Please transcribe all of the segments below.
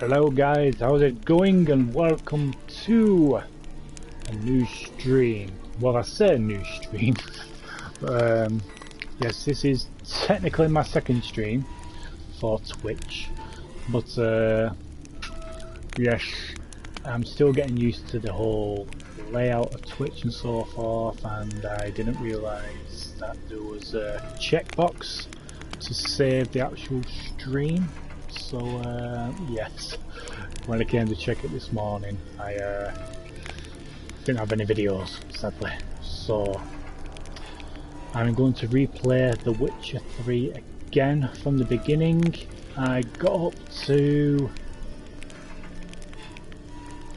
Hello guys, how's it going, and welcome to a new stream. Well, I say a new stream. Yes, this is technically my second stream for Twitch, but yes, I'm still getting used to the whole layout of Twitch and so forth, and I didn't realise that there was a checkbox to save the actual stream. So yes, when I came to check it this morning, I didn't have any videos, sadly. So I'm going to replay The Witcher 3 again from the beginning. I got up to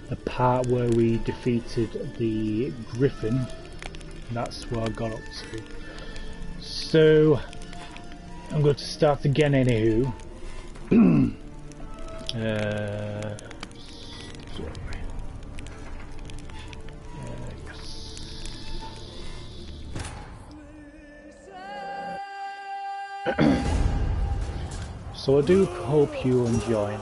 the part where we defeated the Griffin. That's where I got up to. So I'm going to start again anywho. So I do hope you enjoy.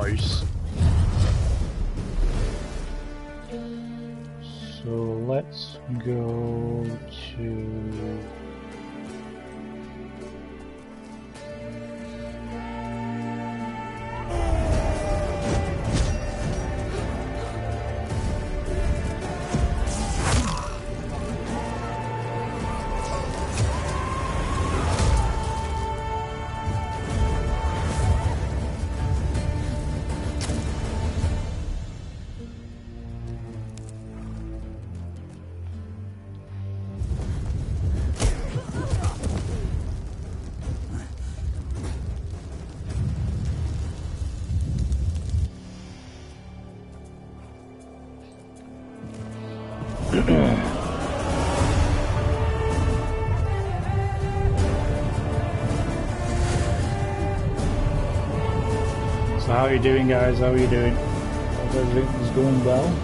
Nice. So let's go to So how are you doing, guys? How are you doing? Hope everything's going well.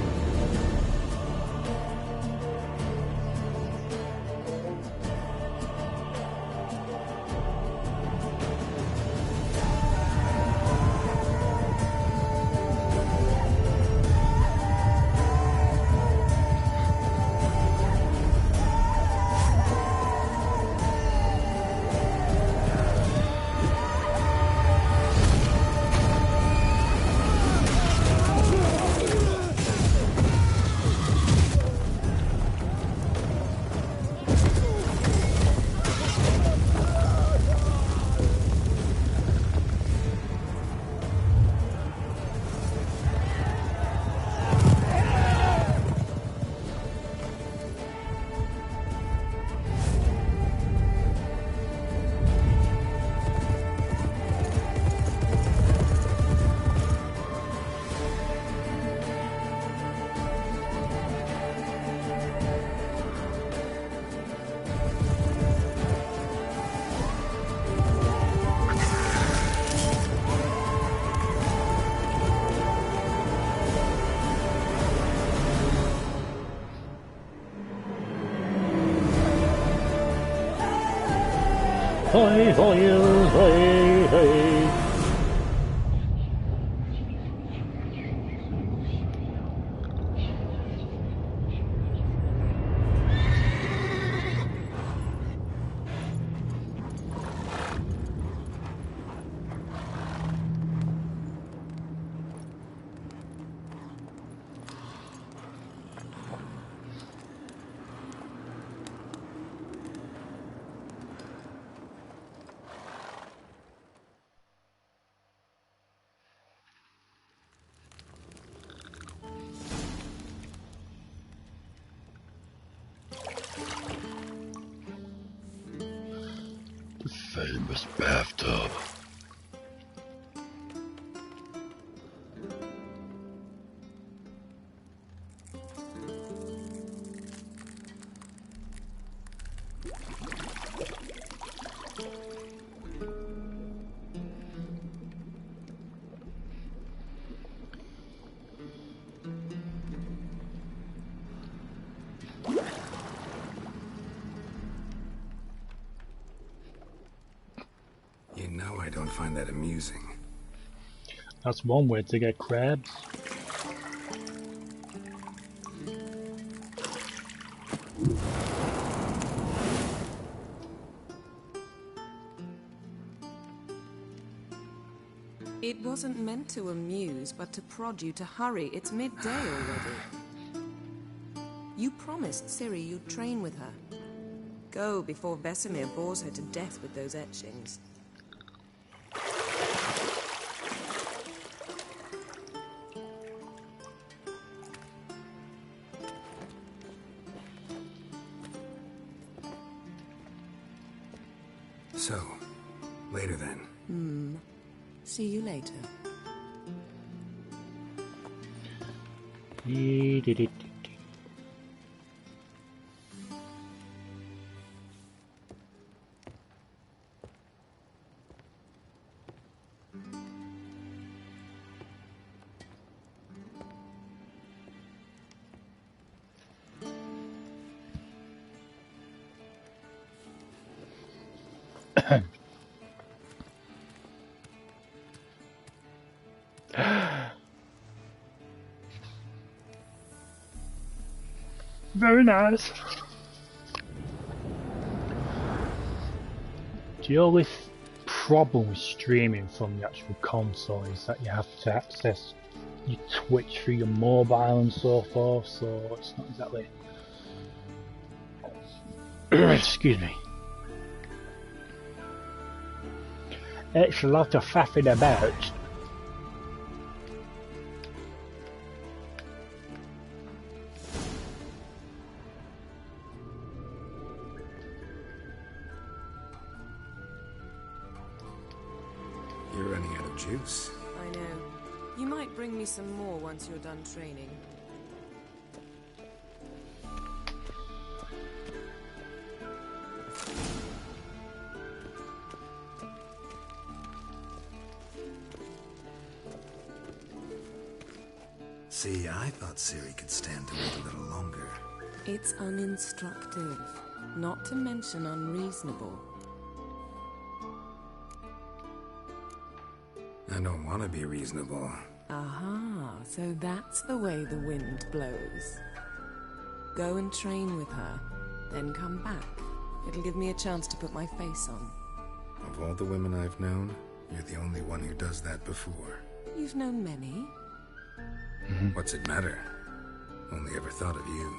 Hi, hi, hi, hi. The famous bathtub. find that amusing. That's one way to get crabs. It wasn't meant to amuse, but to prod you to hurry. It's midday already. You promised Ciri you'd train with her. Go before Vesemir bores her to death with those etchings. So, later then. See you later. Very nice. The only problem with streaming from the actual console is that you have to access your Twitch through your mobile and so forth, so it's not exactly... Excuse me. It's a lot of faffing about. You're running out of juice. I know. You might bring me some more once you're done training. See, I thought Ciri could stand to wait a little longer. It's uninstructive, not to mention unreasonable. I don't want to be reasonable. Aha, so that's the way the wind blows. Go and train with her, then come back. It'll give me a chance to put my face on. Of all the women I've known, you're the only one who does that before. You've known many. What's it matter? Only ever thought of you.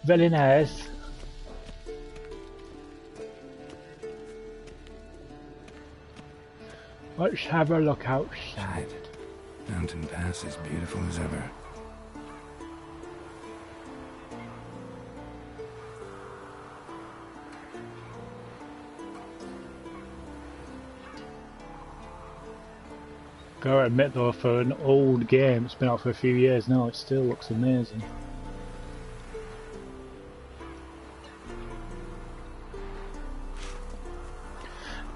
Very nice. Let's have a look outside. Mountain Pass is beautiful as ever. Gotta admit though, for an old game, it's been out for a few years now, it still looks amazing.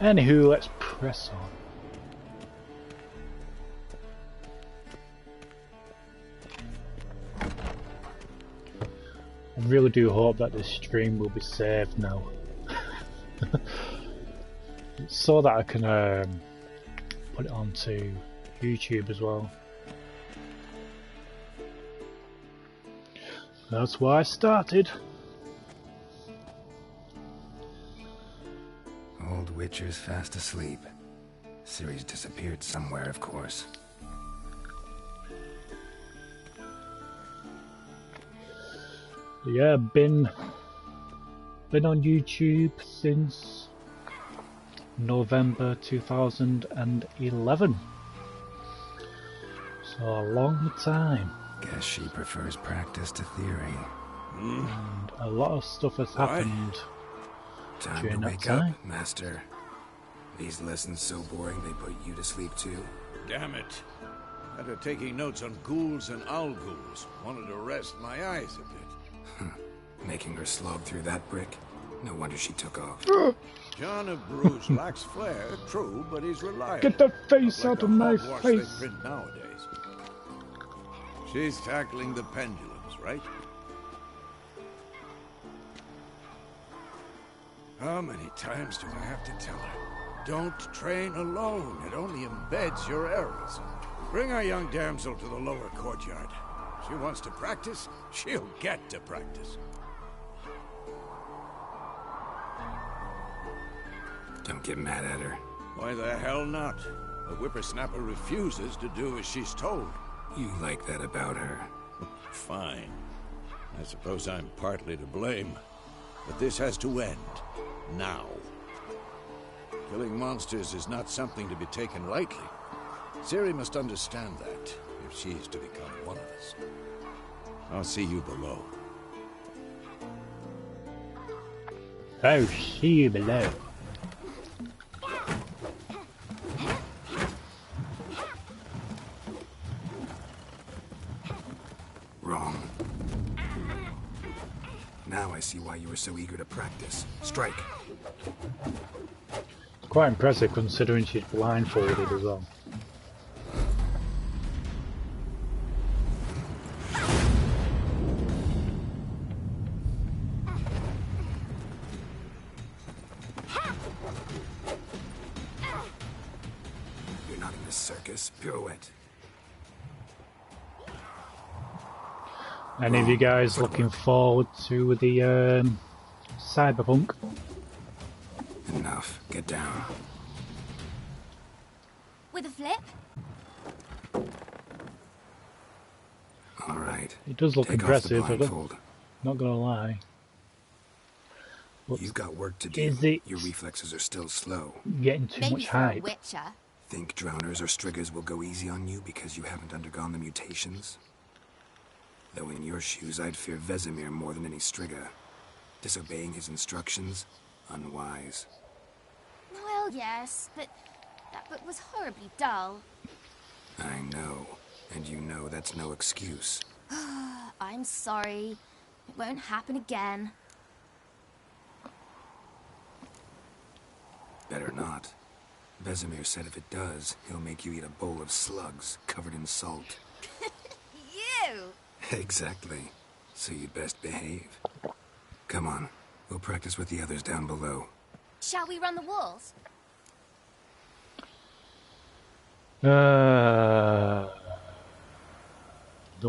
Anywho, let's press on. I really do hope that this stream will be saved now. So that I can put it onto YouTube as well. That's why I started. Old Witcher's fast asleep. Ciri's disappeared somewhere, of course. Yeah, been on YouTube since November 2011. So a long time. Guess she prefers practice to theory. And a lot of stuff has happened Time during to that wake time. up, Master. These lessons so boring they put you to sleep too. Damn it. After taking notes on ghouls and owl ghouls, wanted to rest my eyes a bit. Making her slog through that brick? No wonder she took off. John of Bruges lacks flair, true, but he's reliable. Get the face Like out a of my Hogwarts they face! print nowadays. She's tackling the pendulums, right? How many times do I have to tell her? Don't train alone. It only embeds your errors. Bring our young damsel to the lower courtyard. She wants to practice, she'll get to practice. Don't get mad at her. Why the hell not? The whippersnapper refuses to do as she's told. You like that about her. Fine. I suppose I'm partly to blame. But this has to end. Now. Killing monsters is not something to be taken lightly. Ciri must understand that, if she is to become one of us. I'll see you below. Oh, see you below. Wrong. Now I see why you were so eager to practice. Strike. Quite impressive considering she's blindfolded as well. You're not in this circus. Pirouette. Any of you guys looking forward to the Cyberpunk? Enough. Get down. With a flip? All right. It does look Take impressive, off the I'm blindfold. not gonna lie. But You've got work to do. is it Your reflexes are still slow. getting too Maybe much for a hype? witcher. Think drowners or striggers will go easy on you because you haven't undergone the mutations? Though in your shoes, I'd fear Vesemir more than any strigger. Disobeying his instructions? Unwise. Well, yes, but that book was horribly dull. I know. And you know that's no excuse. I'm sorry. It won't happen again. Better not. Vesemir said if it does, he'll make you eat a bowl of slugs covered in salt. You! Exactly. So you'd best behave. Come on. We'll practice with the others down below. Shall we run the walls? The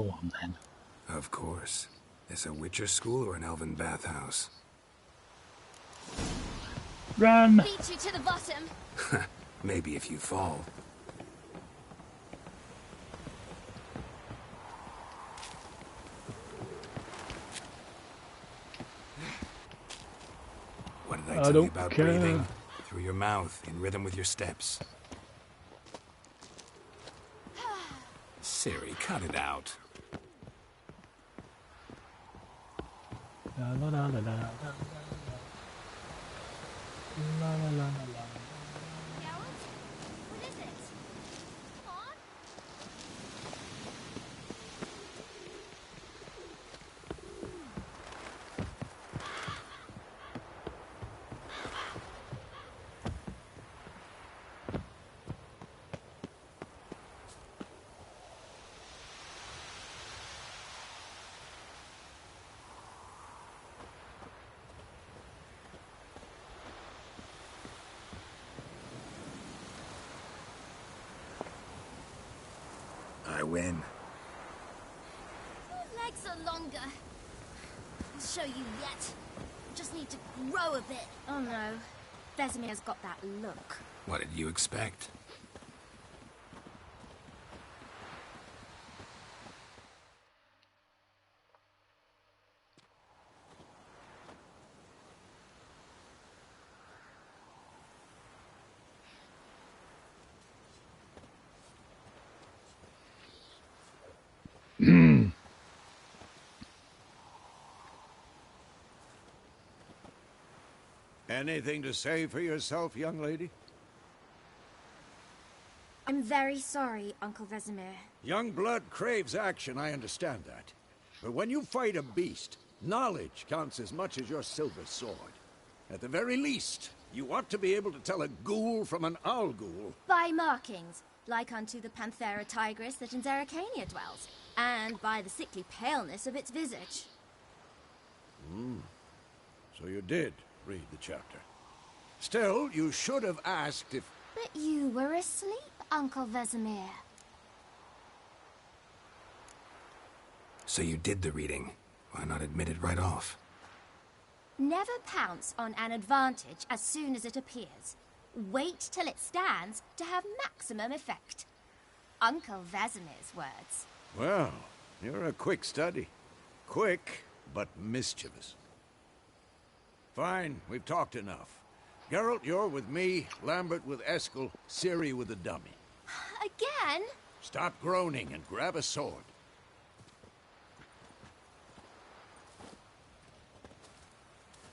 one then. Of course. Is a Witcher school or an elven bathhouse? Run! Beat you to the bottom. Maybe if you fall. What did I tell you about breathing? Through your mouth, in rhythm with your steps. Ciri, cut it out. La la la la la la la la la la. Geralt? What is it? Come on. I win. Your legs are longer. I'll show you yet. Just need to grow a bit. Oh no. Vesemir's got that look. What did you expect? Anything to say for yourself, young lady? I'm very sorry, Uncle Vesemir. Young blood craves action, I understand that. But when you fight a beast, knowledge counts as much as your silver sword. At the very least, you ought to be able to tell a ghoul from an owl ghoul. By markings, like unto the Panthera tigris that in Zeracania dwells. and by the sickly paleness of its visage. So you did read the chapter. Still, you should have asked if... But you were asleep, Uncle Vesemir. So you did the reading. Why not admit it right off? Never pounce on an advantage as soon as it appears. Wait till it stands to have maximum effect. Uncle Vesemir's words. Well, you're a quick study. Quick, but mischievous. Fine, we've talked enough. Geralt, you're with me, Lambert with Eskel, Ciri with the dummy. Again? Stop groaning and grab a sword.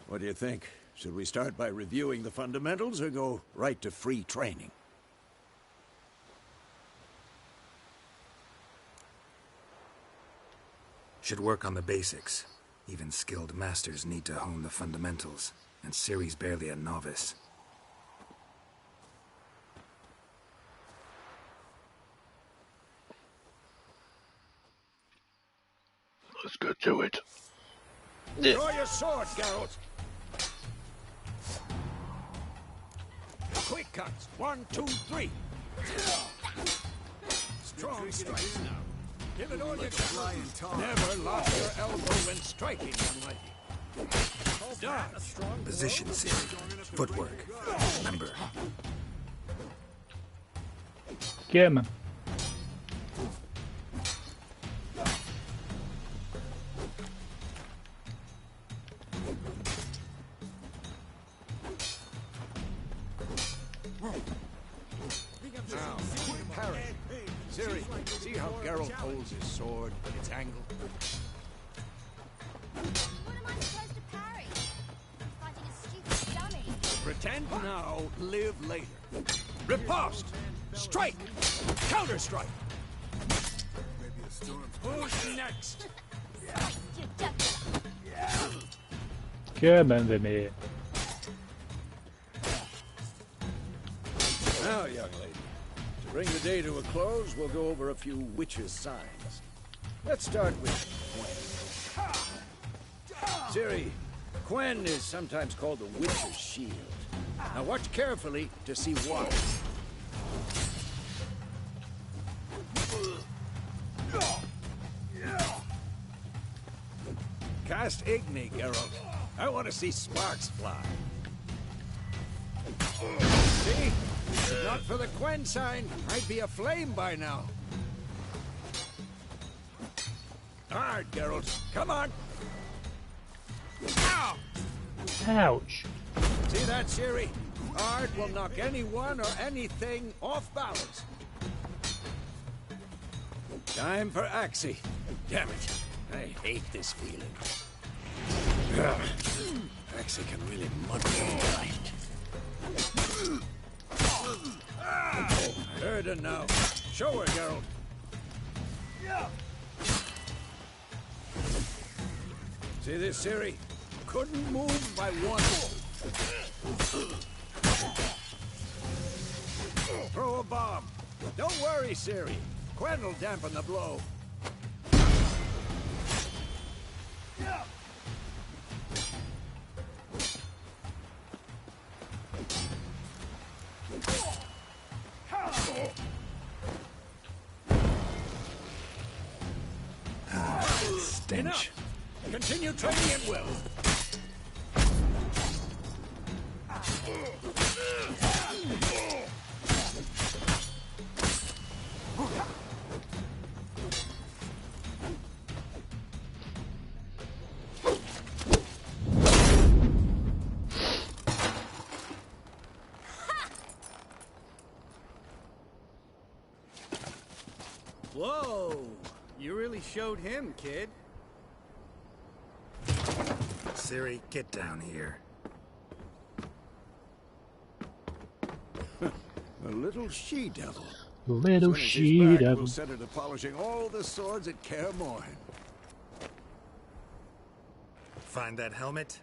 What do you think? Should we start by reviewing the fundamentals or go right to free training? Should work on the basics. Even skilled masters need to hone the fundamentals, and Ciri's barely a novice. Let's get to it. Draw your sword, Geralt! Quick cuts! 1, 2, 3! Strong strikes now. Give it all you got. Never lost your elbow when striking, young lady. Dodge. Position, Ciri. Footwork. Remember. Yeah, man. Now, parry. Ciri, see how Geralt holds his sword, its angle? What am I supposed to parry? I'm fighting a stupid dummy. Pretend now, live later. Riposte! Strike! Counter-strike! Who's next? You dummy. Come on, Vesemir. Now, young lady, to bring the day to a close, we'll go over a few witches' signs. Let's start with Quen. Ciri, Quen is sometimes called the witch's shield. Now watch carefully to see why. Cast Igni, Geralt. I want to see sparks fly. See? If not for the Quen sign, I'd be aflame by now. Hard, Geralt. Come on. Ow! Ouch. See that, Ciri? Art will knock anyone or anything off balance. Time for Axie. Damn it. I hate this feeling. Ugh. Axie can really mud me tight. I heard her now. Show her, Geralt. See this, Ciri? Couldn't move by one. Throw a bomb. Don't worry, Ciri. Quen will dampen the blow. Stench. Enough. Continue training at will. Whoa! You really showed him, kid. Ciri, get down here. A little she-devil. Little As soon as he's she back, devil. We'll set her to polishing all the swords at Kaer Morhen. Find that helmet?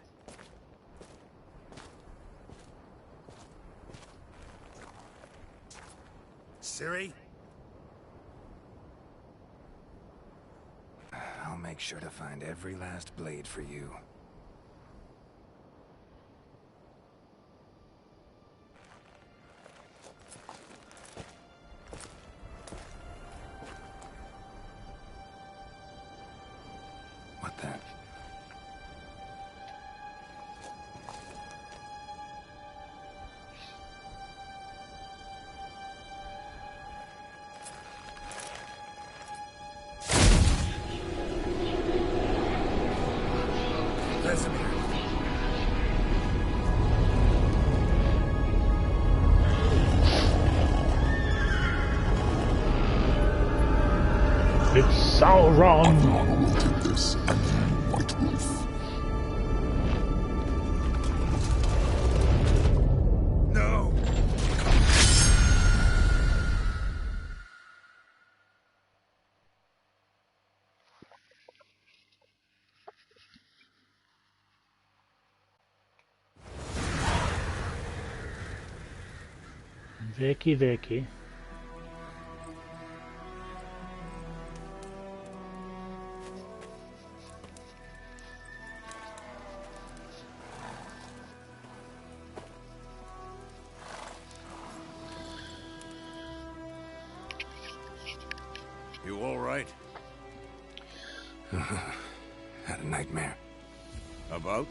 Ciri? make sure to find every last blade for you. What the? It's Sauron! Adriana will take this and then White Wolf. No! Vakey, vakey. You all right? Had a nightmare. About?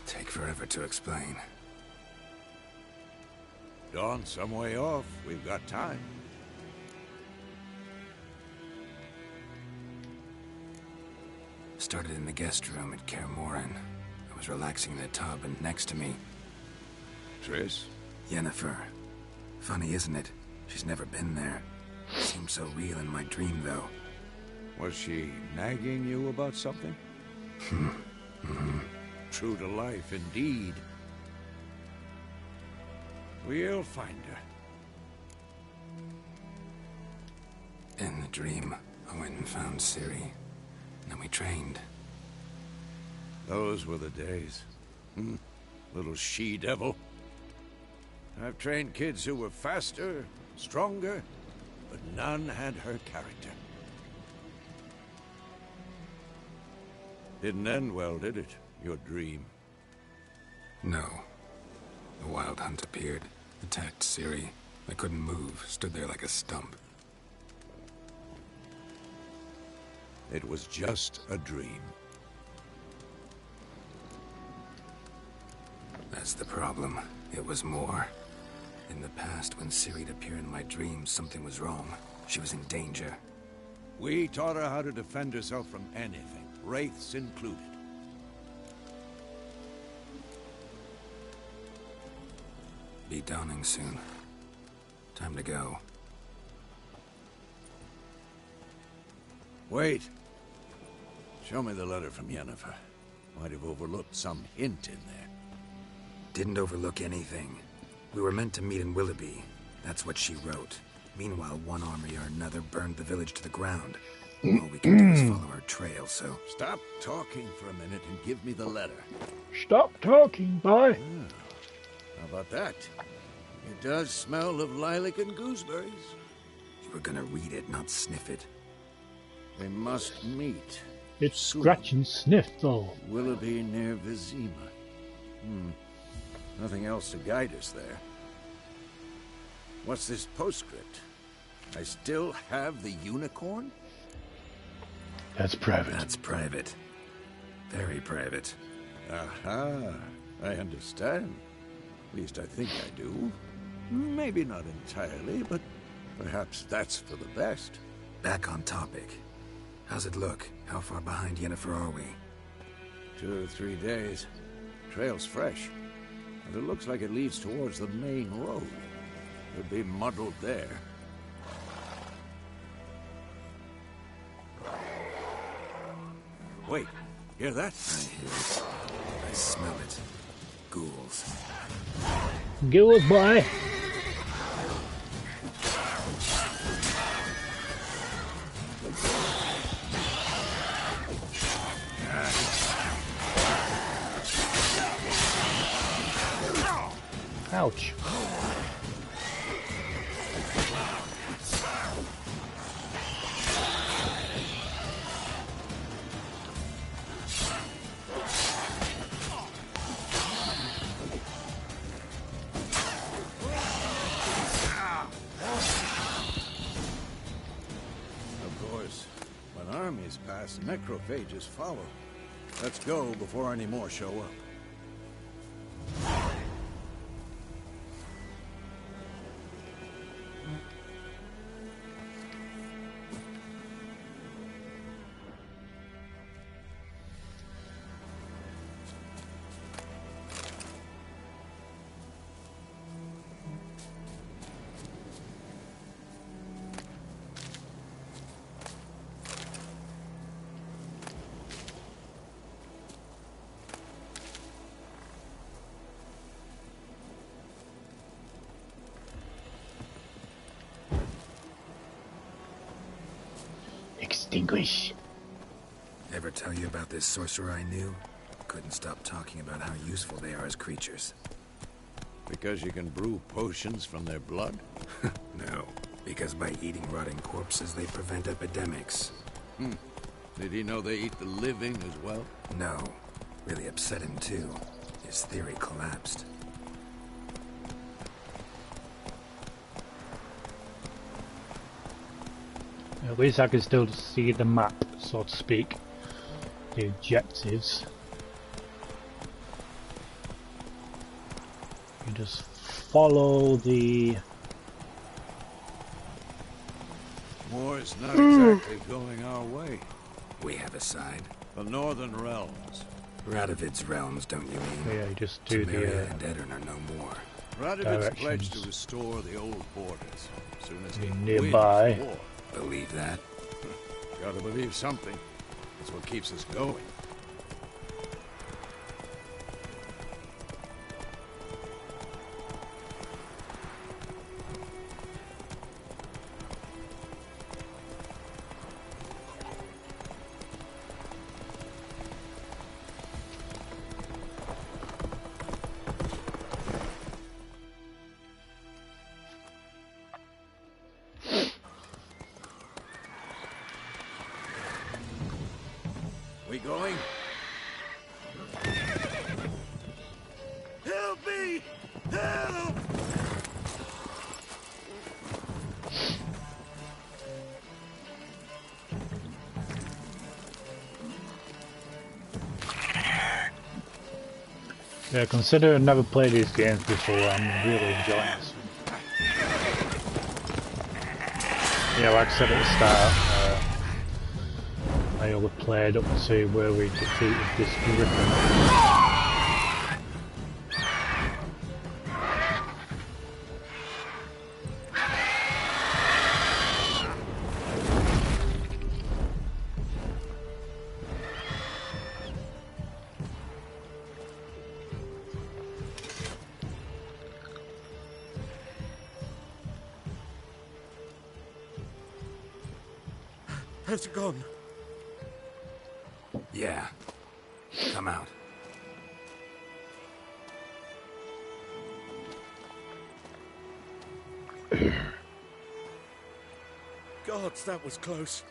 Take forever to explain. Dawn's some way off. We've got time. Started in the guest room at Kaer Morhen. I was relaxing in a tub, and next to me, Triss? Yennefer. Funny, isn't it? She's never been there. Seemed so real in my dream, though. Was she nagging you about something? True to life, indeed. We'll find her. In the dream, I went and found Ciri. Then we trained. Those were the days. Little she-devil. I've trained kids who were faster, stronger, but none had her character. Didn't end well, did it? Your dream? No. The Wild Hunt appeared, attacked Ciri. I couldn't move, stood there like a stump. It was just a dream. That's the problem. It was more. In the past, when Ciri'd appear in my dreams, something was wrong. She was in danger. We taught her how to defend herself from anything, wraiths included. Be dawning soon. Time to go. Wait. Show me the letter from Yennefer. Might have overlooked some hint in there. Didn't overlook anything. We were meant to meet in Willoughby. That's what she wrote. Meanwhile, one army or another burned the village to the ground. All we can do is follow her trail, so... Stop talking for a minute and give me the letter. Stop talking, boy! How about that? It does smell of lilac and gooseberries. You were gonna read it, not sniff it. We must meet. It's scratch and sniff, though. Willoughby near Vizima. Nothing else to guide us there. What's this postscript? I still have the unicorn? That's private. That's private. Very private. Aha, I understand. At least I think I do. Maybe not entirely, but perhaps that's for the best. Back on topic. How's it look? How far behind Yennefer are we? 2 or 3 days. Trail's fresh. And it looks like it leads towards the main road. Could be muddled there. Wait, hear that? I hear it. I smell it. Ghouls. Ghouls, boy! Ouch. necrophages follow. Let's go before any more show up. Extinguish. Ever tell you about this sorcerer I knew? Couldn't stop talking about how useful they are as creatures. Because you can brew potions from their blood? No, because by eating rotting corpses, they prevent epidemics. Did he know they eat the living as well? No. Really upset him, too. His theory collapsed. At least I can still see the map, so to speak. The objectives. You just follow the... War's not exactly going our way. We have a side. The Northern Realms. Radovid's realms, don't you mean? Yeah, you just do Temeria and Edirn are no more. Radovid's pledged to restore the old borders as soon as he nearby. wins war. Believe that? Gotta believe something. That's what keeps us going. We going? Help me! Help! Yeah, consider I've never played these games before, I'm really enjoying this one. Yeah, like I said at the start, I only played up to where we defeated this griffin. Has it gone? Yeah. Come out. Gods, that was close.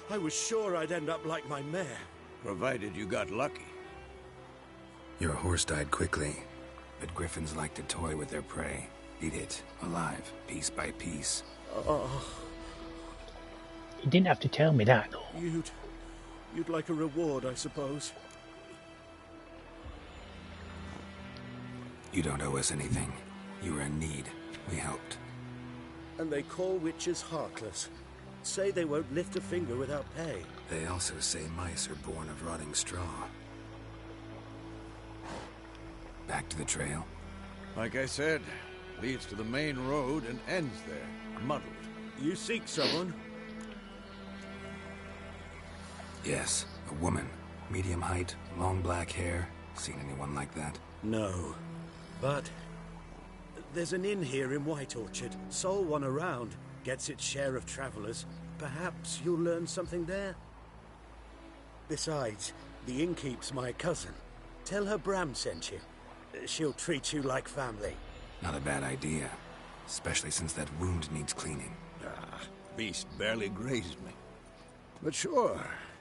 I was sure I'd end up like my mare. Provided you got lucky. Your horse died quickly, but griffins like to toy with their prey. Eat it, alive, piece by piece. You didn't have to tell me that, though. You'd like a reward, I suppose. You don't owe us anything. You were in need. We helped. And they call witches heartless. Say they won't lift a finger without pay. They also say mice are born of rotting straw. Back to the trail? Like I said, leads to the main road and ends there, muddled. You seek someone? Yes, a woman. Medium height, long black hair. Seen anyone like that? No. But there's an inn here in White Orchard. Sole one around. Gets its share of travelers. Perhaps you'll learn something there? Besides, the innkeep's my cousin. Tell her Bram sent you. She'll treat you like family. Not a bad idea. Especially since that wound needs cleaning. Beast barely grazed me. But sure,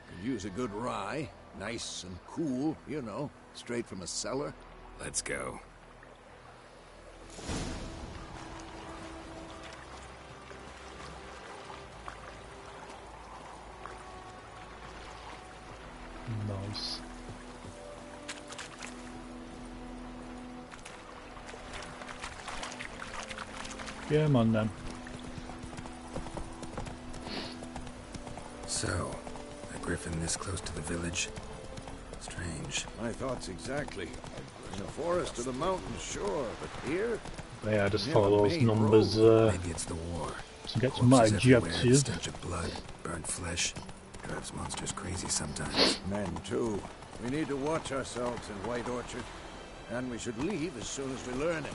could use a good rye. Nice and cool, you know, straight from a cellar. Let's go. Nice. Yeah, I'm on then. So, a griffin this close to the village? Strange. My thoughts exactly. In the forest or the mountains, sure, but here? Yeah, just Never follow those made numbers Maybe it's the war. to get to my Corpses everywhere, objective. stench of blood, burnt flesh. Drives monsters crazy sometimes. Men, too. We need to watch ourselves in White Orchard. And we should leave as soon as we learn it.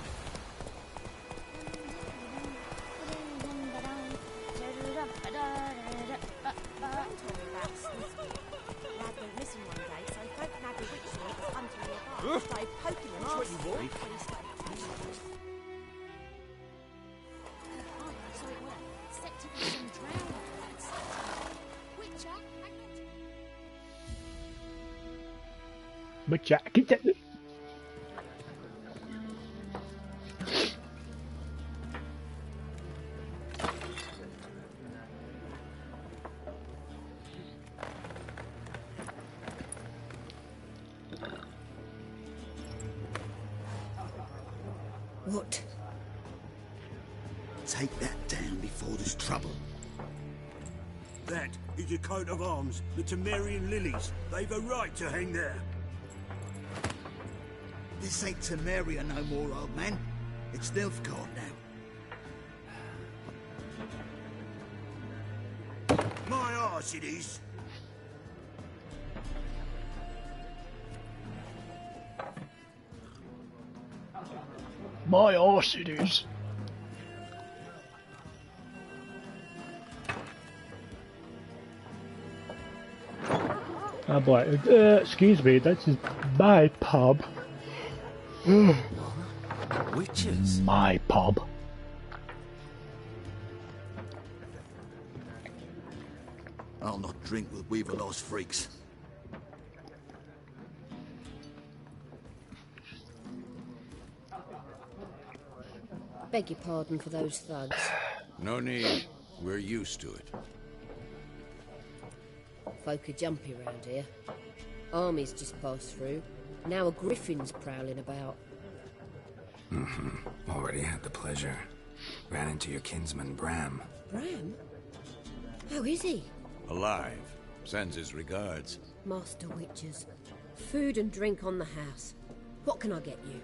But Jack, get that. What? Take that down before there's trouble. That is a coat of arms, the Temerian lilies. They've a right to hang there. This ain't Temeria no more, old man. It's Nilfgaard now. My arse it is. My arse it is. Oh boy, excuse me, this is my pub. Witches? My pub. I'll not drink with Weaverlost freaks. Beg your pardon for those thugs. No need. We're used to it. Folk are jumpy round here. Armies just passed through. Now a griffin's prowling about. Already had the pleasure. Ran into your kinsman, Bram. Bram? How is he? Alive. Sends his regards. Master Witches. Food and drink on the house. What can I get you?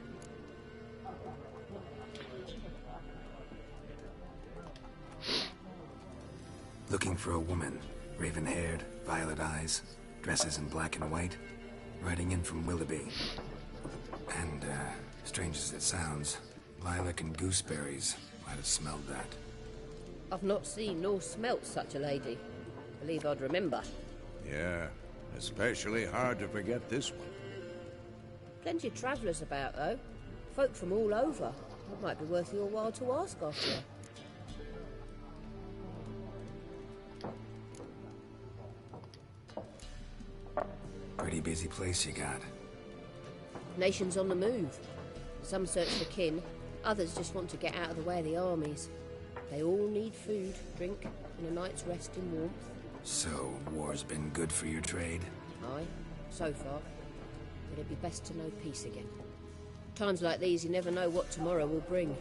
Looking for a woman. Raven-haired, violet eyes, dresses in black and white. Riding in from Willoughby. And, strange as it sounds, lilac and gooseberries. Might have smelled that. I've not seen nor smelt such a lady. Believe I'd remember. Yeah, especially hard to forget this one. Plenty of travellers about, though. Folk from all over. It might be worth your while to ask after her. Pretty busy place you got. Nations on the move. Some search for kin, others just want to get out of the way of the armies. They all need food, drink, and a night's rest in warmth. So, war's been good for your trade? Aye, so far. But it'd be best to know peace again. Times like these, you never know what tomorrow will bring.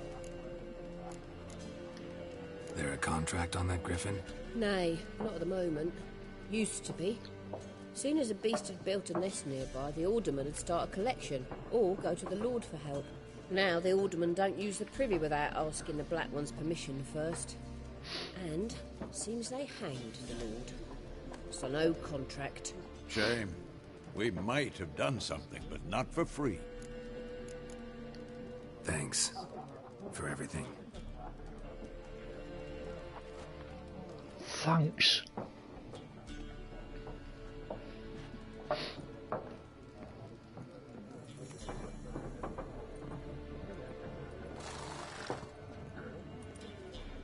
There a contract on that griffin? Nay, not at the moment. Used to be. Soon as a beast had built a nest nearby, the alderman would start a collection, or go to the Lord for help. Now the alderman don't use the privy without asking the Black One's permission first. And seems they hanged the Lord. So no contract. Shame. We might have done something, but not for free. Thanks. For everything. Thanks.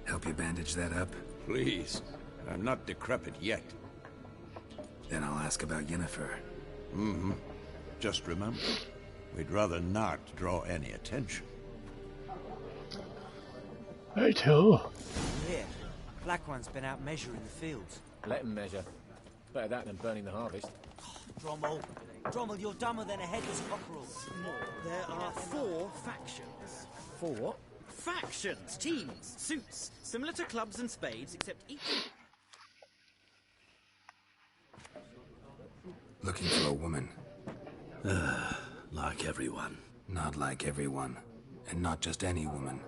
Help you bandage that up? Please. I'm not decrepit yet. Then I'll ask about Yennefer. Just remember, we'd rather not draw any attention. Hey, too. Here, Black One's been out measuring the fields. Let him measure. Better that than burning the harvest. Drommel, Drommel, you're dumber than a headless cockerel. There are 4 factions. 4 factions, teams, suits, similar to clubs and spades, except each... Looking for a woman. Like everyone. Not like everyone. And not just any woman.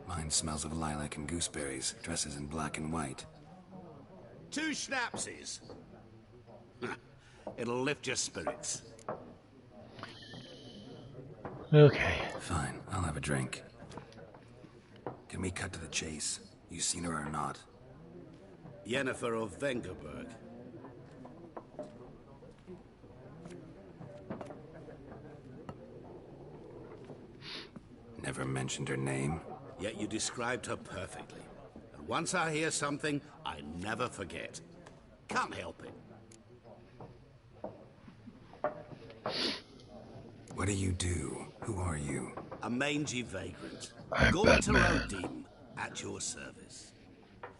Mine smells of lilac and gooseberries, dresses in black and white. 2 schnapsies. It'll lift your spirits. Okay. Fine, I'll have a drink. Can we cut to the chase? You seen her or not? Yennefer of Vengerberg. Never mentioned her name. Yet you described her perfectly. And once I hear something, I never forget. Can't help it. What do you do? Who are you? A mangy vagrant. Going to Rodim, at your service.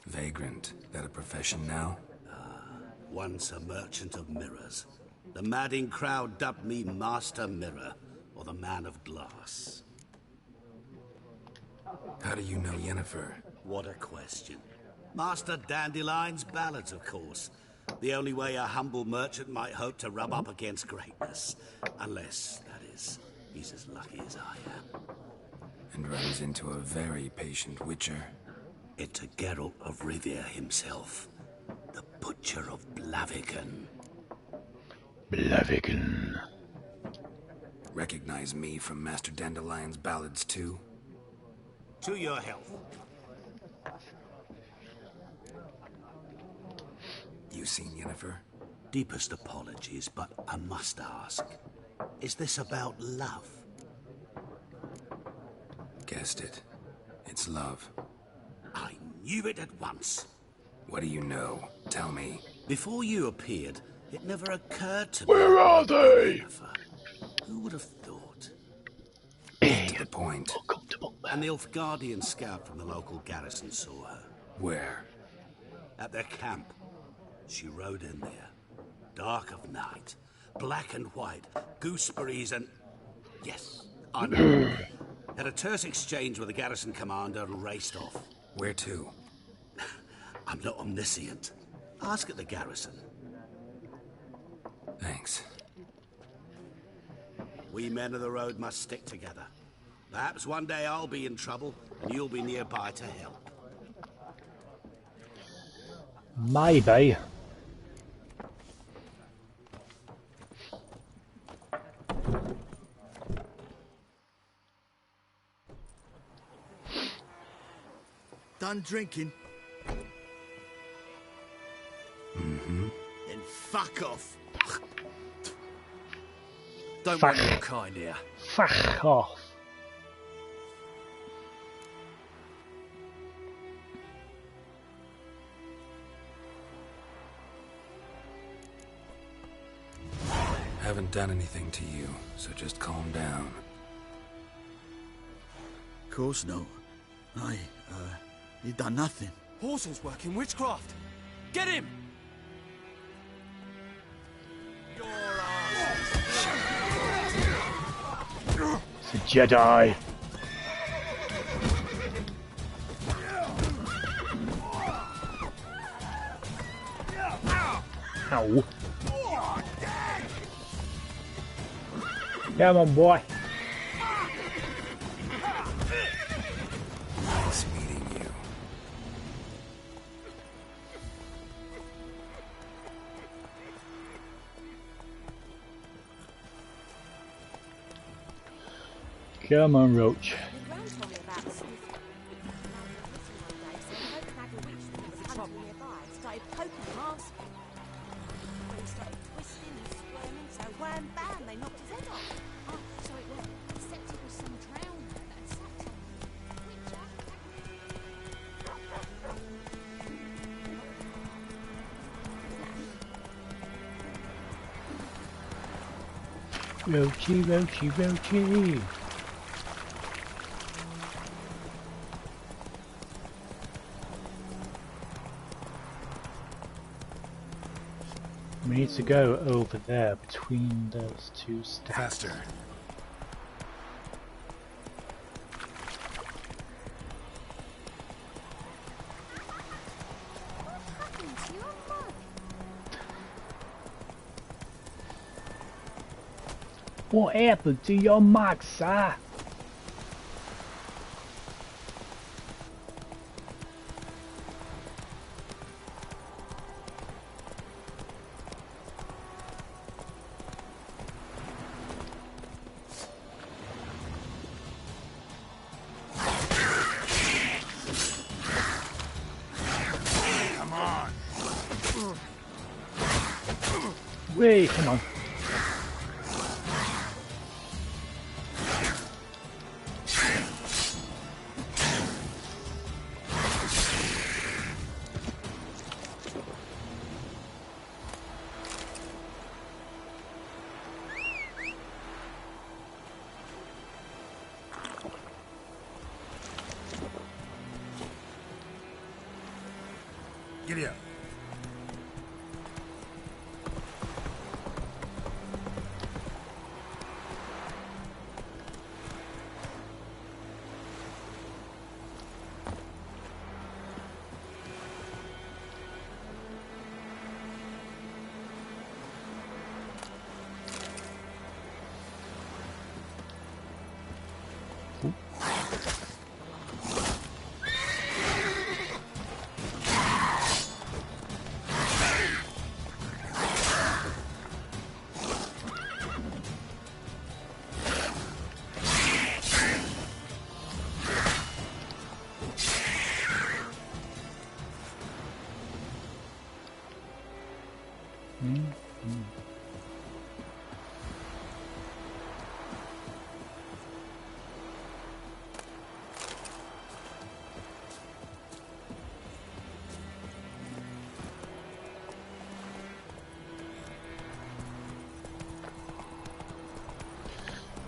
Vagrant. That a profession now? Once a merchant of mirrors. The madding crowd dubbed me Master Mirror, or the Man of Glass. How do you know Yennefer? What a question. Master Dandelion's ballads, of course. The only way a humble merchant might hope to rub up against greatness. Unless, that is, he's as lucky as I am. And runs into a very patient witcher. Into Geralt of Rivia himself. The Butcher of Blaviken. Blaviken. Recognize me from Master Dandelion's ballads too? To your health. You seen Yennefer? Deepest apologies, but I must ask. Is this about love? Guessed it. It's love. I knew it at once. What do you know? Tell me. Before you appeared, it never occurred to me. Where are they? Yennefer. Who would have thought? To the point. An Nilfgaardian scout from the local garrison saw her. Where? At their camp. She rode in there. Dark of night. Black and white. Gooseberries and... Yes, I know. Had a terse exchange with the garrison commander and raced off. Where to? I'm not omniscient. Ask at the garrison. Thanks. We men of the road must stick together. Perhaps one day I'll be in trouble and you'll be nearby to help. Maybe. Done drinking? Mm-hmm. Then fuck off. Don't Fuck. want your kind here. Fuck off. Haven't done anything to you, so just calm down. Of course no. You done nothing. Horsel's working witchcraft. Get him! Your ass. It's a Jedi. Ow. Come on, boy. Nice meeting you. Come on, Roach. Roachy, Roachy, Roachy. We need to go over there between those two steps. Faster. What happened to your mug, sir? Come on. Wait, come on. Giddy up.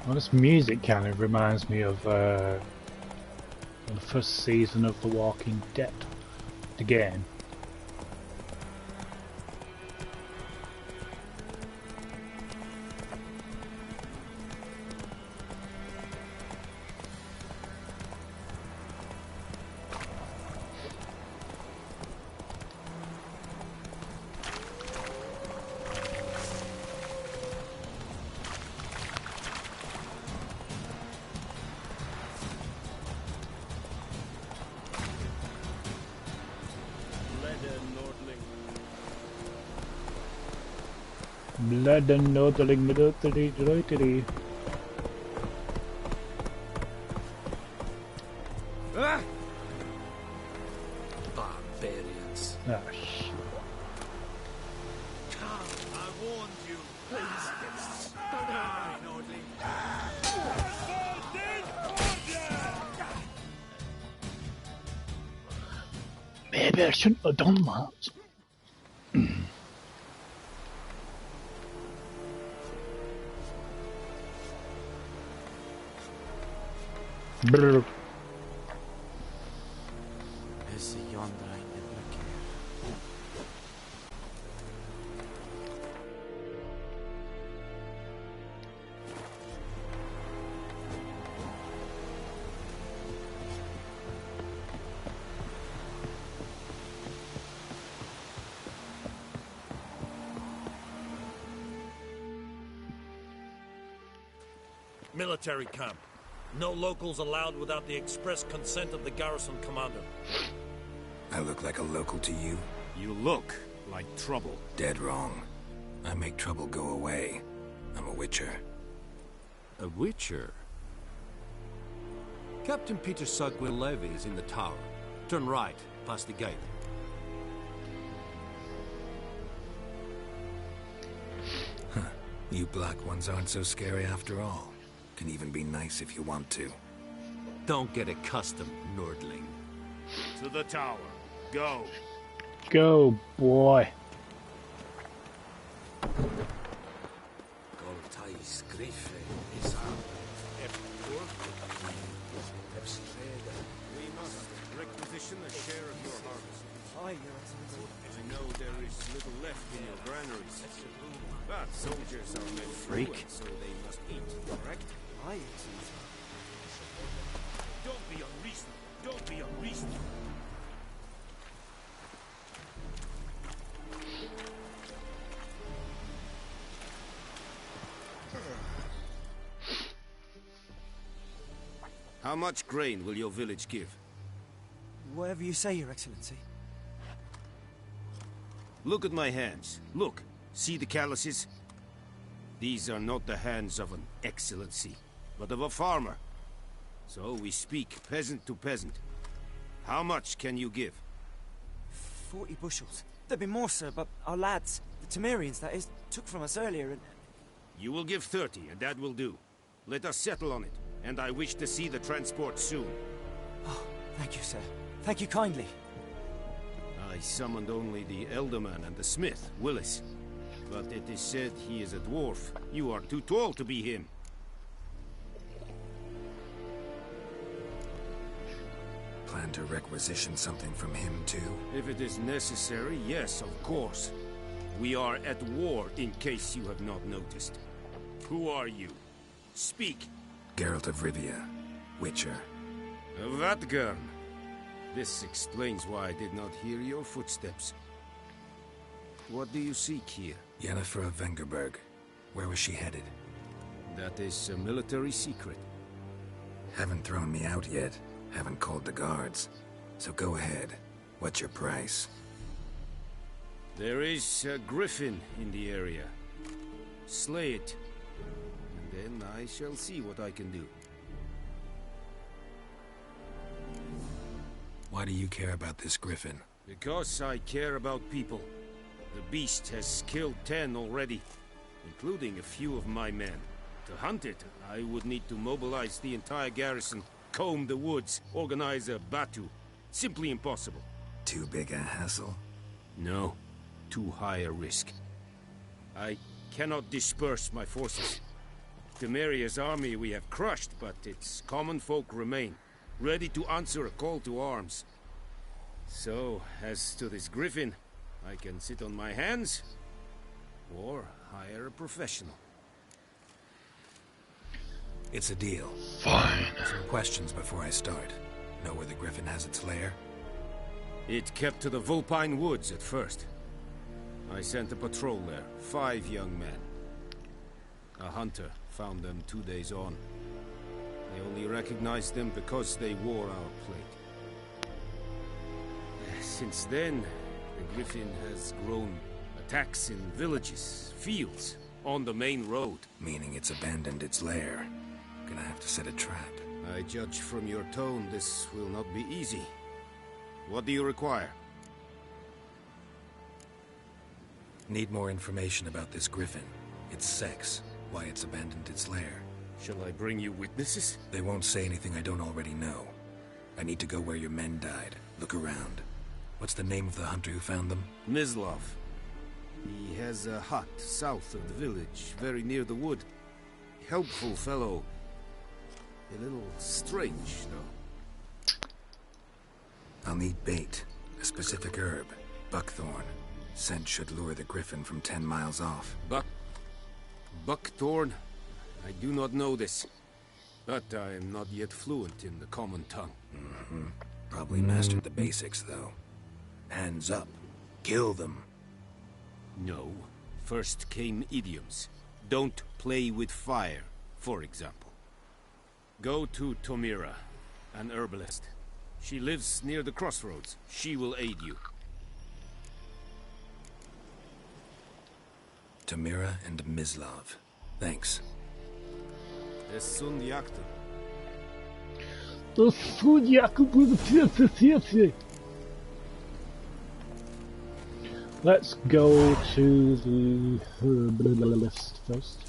Well, this music kind of reminds me of the first season of The Walking Dead, the game. Blood and noodling. Barbarians. Ah, shit. Come, I warned you. Please, don't hurt me, Nordling. Maybe I shouldn't have done that. Brr. Esse yonder ainda black. Military camp. No locals allowed without the express consent of the garrison commander. I look like a local to you? You look like trouble. Dead wrong. I make trouble go away. I'm a witcher. A witcher? Captain Peter Sugwell Levy is in the tower. Turn right, past the gate. Huh. You black ones aren't so scary after all. Can even be nice if you want to. Don't get accustomed, Nordling. To the tower. Go. Go, boy. We must requisition a share of your harvest. I know there is little left in your granaries. Soldiers are meant Freak. so they must eat, correct? I eat. Don't be unreasonable. Don't be unreasonable. How much grain will your village give? Whatever you say, Your Excellency. Look at my hands. Look. See the calluses? These are not the hands of an excellency, but of a farmer. So we speak peasant to peasant. How much can you give? 40 bushels. There'd be more, sir, but our lads, the Temerians, that is, took from us earlier and... You will give 30, and that will do. Let us settle on it, and I wish to see the transport soon. Oh, thank you, sir. Thank you kindly. I summoned only the Elderman and the smith, Willis. But it is said he is a dwarf. You are too tall to be him. Plan to requisition something from him, too? If it is necessary, yes, of course. We are at war, in case you have not noticed. Who are you? Speak. Geralt of Rivia, Witcher. Vatgern. This explains why I did not hear your footsteps. What do you seek here? Yennefer of Vengerberg. Where was she headed? That is a military secret. Haven't thrown me out yet. Haven't called the guards. So go ahead. What's your price? There is a griffin in the area. Slay it. And then I shall see what I can do. Why do you care about this griffin? Because I care about people. The beast has killed 10 already, including a few of my men. To hunt it, I would need to mobilize the entire garrison, comb the woods, organize a batu. Simply impossible. Too big a hassle? No. Too high a risk. I cannot disperse my forces. Temeria's army we have crushed, but its common folk remain, ready to answer a call to arms. So, as to this griffin, I can sit on my hands, or hire a professional. It's a deal. Fine. Some questions before I start. Know where the griffin has its lair? It kept to the Vulpine Woods at first. I sent a patrol there, 5 young men. A hunter found them 2 days on. I only recognized them because they wore our plate. Since then, the griffin has grown attacks in villages, fields, on the main road. Meaning it's abandoned its lair. Gonna have to set a trap. I judge from your tone this will not be easy. What do you require? Need more information about this griffin. Its sex, why it's abandoned its lair. Shall I bring you witnesses? They won't say anything I don't already know. I need to go where your men died. Look around. What's the name of the hunter who found them? Mislav. He has a hut south of the village, very near the wood. Helpful fellow. A little strange, though. I'll need bait. A specific herb. Buckthorn. Scent should lure the griffin from 10 miles off. Buckthorn? I do not know this. But I am not yet fluent in the common tongue. Probably mastered the basics, though. Hands up. Kill them. No. First came idioms. Don't play with fire, for example. Go to Tomira, an herbalist. She lives near the crossroads. She will aid you. Tamira and Mislav. Thanks. Das Sundjakte. Das Sundjakte with the Let's go to the herbalist first.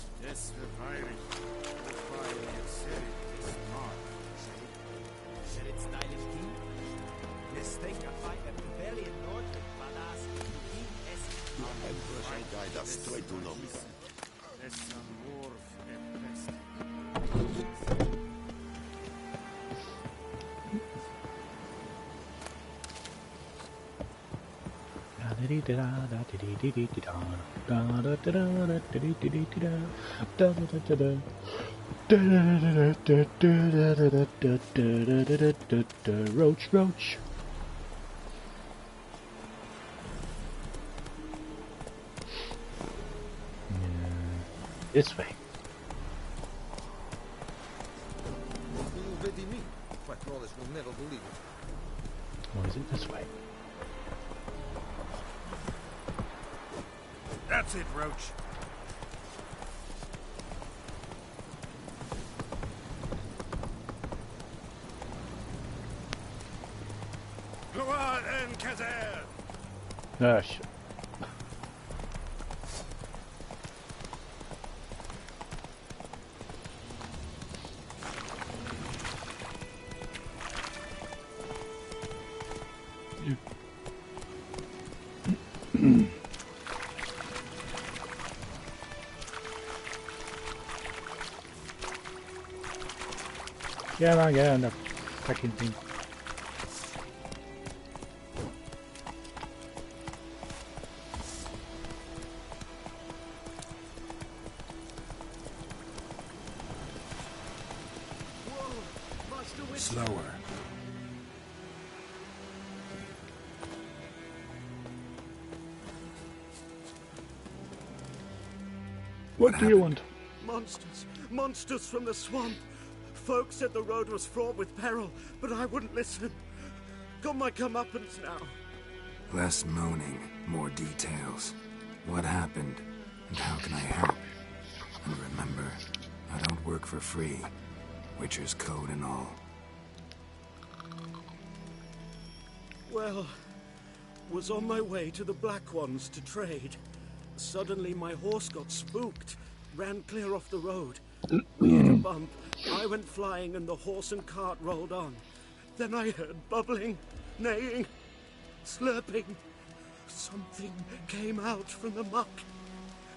Roach, roach. This way. Will never believe it. Or is it this way? That's it, Roach. Gloire and Kazer! Ah, shit. Get on the fucking thing. Slower. What do you want? Monsters! Monsters from the swamp! Folks said the road was fraught with peril, but I wouldn't listen. Got my comeuppance now. Less moaning, more details. What happened, and how can I help? And remember, I don't work for free. Witcher's code and all. Well, was on my way to the Black Ones to trade. Suddenly my horse got spooked, ran clear off the road. We hit a bump, I went flying and the horse and cart rolled on. Then I heard bubbling, neighing, slurping. Something came out from the muck,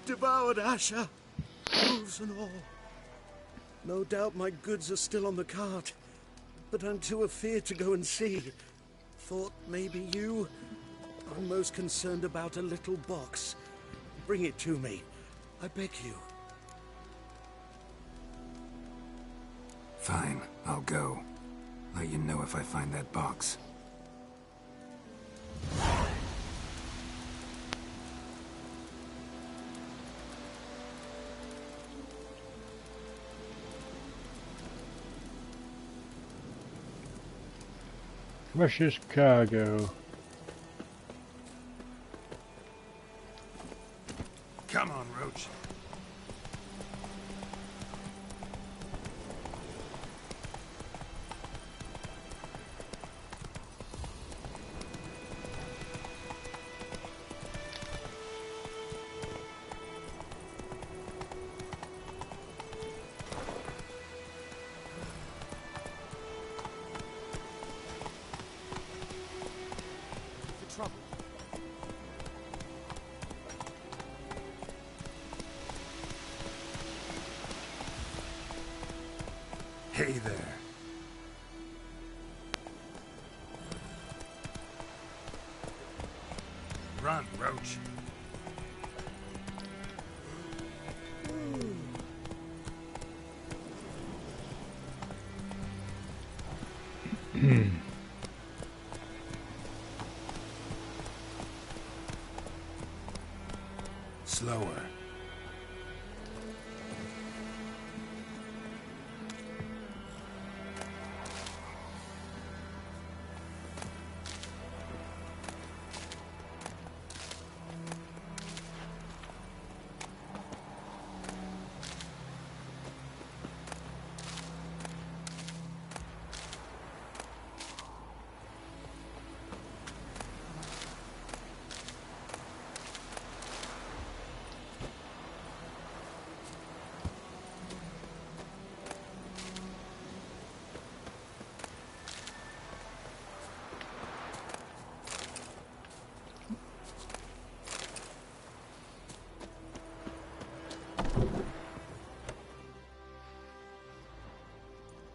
devoured Asher, hooves and all. No doubt my goods are still on the cart, but I'm too afeard to go and see. Thought maybe you... I'm most concerned about a little box. Bring it to me, I beg you. Fine, I'll go. Let you know if I find that box. Precious cargo. Come on, Roach. Hey there. Run, Roach. Slower.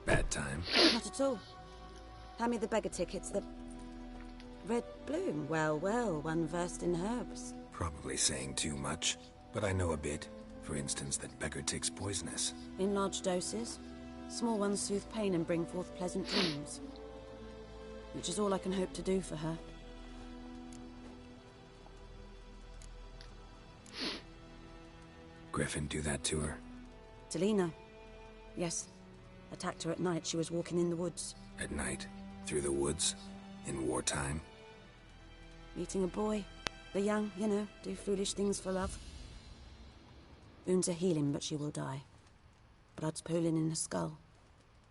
Bad time. Not at all. Hand me the beggar tickets. Red bloom? Well, well, one versed in herbs. Probably saying too much, but I know a bit. For instance, that beggar tick's poisonous. In large doses. Small ones soothe pain and bring forth pleasant dreams. Which is all I can hope to do for her. Griffin do that to her? Talina. Yes. Attacked her at night. She was walking in the woods. At night? Through the woods? In wartime? Meeting a boy. The young, you know, do foolish things for love. Wounds are healing, but she will die. Blood's pooling in her skull.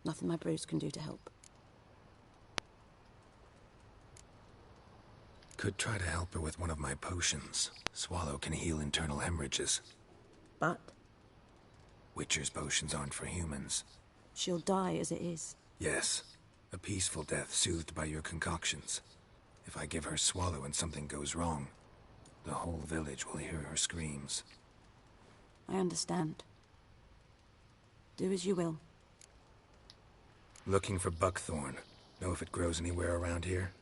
Nothing my brews can do to help. Could try to help her with one of my potions. Swallow can heal internal hemorrhages. But? Witcher's potions aren't for humans. She'll die as it is. Yes. A peaceful death soothed by your concoctions. If I give her Swallow and something goes wrong, the whole village will hear her screams. I understand. Do as you will. Looking for buckthorn. Know if it grows anywhere around here?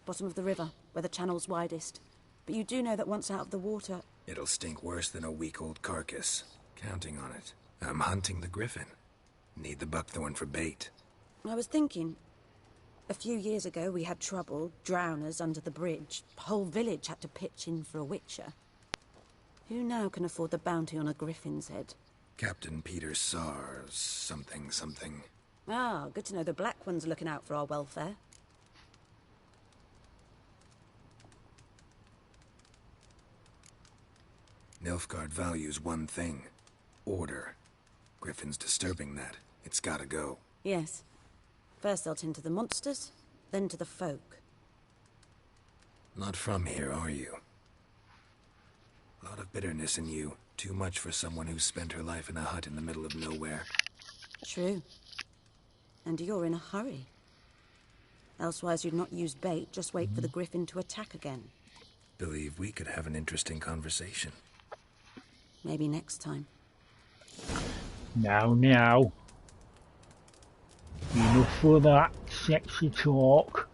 Bottom of the river, where the channel's widest. But you do know that once out of the water... It'll stink worse than a week-old carcass. Counting on it. I'm hunting the griffin. Need the buckthorn for bait. I was thinking... A few years ago we had trouble, drowners under the bridge. The whole village had to pitch in for a witcher. Who now can afford the bounty on a griffin's head? Captain Peter Sars, something. Ah, good to know the Black One's looking out for our welfare. Nilfgaard values one thing. Order. Griffin's disturbing that. It's gotta go. Yes. First they'll tend to the monsters, then to the folk. Not from here, are you? A lot of bitterness in you. Too much for someone who's spent her life in a hut in the middle of nowhere. True. And you're in a hurry. Elsewise you'd not use bait, just wait for the griffin to attack again. Believe we could have an interesting conversation. Maybe next time. Now. Enough of that sexy talk.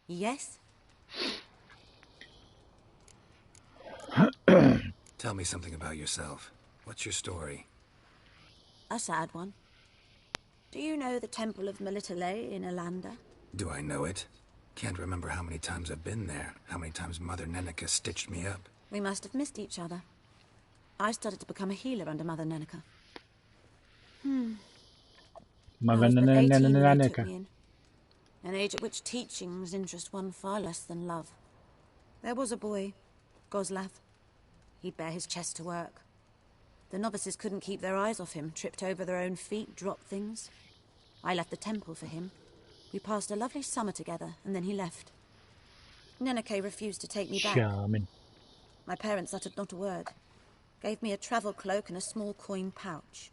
Yes? Tell me something about yourself. What's your story? A sad one. Do you know the Temple of Melitele in Alanda? Do I know it? Can't remember how many times I've been there, how many times Mother Neneka stitched me up. We must have missed each other. I started to become a healer under Mother Neneka. Mother I was but 18 when they took Neneka. me in. An age at which teachings interest one far less than love. There was a boy, Goslav. He'd bare his chest to work. The novices couldn't keep their eyes off him, tripped over their own feet, dropped things. I left the temple for him. We passed a lovely summer together, and then he left. Neneke refused to take me back. Charming. My parents uttered not a word. Gave me a travel cloak and a small coin pouch.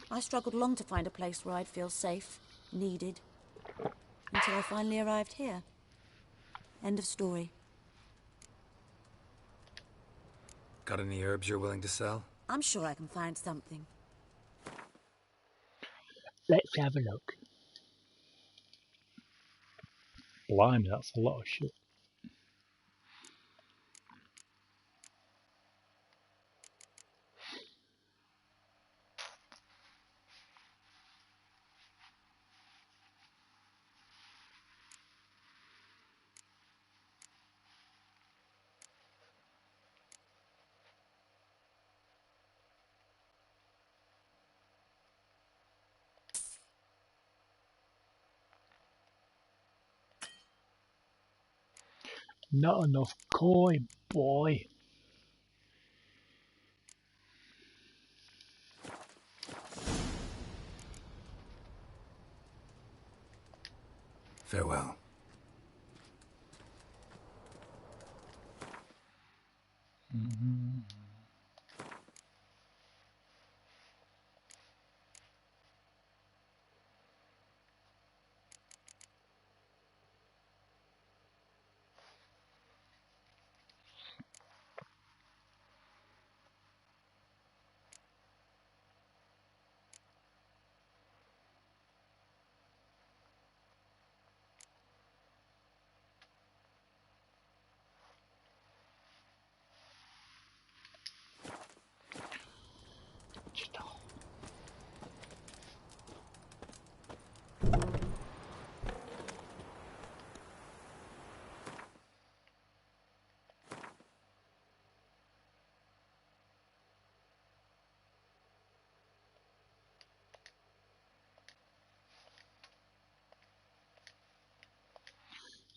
I struggled long to find a place where I'd feel safe, needed, until I finally arrived here. End of story. Got any herbs you're willing to sell? I'm sure I can find something. Let's have a look. Blimey, that's a lot of shit. Not enough coin, boy. Farewell.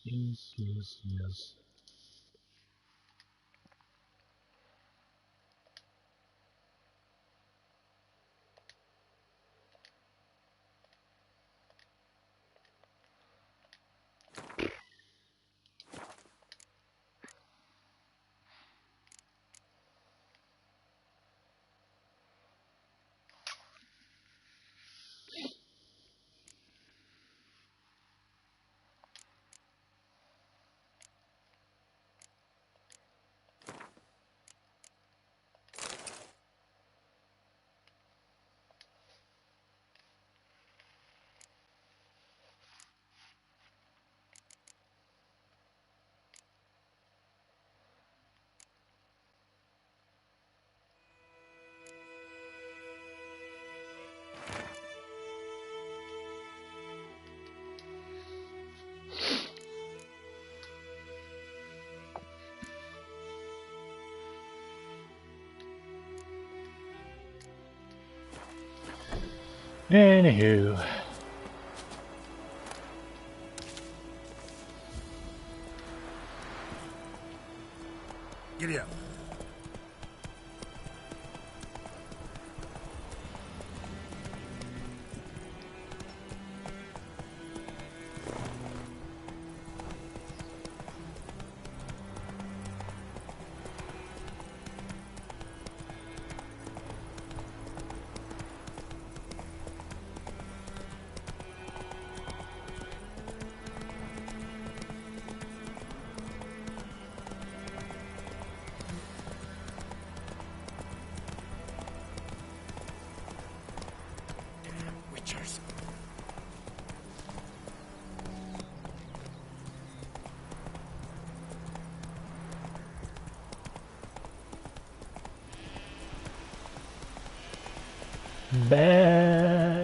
Yes. Anywho. Giddy up. Witchers.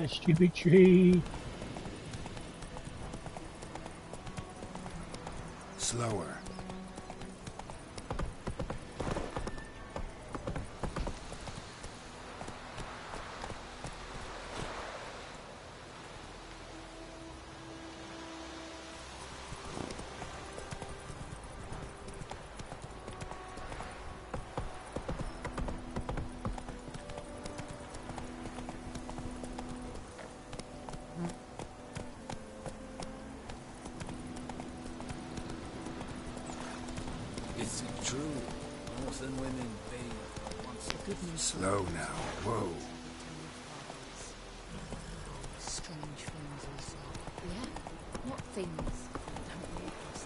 Stupid tree. Slower. Is it true? Most than women bathe once a good news. Slow now. Whoa. Strange things also. Yeah? What things? Don't walk us.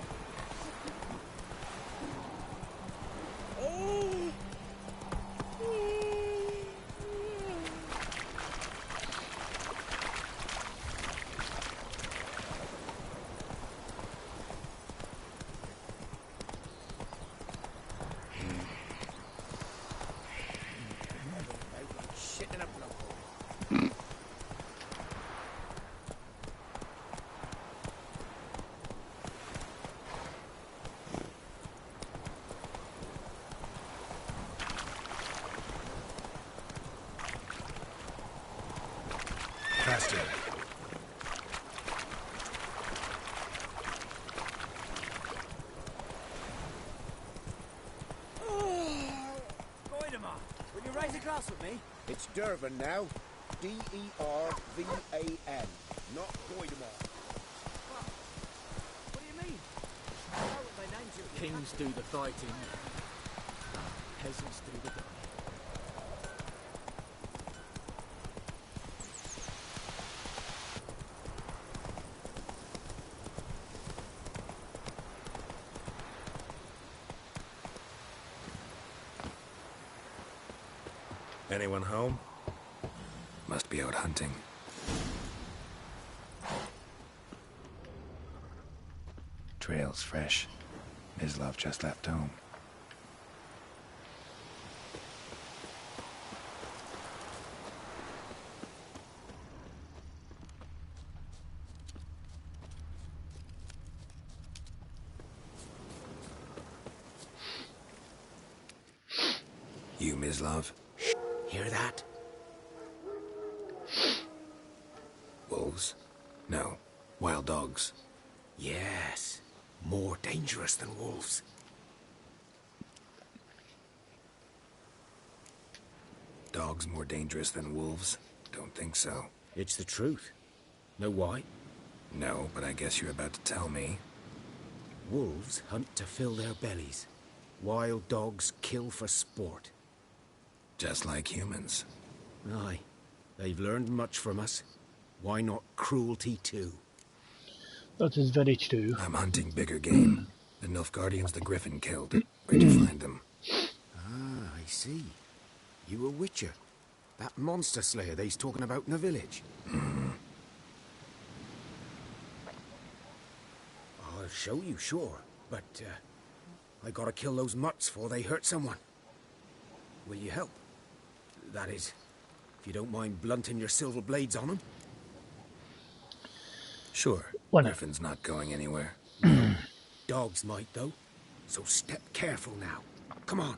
Shit in a blow. Faster. Goidemar, will you raise a glass with me? It's Durban now. D-E-R-V-A-N. Not Goidemar. What do you mean? I know what they named you. Kings do the fighting. Peasants do the dying. Anyone home? Must be out hunting. Trail's fresh. Mislav just left home. You, Mislav? Hear that? Wolves? No. Wild dogs. Yes. more dangerous than wolves. Dogs more dangerous than wolves? Don't think so. It's the truth. Know why? No, but I guess you're about to tell me. Wolves hunt to fill their bellies. Wild dogs kill for sport. Just like humans. Aye. They've learned much from us. Why not cruelty too? That is very true. I'm hunting bigger game. The Nilfgaardians the Griffin killed. Where'd you find them? Ah, I see. You a witcher. That monster slayer they's talking about in the village. I'll show you, sure. But, I gotta kill those mutts before they hurt someone. Will you help? That is, if you don't mind blunting your silver blades on them. Sure. Well, Griffin's not going anywhere. Dogs might, though. So step careful now. Come on.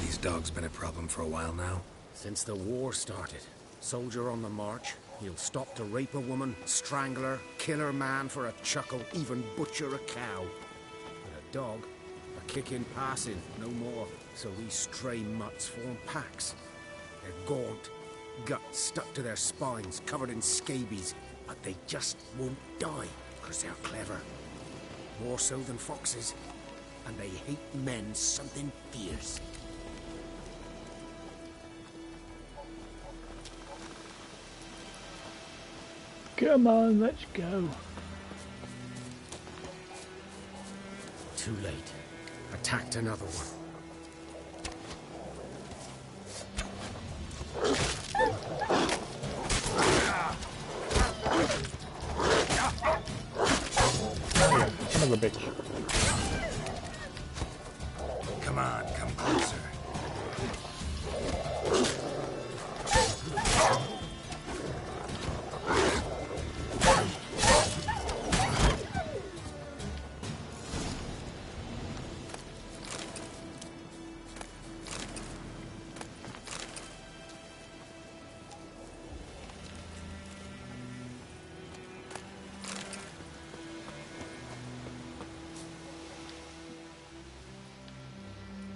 These dogs been a problem for a while now? Since the war started. Soldier on the march. He'll stop to rape a woman, strangle her, kill her man for a chuckle, even butcher a cow. But a dog, a kicking passing, no more. So these stray mutts form packs. They're gaunt, guts stuck to their spines, covered in scabies. But they just won't die, because they're clever. More so than foxes. And they hate men something fierce. Come on, let's go. Too late. Attacked another one. Son of a bitch. Come on, come closer.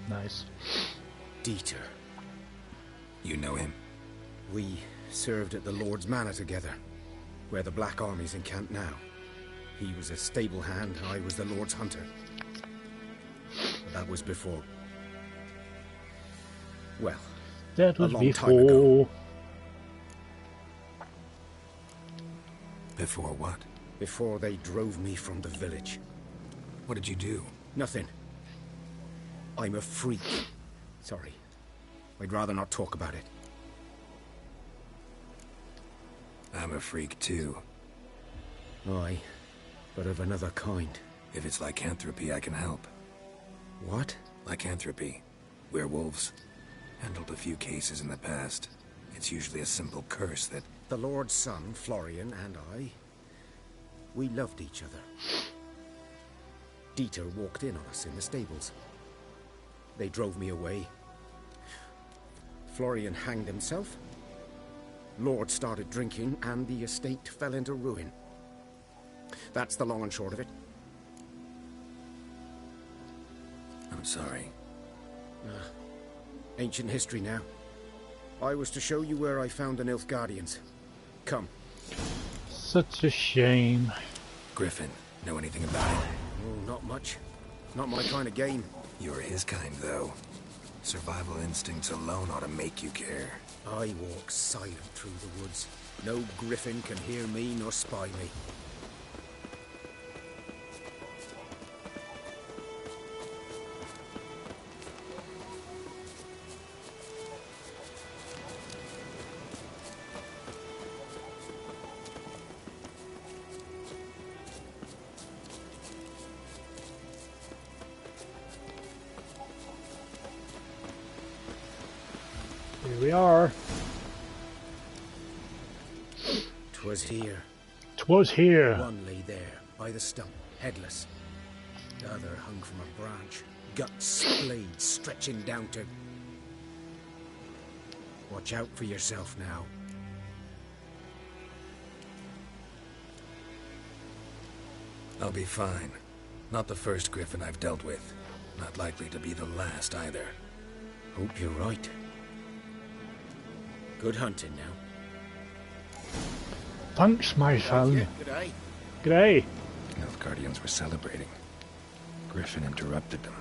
Nice. Dieter. You know him? We served at the Lord's Manor together, where the Black Army's encamped now. He was a stable hand, I was the Lord's hunter. But that was before... Well, that was a long time before. ago. Before what? Before they drove me from the village. What did you do? Nothing. I'm a freak. Sorry. I'd rather not talk about it. I'm a freak too. Aye, but of another kind. If it's lycanthropy, I can help. What? Lycanthropy. Werewolves. Handled a few cases in the past. It's usually a simple curse that... The Lord's son, Florian, and I... we loved each other. Dieter walked in on us in the stables. They drove me away. Florian hanged himself. Lord started drinking, and the estate fell into ruin. That's the long and short of it. I'm sorry. Ancient history now. I was to show you where I found the Nilfgaardians. Come. Such a shame. Griffin, know anything about it? Oh, not much. Not my kind of game. You're his kind, though. Survival instincts alone ought to make you care. I walk silent through the woods. No griffin can hear me nor spy me. Here we are. 'Twas here. 'Twas here. One lay there, by the stump, headless. The other hung from a branch, guts splayed, stretching down to... Watch out for yourself now. I'll be fine. Not the first Griffin I've dealt with. Not likely to be the last either. Hope you're right. Good hunting now. Thanks, my son. G'day. G'day. Nilfgaardians were celebrating. Griffin interrupted them.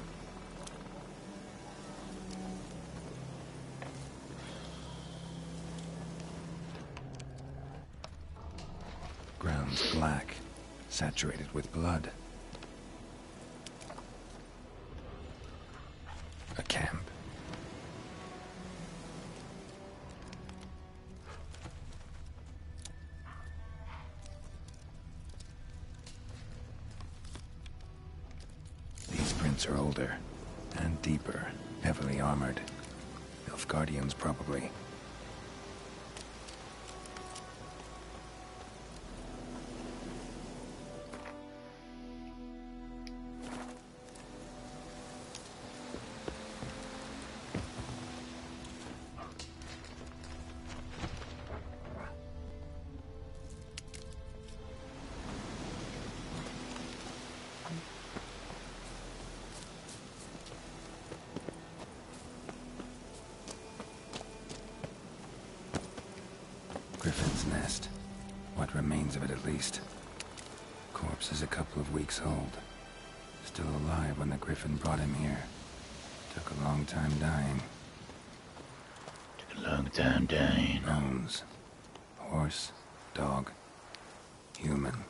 Ground's black, saturated with blood. A camp. These prints are older and deeper, heavily armored. Nilfgaardians, probably. Griffin's nest. What remains of it, at least. Corpse is a couple of weeks old. Still alive when the Griffin brought him here. Took a long time dying. Took a long time dying. Bones. Horse. Dog. Human.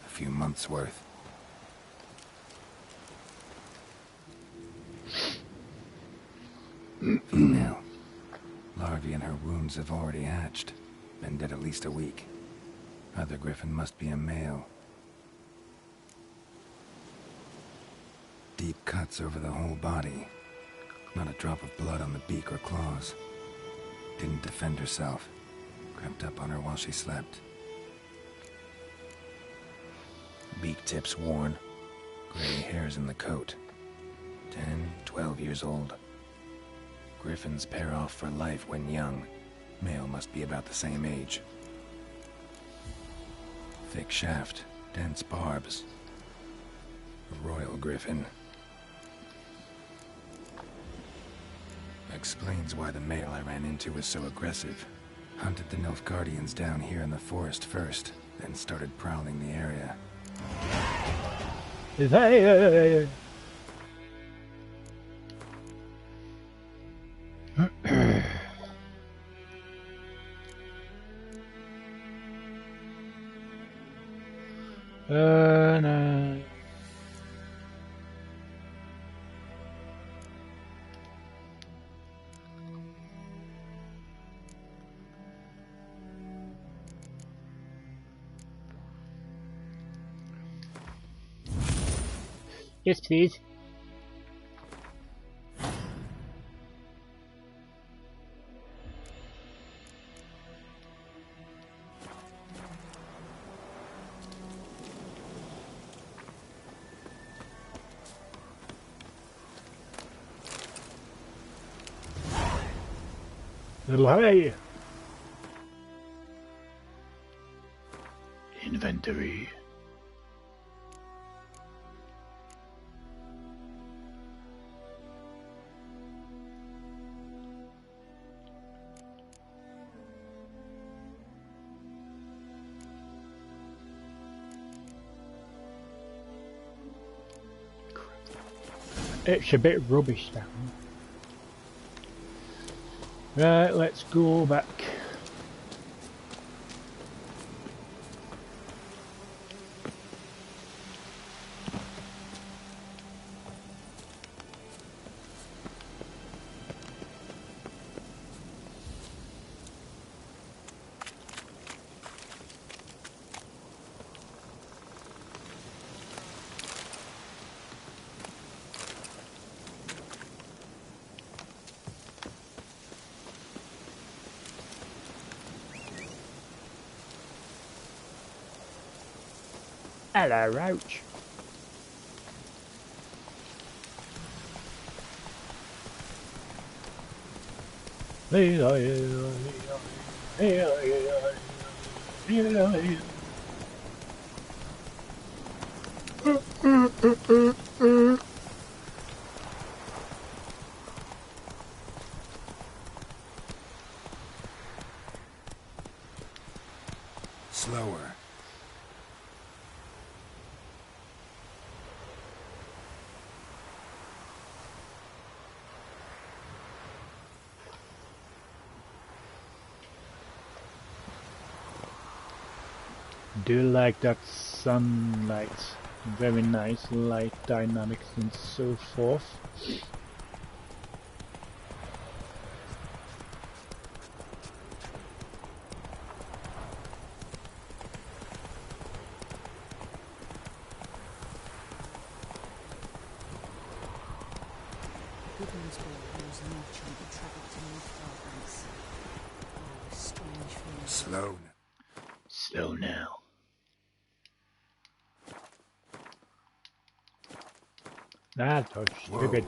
A few months' worth. Female. Larvae in her wounds have already hatched. Been dead at least a week. Other Griffin must be a male. Deep cuts over the whole body. Not a drop of blood on the beak or claws. Didn't defend herself. Crept up on her while she slept. Beak tips worn. Gray hairs in the coat. 10, 12 years old. Griffins pair off for life when young. Male must be about the same age. Thick shaft, dense barbs. A royal Griffin. Explains why the male I ran into was so aggressive. Hunted the Nilfgaardians down here in the forest first, then started prowling the area. No. Yes, please. Little hay. Inventory. It's a bit rubbish now. Right, let's go back. Hello, Roach. Slower. Do like that sunlight, very nice light dynamics and so forth. Slow. Slow now. That's so stupid.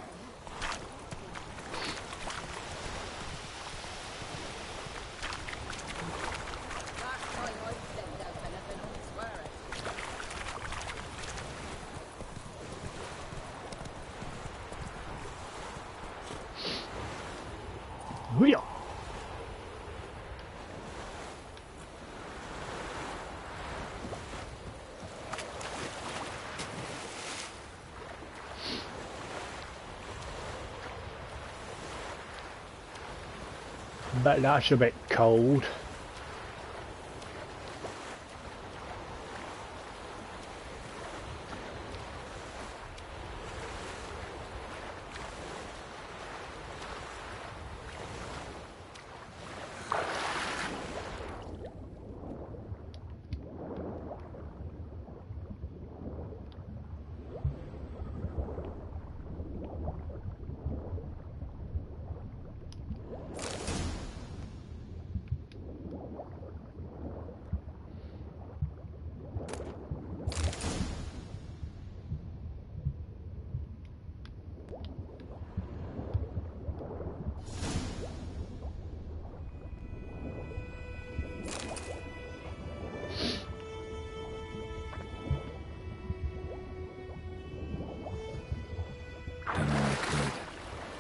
Hoo-yah! But that's a bit cold.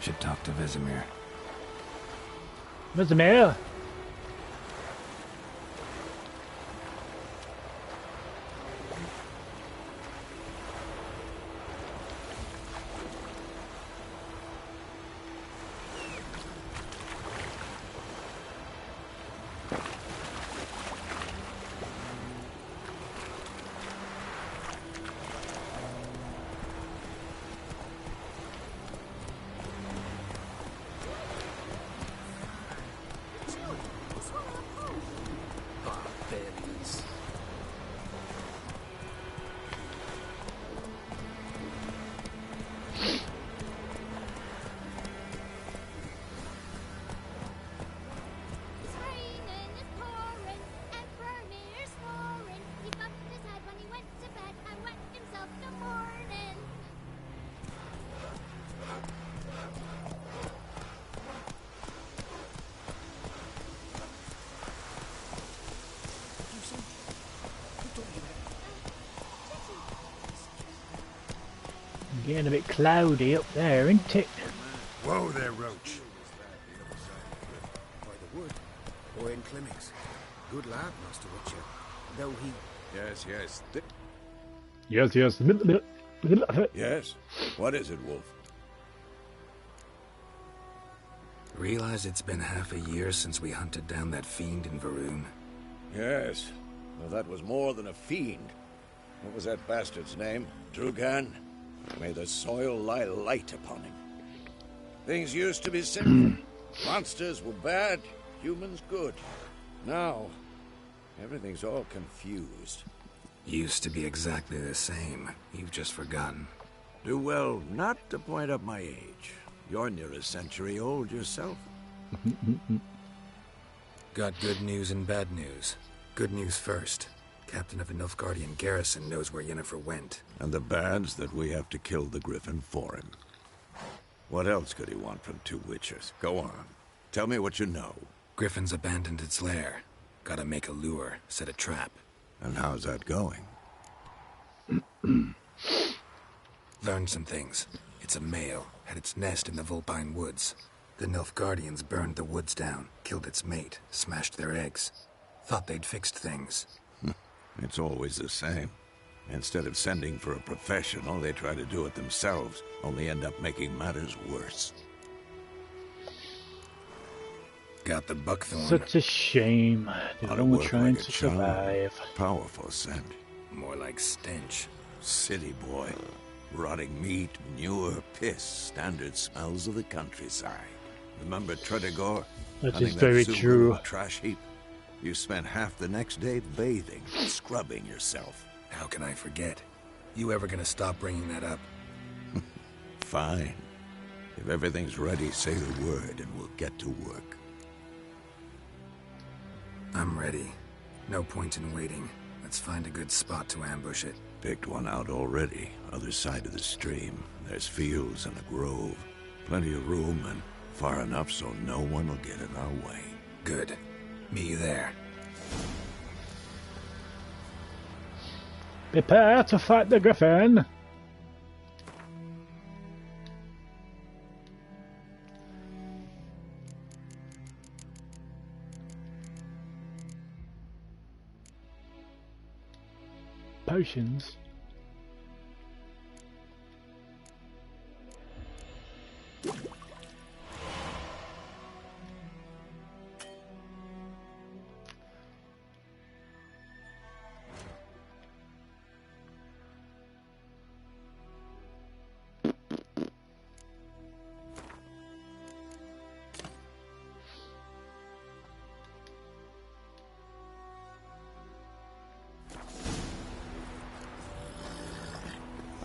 Should talk to Vesemir. Vesemir? Getting a bit cloudy up there, isn't it? Whoa there, Roach. By the wood, or in Climmings. Good lad, Master Witcher. Though he... Yes, yes. Yes, yes. Yes? What is it, Wolf? Realize it's been half a year since we hunted down that fiend in Varun? Yes. Well, that was more than a fiend. What was that bastard's name? Drugan? May the soil lie light upon him. Things used to be simple. Monsters were bad, humans good. Now, everything's all confused. Used to be exactly the same. You've just forgotten. Do well not to point up my age. You're near a century old yourself. Got good news and bad news. Good news first. Captain of the Nilfgaardian garrison knows where Yennefer went. And the bad's that we have to kill the Griffin for him. What else could he want from two witchers? Go on. Tell me what you know. Griffin's abandoned its lair. Gotta make a lure, set a trap. And how's that going? Learned some things. It's a male, had its nest in the Vulpine Woods. The Nilfgaardians burned the woods down, killed its mate, smashed their eggs. Thought they'd fixed things. It's always the same. Instead of sending for a professional, they try to do it themselves, only end up making matters worse. Got the buckthorn. Such a shame. They were trying to survive. Powerful scent. More like stench. City boy. Rotting meat, manure, piss. Standard smells of the countryside. Remember Tredegor? That is very true. Trash heap. You spent half the next day bathing, scrubbing yourself. How can I forget? You ever gonna stop bringing that up? Fine. If everything's ready, say the word and we'll get to work. I'm ready. No point in waiting. Let's find a good spot to ambush it. Picked one out already. Other side of the stream. There's fields and a grove. Plenty of room and far enough so no one will get in our way. Good. Meet you there. Prepare to fight the Griffin. Potions.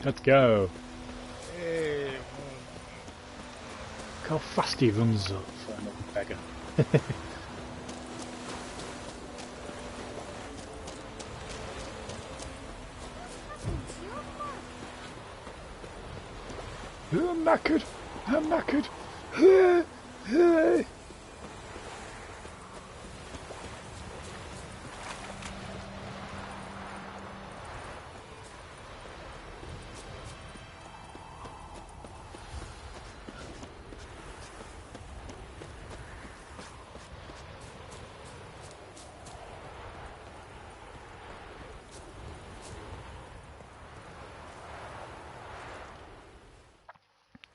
Let's go. Look how fast he runs up for another beggar. I'm knackered. I'm knackered.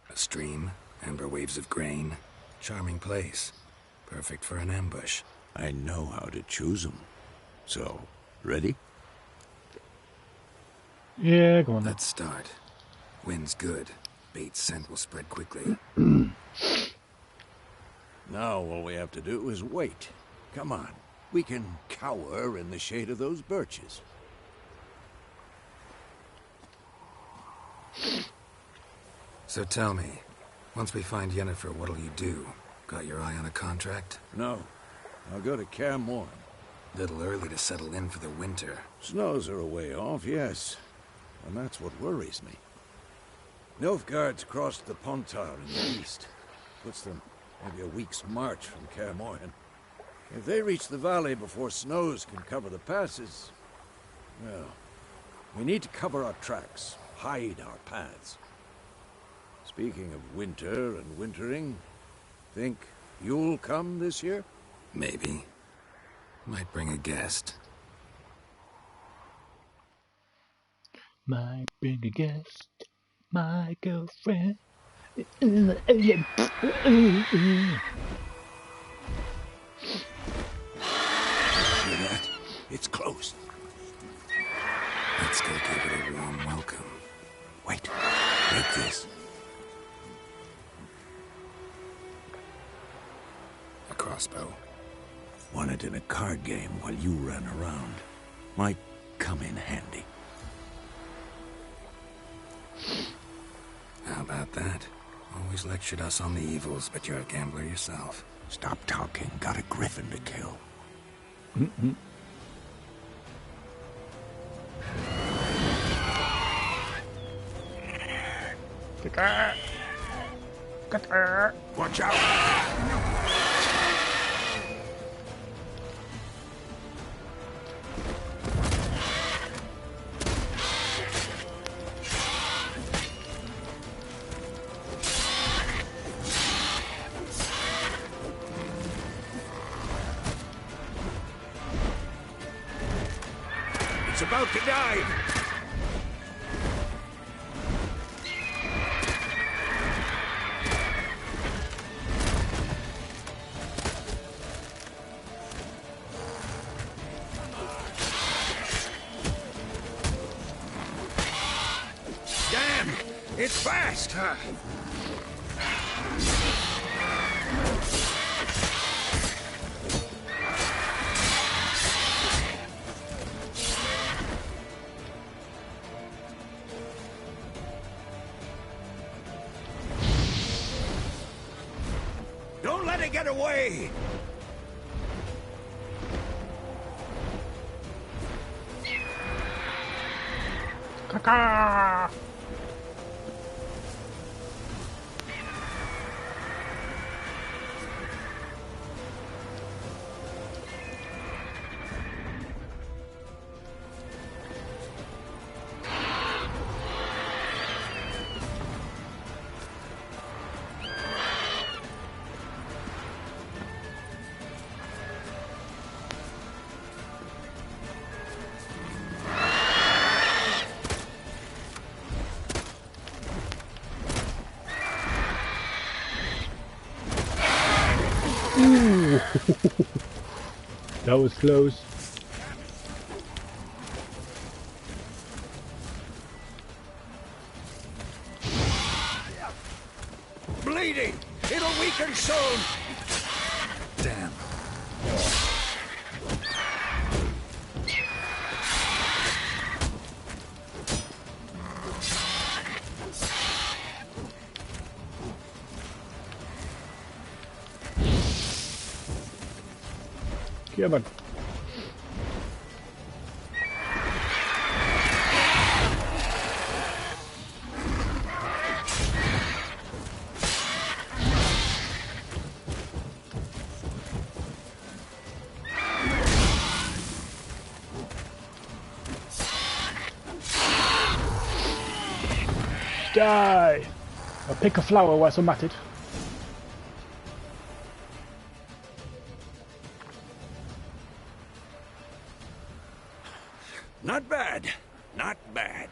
A stream, amber waves of grain. Charming place. Perfect for an ambush. I know how to choose them. So, ready? Yeah, go on. Let's start. Wind's good. Bait's scent will spread quickly. Now all we have to do is wait. Come on. We can cower in the shade of those birches. So tell me, once we find Yennefer, what'll you do? Got your eye on a contract? No. I'll go to Kaer Morhen. Little early to settle in for the winter. Snows are a way off, yes. And that's what worries me. Nilfgaard's crossed the Pontar in the east. Puts them maybe a week's march from Kaer Morhen. If they reach the valley before snows can cover the passes, well, we need to cover our tracks, hide our paths. Speaking of winter and wintering, think you'll come this year? Maybe. Might bring a guest. Might bring a guest. My girlfriend. See that? It's close. Let's go give it a warm welcome. Wait. Take this. A crossbow. Won it in a card game while you ran around. Might come in handy. How about that? Always lectured us on the evils, but you're a gambler yourself. Stop talking. Got a griffin to kill. Watch out! about to dive! Damn! It's fast! Don't let it get away! Caca! Ooh. That was close. Bleeding! It'll weaken soon! Damn. Come on. Die! I'll pick a flower whilst I'm at it. Not bad. Not bad.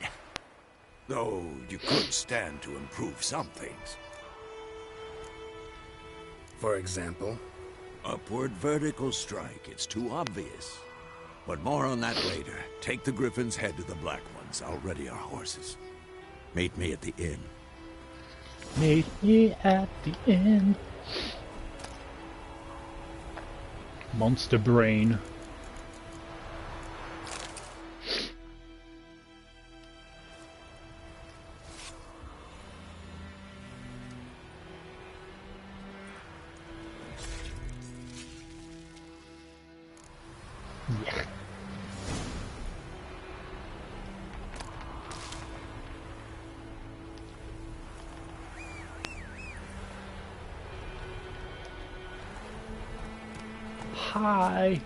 Though you could stand to improve some things. For example? Upward vertical strike. It's too obvious. But more on that later. Take the Griffin's head to the Black Ones. I'll ready our horses. Meet me at the inn. Meet me at the inn. Monster brain. Yeah. Hi.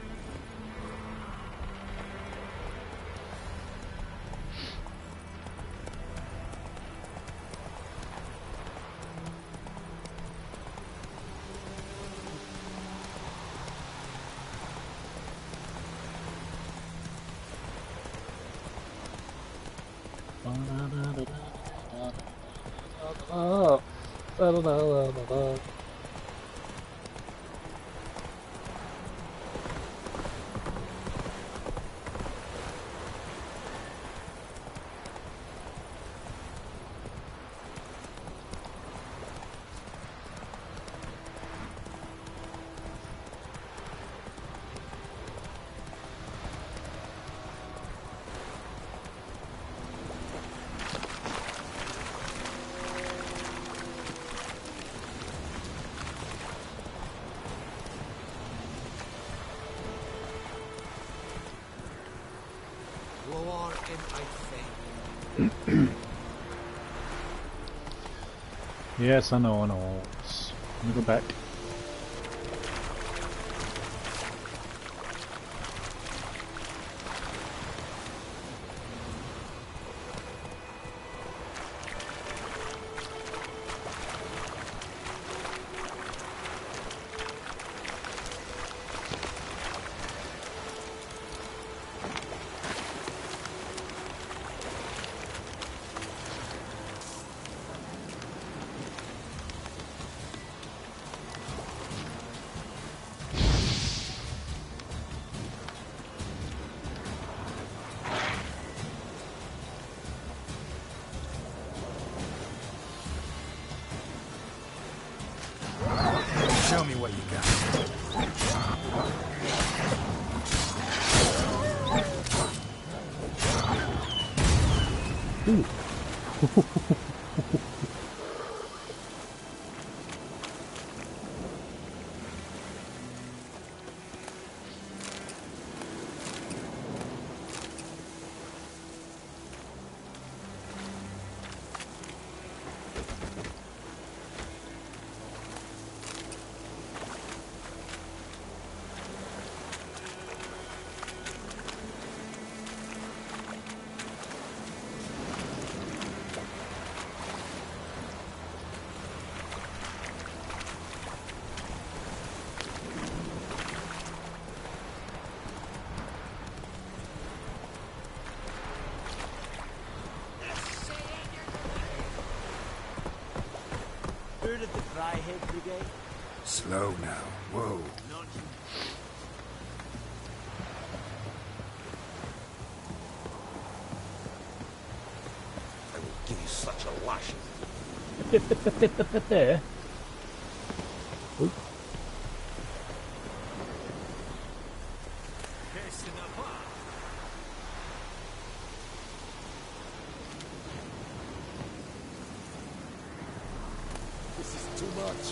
Yes, I know, I know. Let me go back. Ooh. Heard of the Dryhead Brigade? Slow now. Whoa. Not I will give you such a lashing. There. Ooh. This is too much.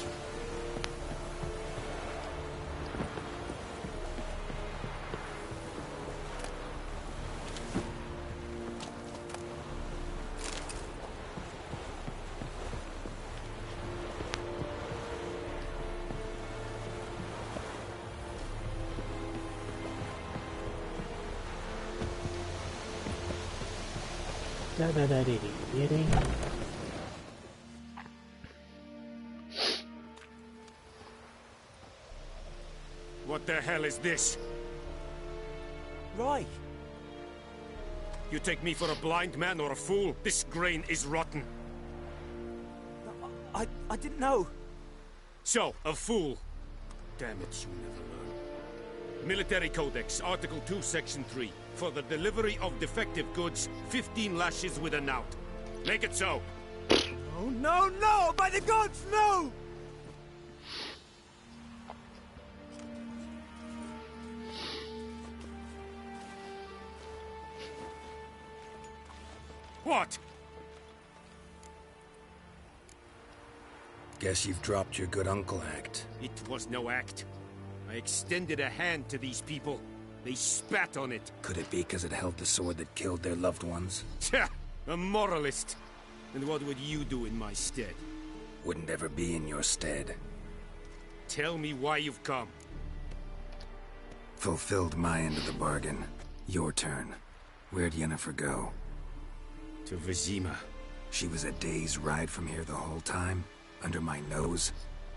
What the hell is this? Right. You take me for a blind man or a fool? This grain is rotten. I didn't know. So, a fool. Damn it, you never learn. Military Codex, Article 2, Section 3. For the delivery of defective goods, 15 lashes with a knout. Make it so. Oh, no, no! By the gods, no! What? Guess you've dropped your good uncle act. It was no act. I extended a hand to these people. They spat on it. Could it be because it held the sword that killed their loved ones? Tja, a moralist. And what would you do in my stead? Wouldn't ever be in your stead. Tell me why you've come. Fulfilled my end of the bargain. Your turn. Where'd Yennefer go? To Vizima. She was a day's ride from here the whole time? Under my nose?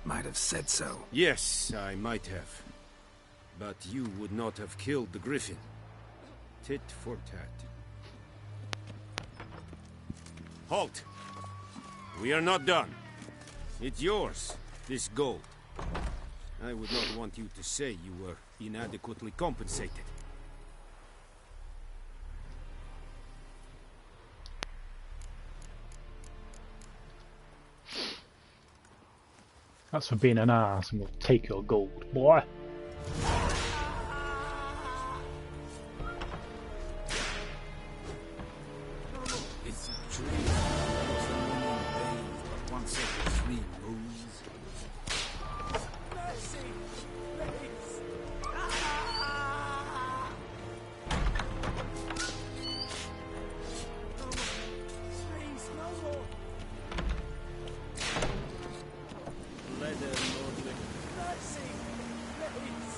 Might have said so. Yes, I might have. But you would not have killed the griffin. Tit for tat. Halt! We are not done. It's yours, this gold. I would not want you to say you were inadequately compensated. That's for being an ass, and we'll take your gold, boy. It's a tree. Once every 3 moons. Mercy! Please! Please, no more! Mercy! Please! Please, no more! Mercy! Please!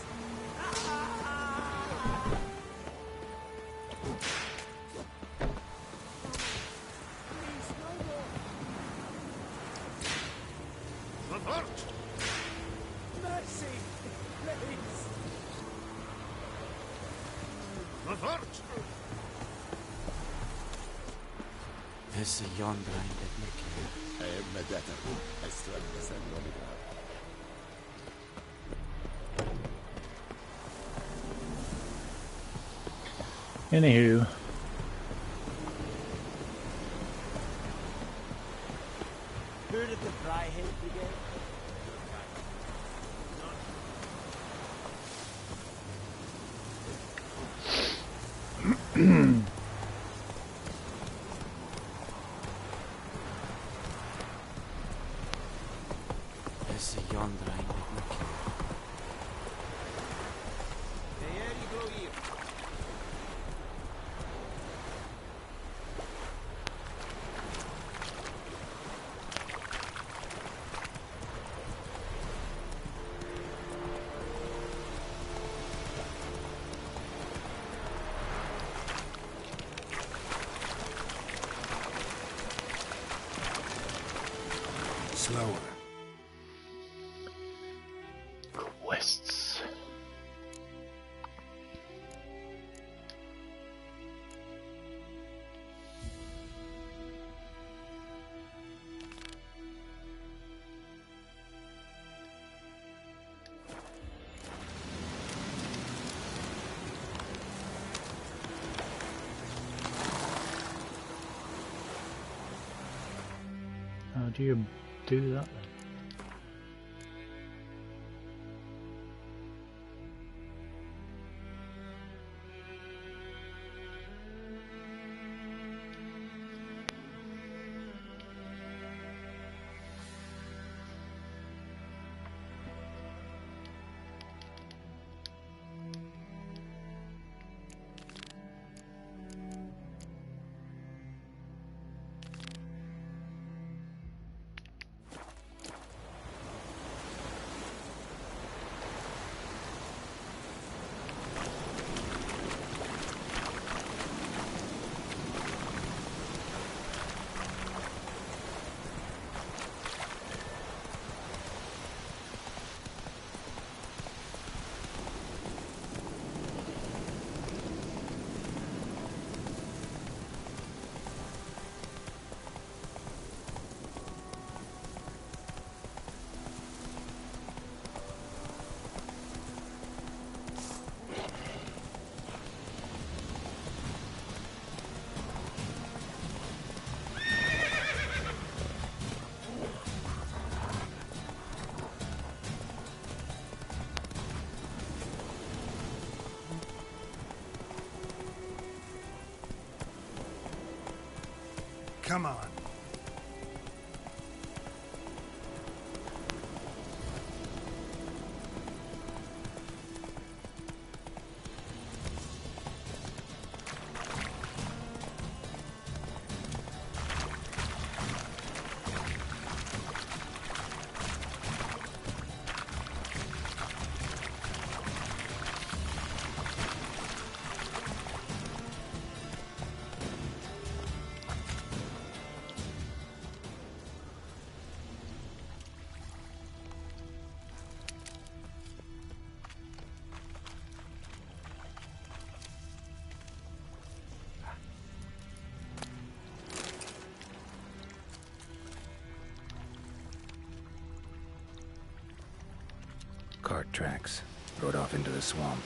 Esse yonder ainda mycket. I am Medetta. I struck the sun on the ground. Anywho. Heard of the Dryhead Brigade? John Drain with Nicky. Here you go here. Slower. Quests. How do you do that then? Come on. Cart tracks. Rode off into the swamp.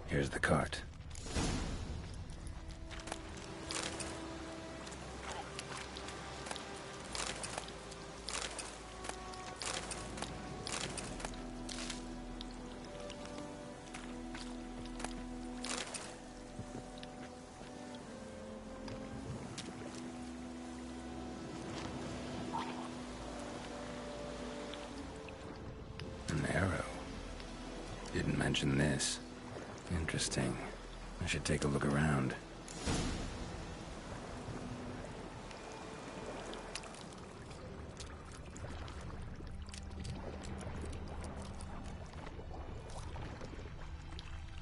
Here's the cart. An arrow. Didn't mention this. Interesting. I should take a look around.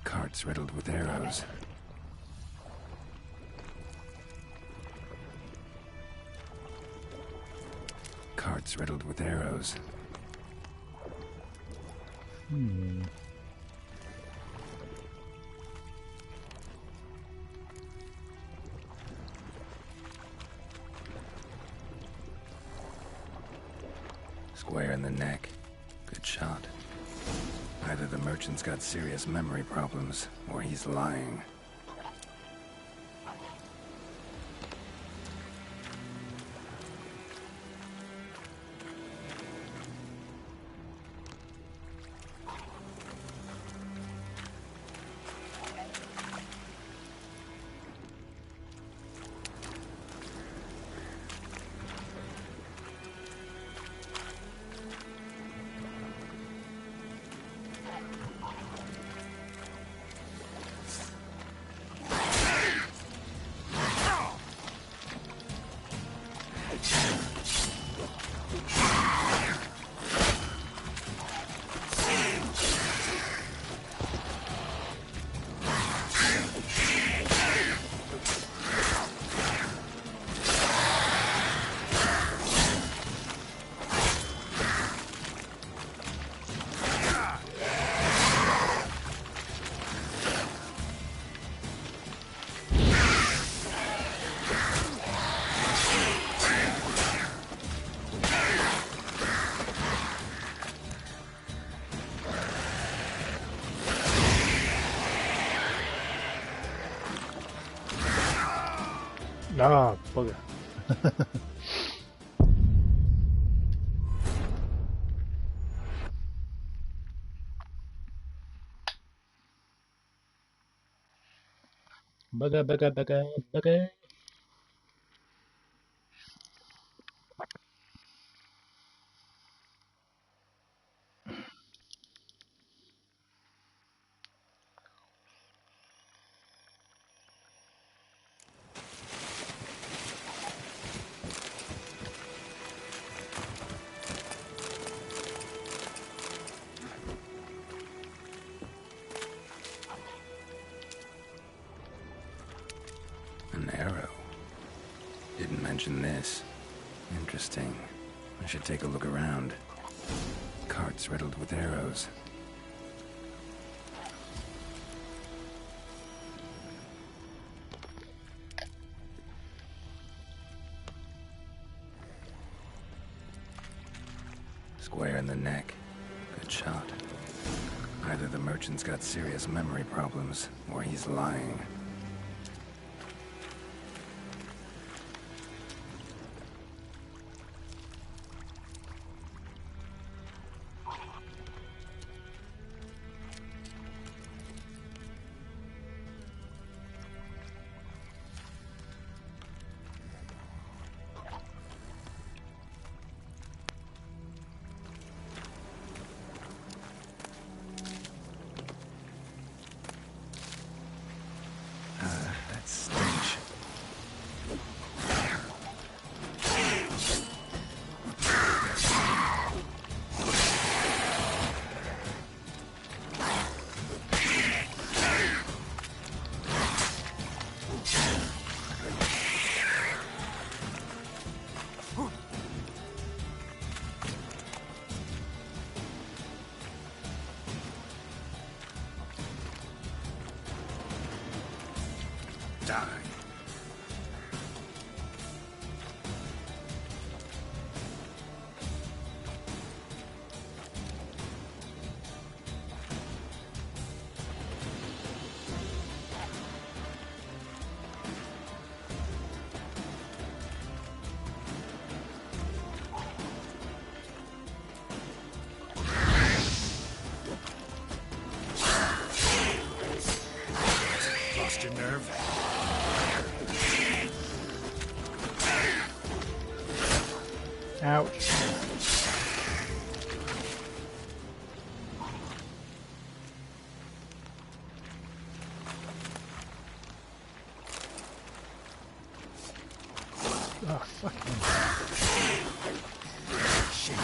Carts riddled with arrows. Carts riddled with arrows. Square in the neck. Good shot. Either the merchant's got serious memory problems, or he's lying. Ah, bugger. Bugger. An arrow. Didn't mention this. Interesting. I should take a look around. Carts riddled with arrows. Square in the neck. Good shot. Either the merchant's got serious memory problems, or he's lying. That stench. Die. Lost your nerve? Ouch. Oh, fucking. Shit.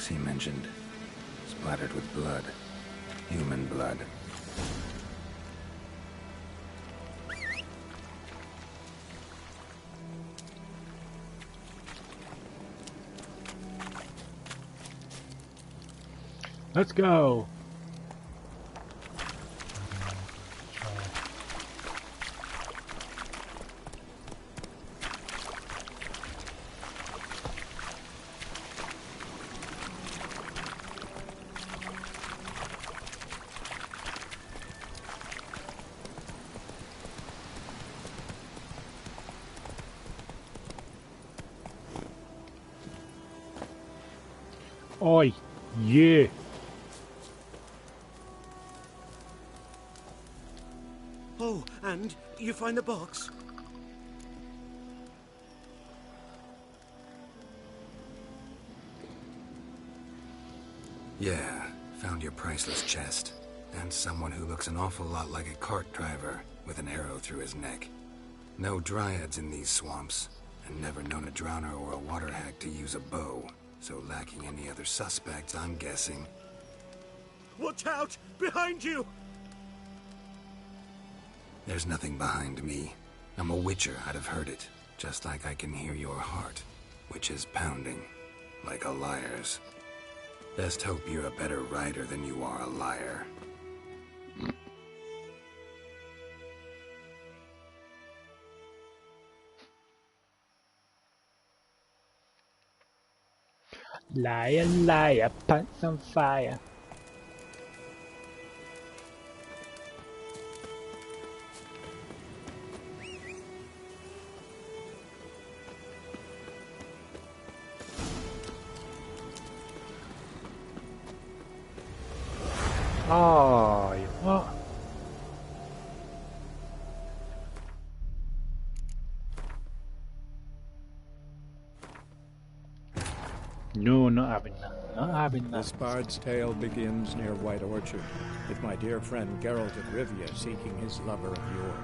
box he mentioned. Splattered with blood. Human blood. Let's go! Oi! Yeah! Oh, and you find the box? Yeah, found your priceless chest. And someone who looks an awful lot like a cart driver with an arrow through his neck. No dryads in these swamps, and never known a drowner or a water hack to use a bow. So lacking any other suspects, I'm guessing. Watch out! Behind you! There's nothing behind me. I'm a witcher, I'd have heard it. Just like I can hear your heart, which is pounding, like a liar's. Best hope you're a better rider than you are a liar. Liar, liar, pants on fire. Oh, what? No, not having that. Not having that. This bard's tale begins near White Orchard, with my dear friend Geralt of Rivia seeking his lover of yore,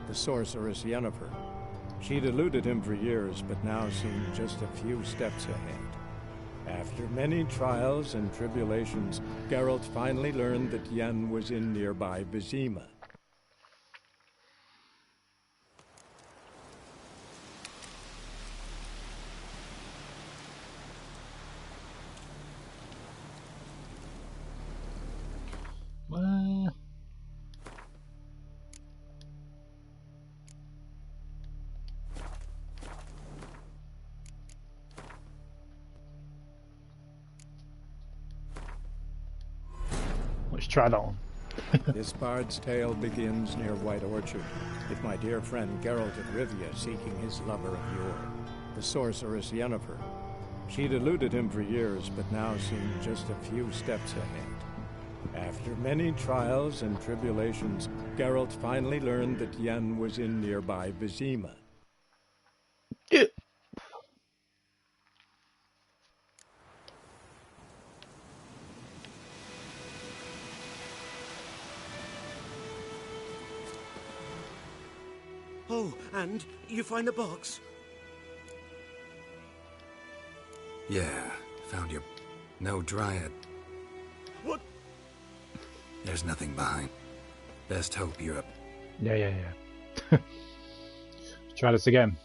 the sorceress Yennefer. She'd eluded him for years, but now seemed just a few steps ahead. After many trials and tribulations, Geralt finally learned that Yen was in nearby Vizima. Let's try that one. This bard's tale begins near White Orchard, with my dear friend Geralt of Rivia seeking his lover of yore, the sorceress Yennefer. She'd eluded him for years, but now seemed just a few steps ahead. After many trials and tribulations, Geralt finally learned that Yen was in nearby Vizima. Oh, and you find the box? Yeah, found your... No dryad. What? There's nothing behind. Best hope you're up. Yeah. Let's try this again.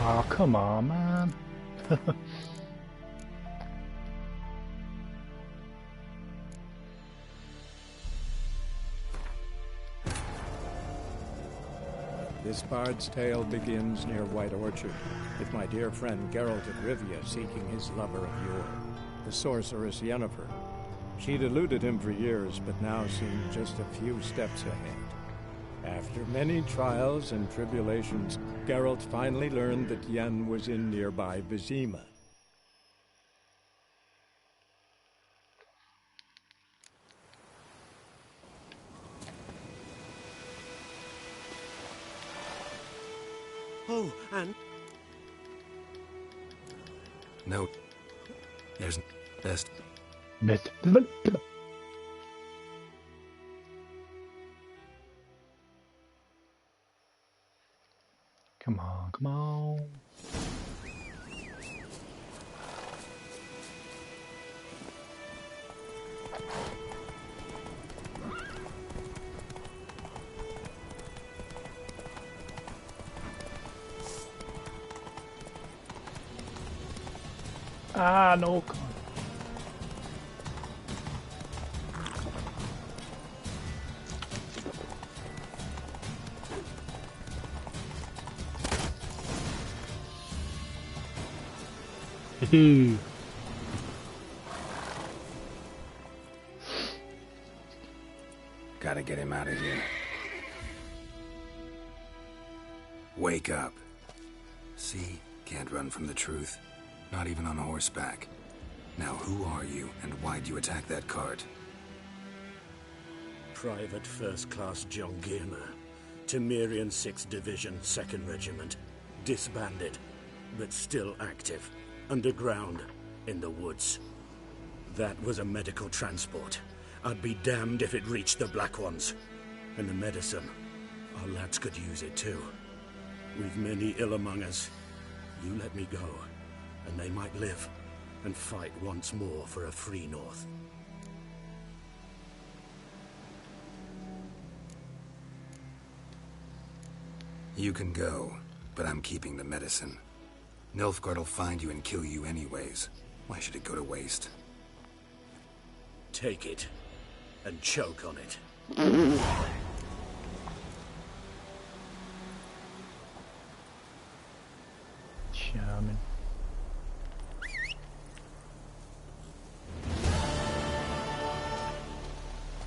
Oh, come on, man. This bard's tale begins near White Orchard, with my dear friend Geralt of Rivia seeking his lover of yore, the sorceress Yennefer. She'd eluded him for years, but now seemed just a few steps ahead. After many trials and tribulations, Geralt finally learned that Yen was in nearby Vizima. Oh, and... No. There's best. Come on, come on. Ah, no. Come on. Gotta get him out of here. Wake up. See? Can't run from the truth. Not even on horseback. Now who are you, and why'd you attack that cart? Private First Class John Giermer, Temerian 6th Division, 2nd Regiment. Disbanded, but still active. Underground, in the woods. That was a medical transport. I'd be damned if it reached the Black Ones. And the medicine, our lads could use it too. We've many ill among us. You let me go, and they might live, and fight once more for a free North. You can go, but I'm keeping the medicine. Nilfgaard'll find you and kill you anyways. Why should it go to waste? Take it, and choke on it. Charming.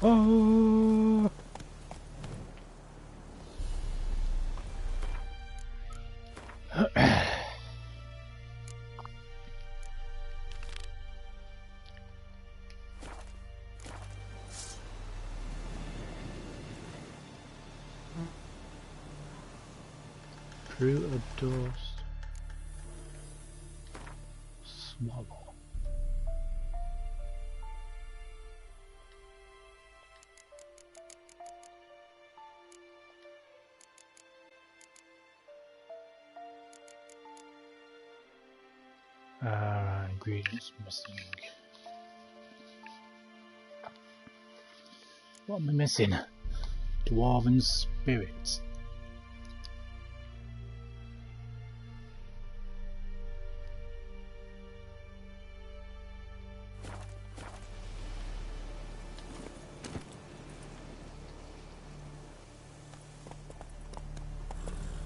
Oh. Fruit of dust. Swallow. Ingredients missing. What am I missing? Dwarven spirits.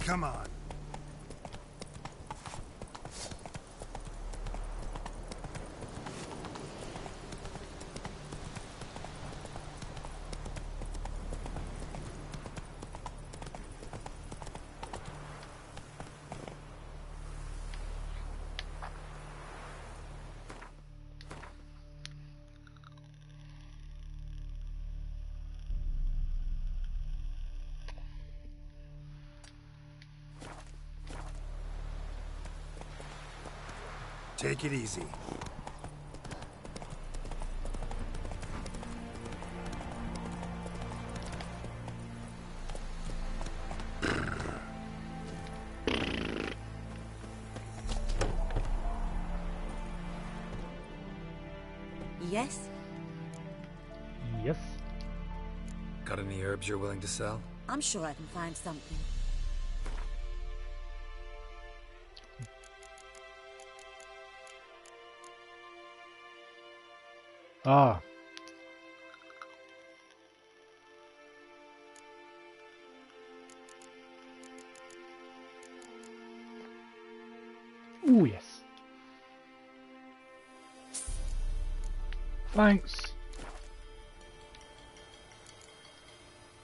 Come on. Take it easy. Yes? Yes. Got any herbs you're willing to sell? I'm sure I can find something. Ah. Oh yes. Thanks.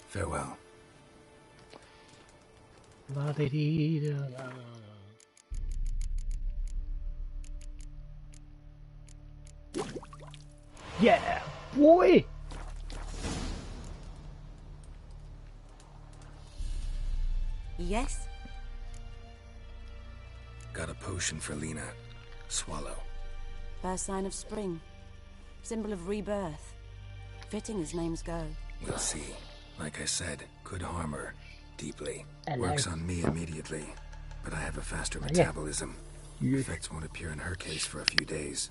Farewell. La -de -dee -da -la. Yeah, boy! Yes? Got a potion for Lena. Swallow. First sign of spring. Symbol of rebirth. Fitting as names go. We'll see. Like I said, could harm her. Deeply. Hello. Works on me immediately. But I have a faster Yeah. metabolism. Yeah. Effects won't appear in her case for a few days.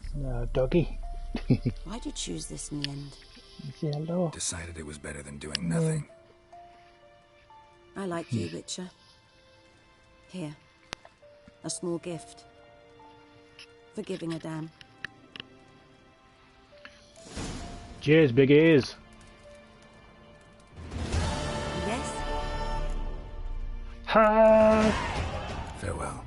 Doggy. Why'd you choose this in the end? Say hello. Decided it was better than doing nothing. I like you, Witcher. Here. A small gift. For giving a damn. Cheers, big ears. Yes? Ha! Farewell.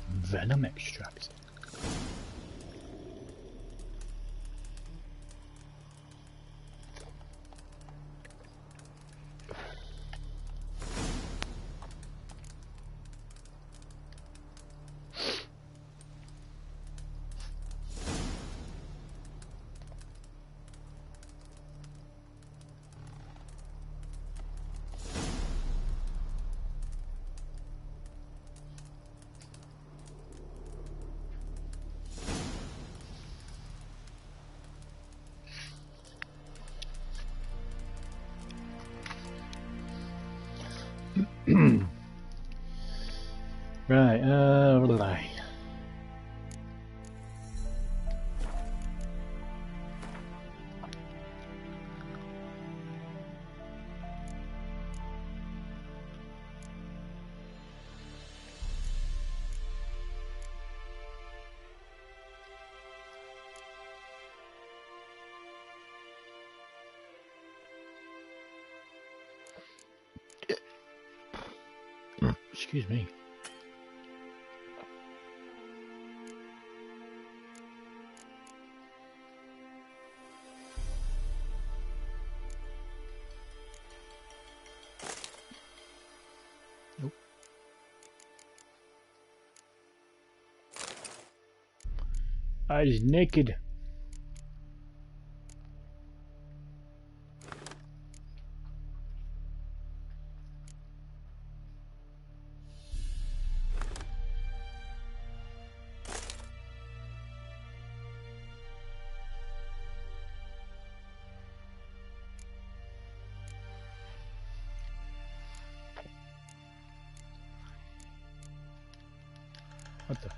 Venom extract. Right, right. Excuse me. Nope. I is naked. What the?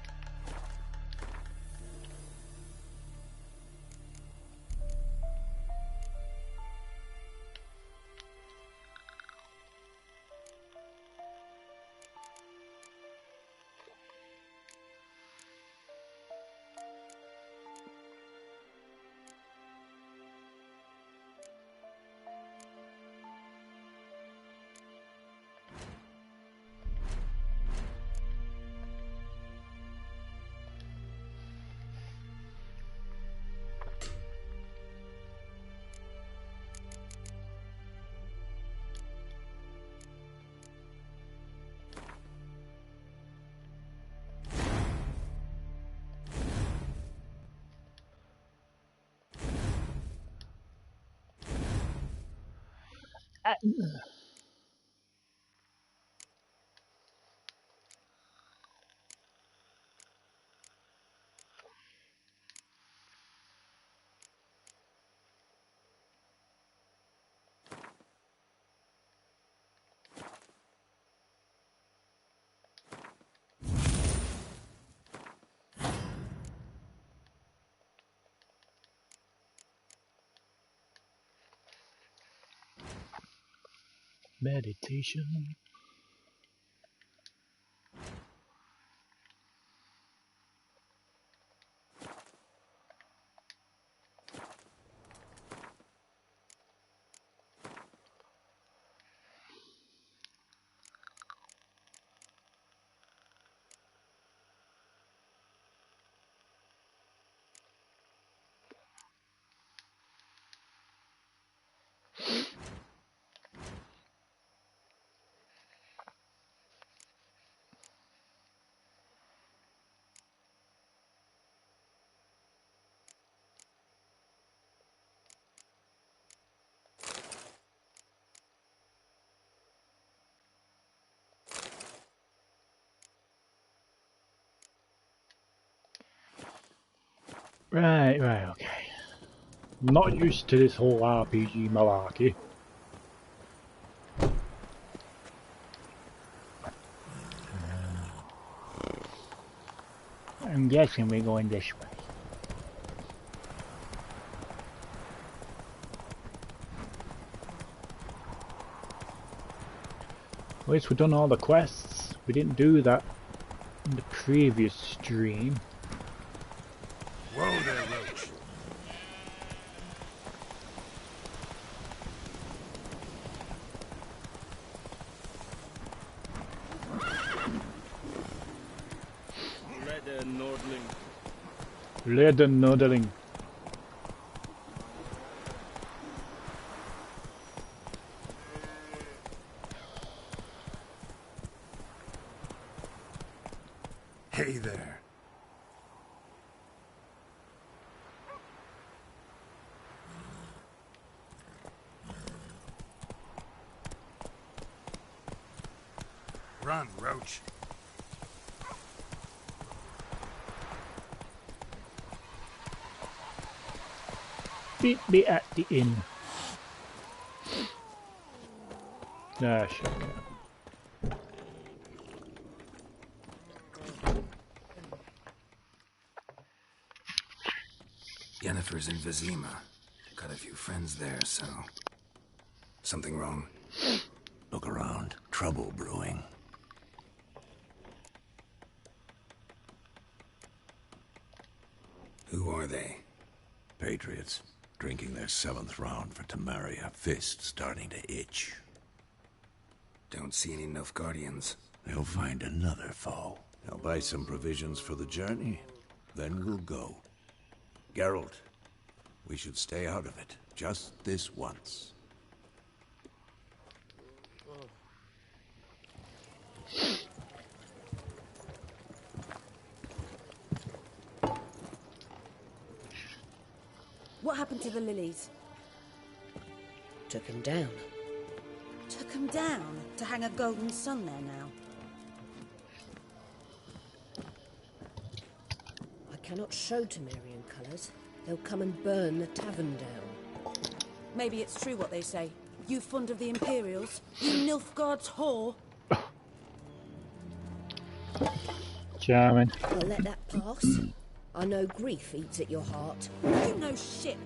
Meditation. Right, okay. Not used to this whole RPG malarkey. I'm guessing we're going this way. At least we've done all the quests. We didn't do that in the previous stream. Whoa there, Roach. Leather Nordling. Leather Nordling. Hey there. Run, Roach. Beat me at the inn. Ah, shit. Yennefer's in Vizima. Got a few friends there, so... Something wrong? Look around. Trouble brewing. Who are they? Patriots. Drinking their 7th round for Temeria. Fist starting to itch. Don't see any Nilfgaardians. They'll find another foe. They'll buy some provisions for the journey. Then we'll go. Geralt, we should stay out of it. Just this once. What happened to the lilies? Took him down. Took them down to hang a golden sun there now. I cannot show Temerian colours. They'll come and burn the tavern down. Maybe it's true what they say. You fond of the Imperials? You Nilfgaard's whore? Charming. I'll let that pass. I know grief eats at your heart. You know shit.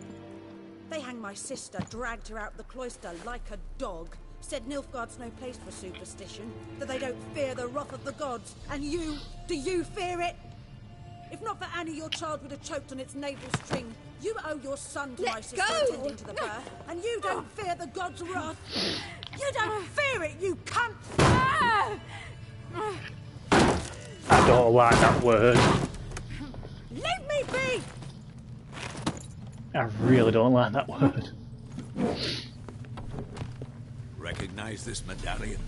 They hanged my sister, dragged her out the cloister like a dog. Said Nilfgaard's no place for superstition, that they don't fear the wrath of the gods. And you, do you fear it? If not for Annie, your child would have choked on its navel string. You owe your son to my sister attending to the birth, and you don't fear the gods' wrath. You don't fear it, you cunt! I don't like that word. Leave me be! I really don't like that word. Recognize this medallion?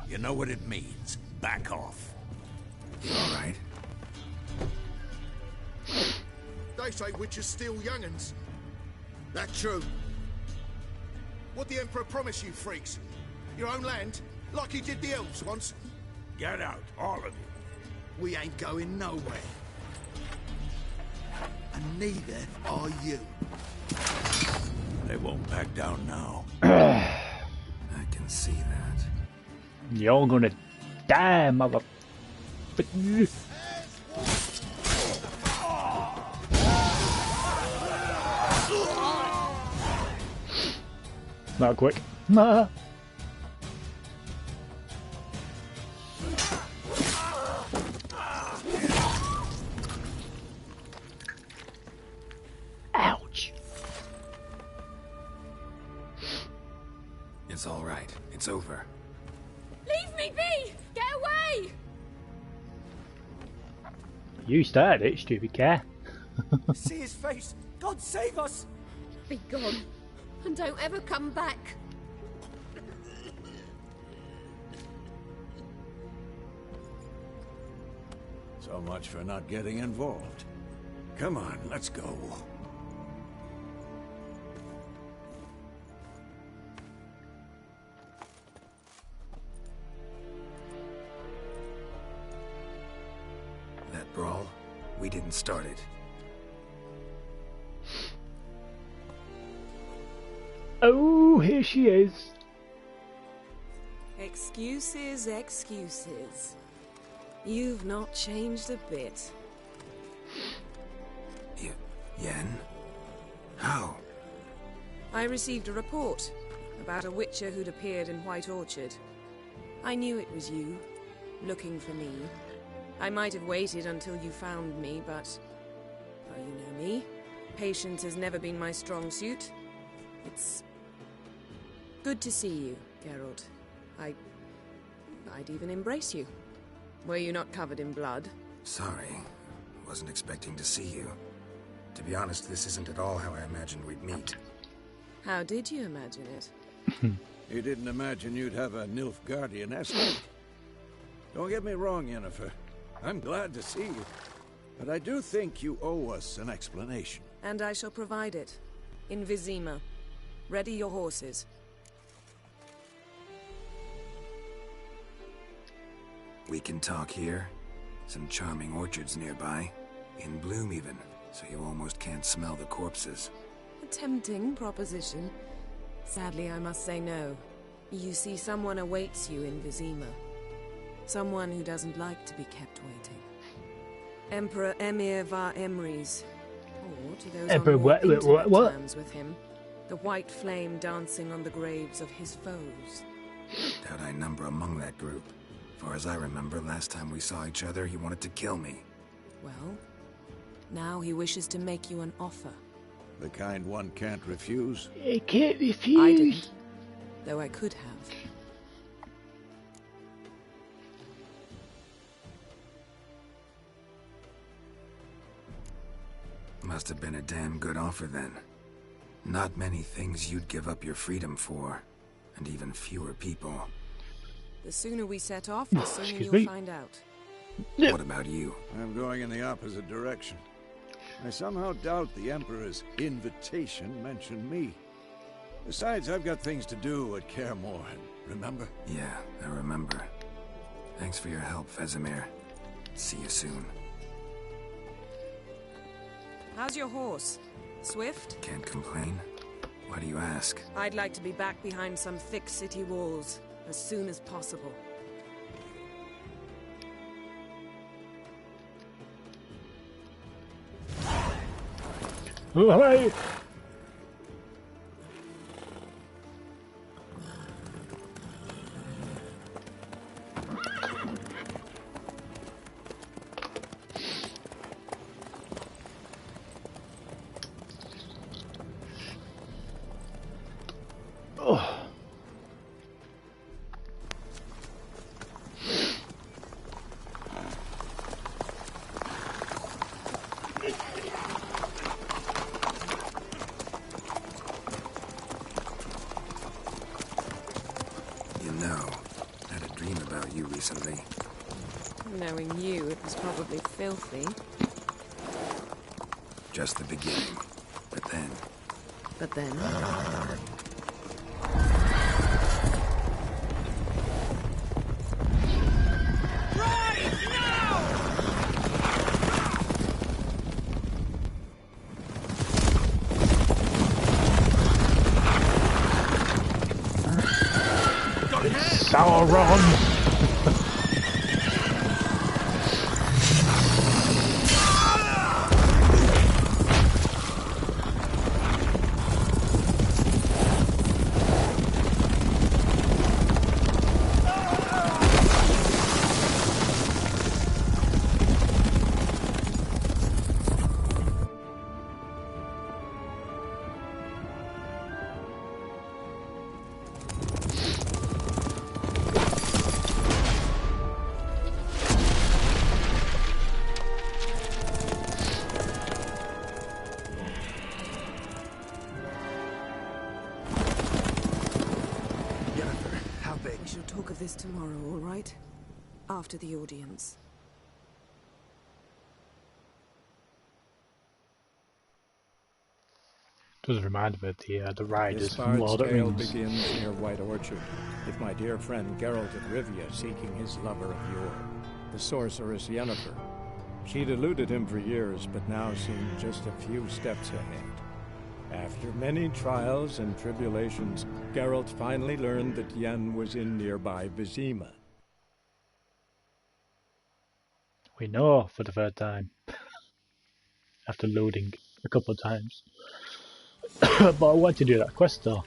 You know what it means. Back off. You all right? They say witches steal young'uns. That true? What the Emperor promise you, freaks? Your own land? Like he did the elves once? Get out, all of you. We ain't going nowhere. And neither are you. They won't back down now. I can see that. You're gonna die, mother... Not quick. Nah. Ouch. It's all right. It's over. Leave me be! Get away! You started it, stupid cat. See his face! God save us! Be gone, and don't ever come back. So much for not getting involved. Come on, let's go. That brawl, we didn't start it. Oh, here she is. Excuses, excuses. You've not changed a bit. Yen? How? I received a report about a witcher who'd appeared in White Orchard. I knew it was you, looking for me. I might have waited until you found me, but... well, you know me. Patience has never been my strong suit. It's... good to see you, Geralt. I'd even embrace you. Were you not covered in blood? Sorry. Wasn't expecting to see you. To be honest, this isn't at all how I imagined we'd meet. How did you imagine it? You didn't imagine you'd have a Nilfgaardian escort. Don't get me wrong, Yennefer. I'm glad to see you. But I do think you owe us an explanation. And I shall provide it. In Vizima. Ready your horses. We can talk here. Some charming orchards nearby. In bloom even, so you almost can't smell the corpses. A tempting proposition. Sadly, I must say no. You see, someone awaits you in Vizima. Someone who doesn't like to be kept waiting. Emperor Emir var Emrys. Or to those Emperor on more intimate what? terms with him. The white flame dancing on the graves of his foes. Doubt I number among that group. Far as I remember, last time we saw each other, he wanted to kill me. Well, now he wishes to make you an offer. The kind one can't refuse? I can't refuse. I didn't, though I could have. Must have been a damn good offer then. Not many things you'd give up your freedom for, and even fewer people. The sooner we set off, the sooner Excuse you'll me. find out. What about you? I'm going in the opposite direction. I somehow doubt the Emperor's invitation mentioned me. Besides, I've got things to do at Kaer Morhen, remember? Yeah, I remember. Thanks for your help, Vesemir. See you soon. How's your horse? Swift? Can't complain. Why do you ask? I'd like to be back behind some thick city walls as soon as possible. Oh, hey. Oh. You know, I had a dream about you recently. Knowing you, it was probably filthy. Just the beginning. But then... But then... Sauron! We shall talk of this tomorrow, all right? After the audience. Does remind me of the riders This from bard's Lord of the tale Rings. begins near White Orchard, with my dear friend Geralt of Rivia seeking his lover of yore, the sorceress Yennefer. She'd eluded him for years, but now seemed just a few steps ahead. After many trials and tribulations, Geralt finally learned that Yen was in nearby Vizima. We know for the third time. After loading a couple of times. But I want to do that quest though.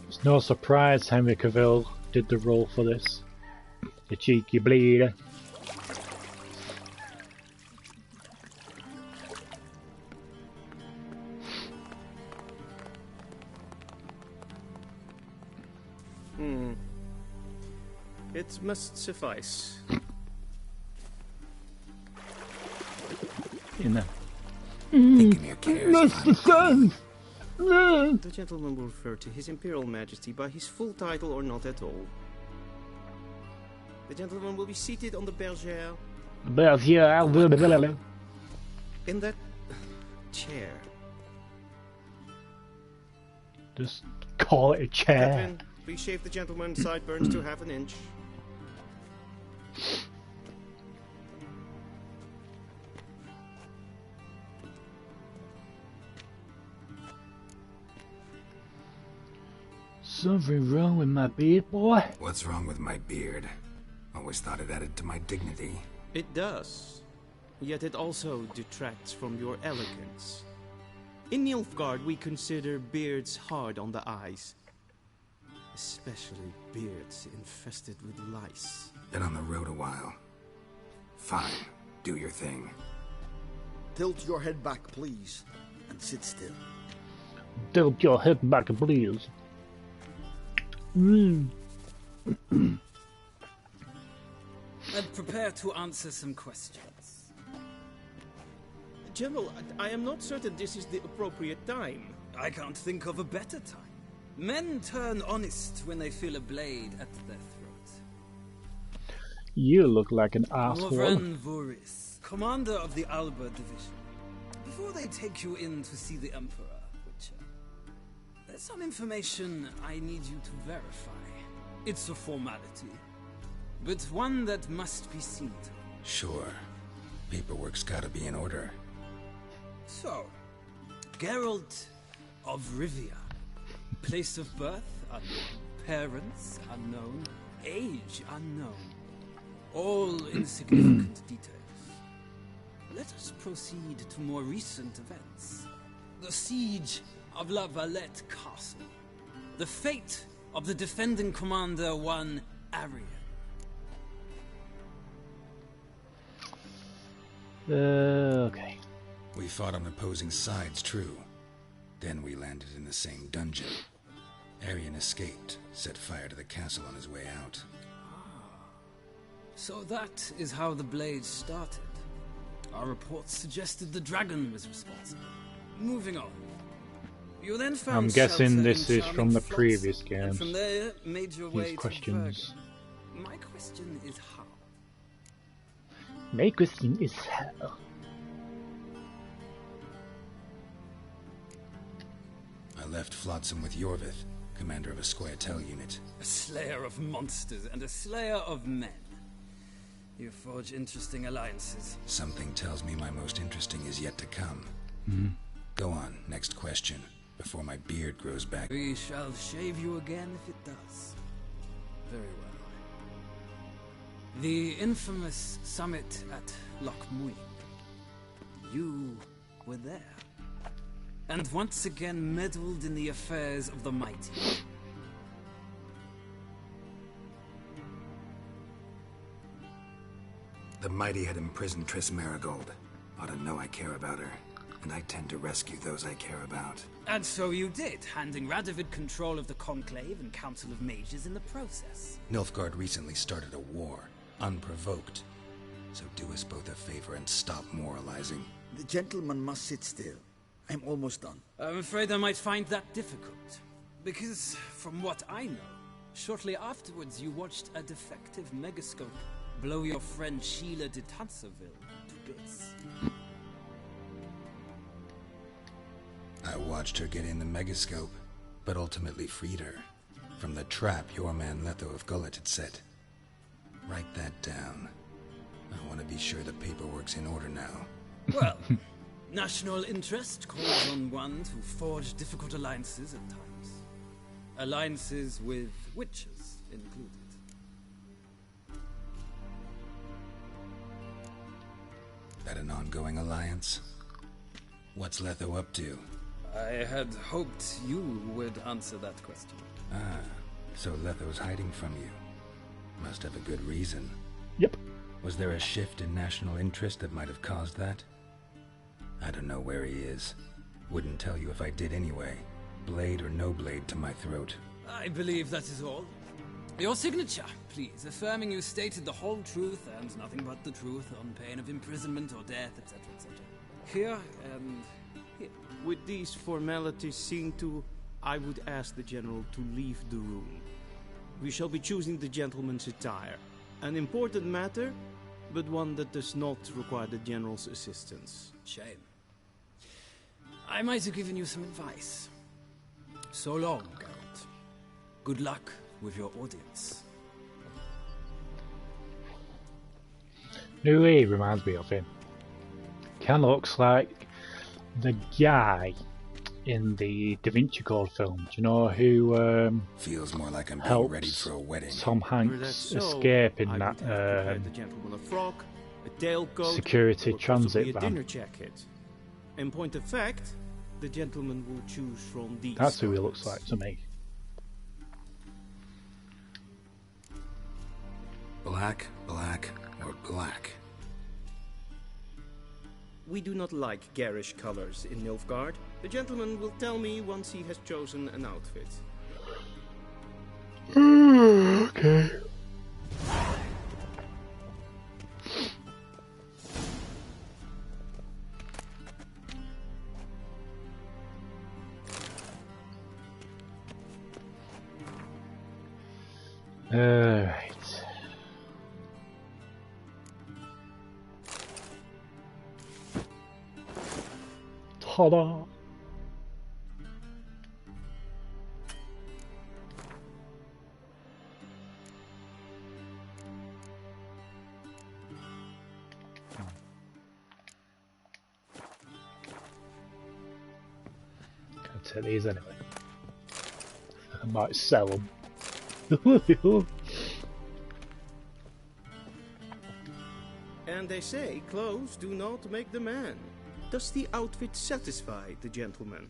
It's no surprise Henry Cavill did the role for this. The cheeky bleeder. It must suffice. In there. The gentleman will refer to His Imperial Majesty by his full title or not at all. The gentleman will be seated on the bergère. In that chair. Just call it a chair. Catherine, please shave the gentleman's sideburns to half an inch. Something wrong with my beard, boy? What's wrong with my beard? Always thought it added to my dignity. It does. Yet it also detracts from your elegance. In Nilfgaard, we consider beards hard on the eyes. Especially beards infested with lice. Been on the road a while. Fine. Do your thing. Tilt your head back, please. And sit still. Tilt your head back, please. And prepare to answer some questions. General, I am not certain this is the appropriate time. I can't think of a better time. Men turn honest when they feel a blade at their throat. You look like an asshole. Morvran Vuris, commander of the Alba division. Before they take you in to see the Emperor, Witcher, there's some information I need you to verify. It's a formality, but one that must be seen to. Sure. Paperwork's gotta be in order. So, Geralt of Rivia. Place of birth unknown. Parents unknown. Age unknown. All insignificant details. Let us proceed to more recent events. The siege of La Valette Castle. The fate of the defending commander, one Arian. Okay. We fought on opposing sides, true. Then we landed in the same dungeon. Arian escaped, set fire to the castle on his way out. So that is how the blade started. Our reports suggested the dragon was responsible. Moving on. You then found I'm guessing this is from the Flotsam, previous and games. from there made your way These questions. to Bergen. My question is how? My question is how? I left Flotsam with Yorvith, commander of a Squaretel unit. A slayer of monsters and a slayer of men. You forge interesting alliances. Something tells me my most interesting is yet to come. Go on, next question, before my beard grows back. We shall shave you again if it does. Very well. The infamous summit at Loch Muir. You were there. And once again meddled in the affairs of the mighty. The mighty had imprisoned Triss Marigold. Ought to know I care about her. And I tend to rescue those I care about. And so you did, handing Radovid control of the Conclave and Council of Mages in the process. Nilfgaard recently started a war, unprovoked. So do us both a favor and stop moralizing. The gentleman must sit still. I'm almost done. I'm afraid I might find that difficult. Because, from what I know, shortly afterwards you watched a defective megascope blow your friend Sheila de Tanserville to bits. I watched her get in the megascope, but ultimately freed her. From the trap your man Letho of Gullet had set. Write that down. I want to be sure the paperwork's in order now. Well, national interest calls on one to forge difficult alliances at times. Alliances with witches included. That an ongoing alliance? What's Letho up to? I had hoped you would answer that question. Ah, so Letho's hiding from you. Must have a good reason. Yep. Was there a shift in national interest that might have caused that? I don't know where he is. Wouldn't tell you if I did anyway. Blade or no blade to my throat. I believe that is all. Your signature, please, affirming you stated the whole truth and nothing but the truth on pain of imprisonment or death, etc., etc. Here and here. With these formalities seen to, I would ask the General to leave the room. We shall be choosing the gentleman's attire. An important matter, but one that does not require the General's assistance. Shame. I might have given you some advice. So long, Geralt. Good luck with your audience. Who he reminds me of him? Kind of looks like the guy in the Da Vinci Code film. Do you know who feels more like I'm being ready for a wedding. Tom Hanks escape in that the gentleman a frock, a tailcoat, security or transit a van? dinner jacket. In point of fact, the gentleman will choose from these. That's who he looks like to me. Black, black, or black? We do not like garish colors in Nilfgaard. The gentleman will tell me once he has chosen an outfit. Okay. Right. Ta-da! Can't take these anyway. I might sell them. And they say clothes do not make the man. Does the outfit satisfy the gentleman?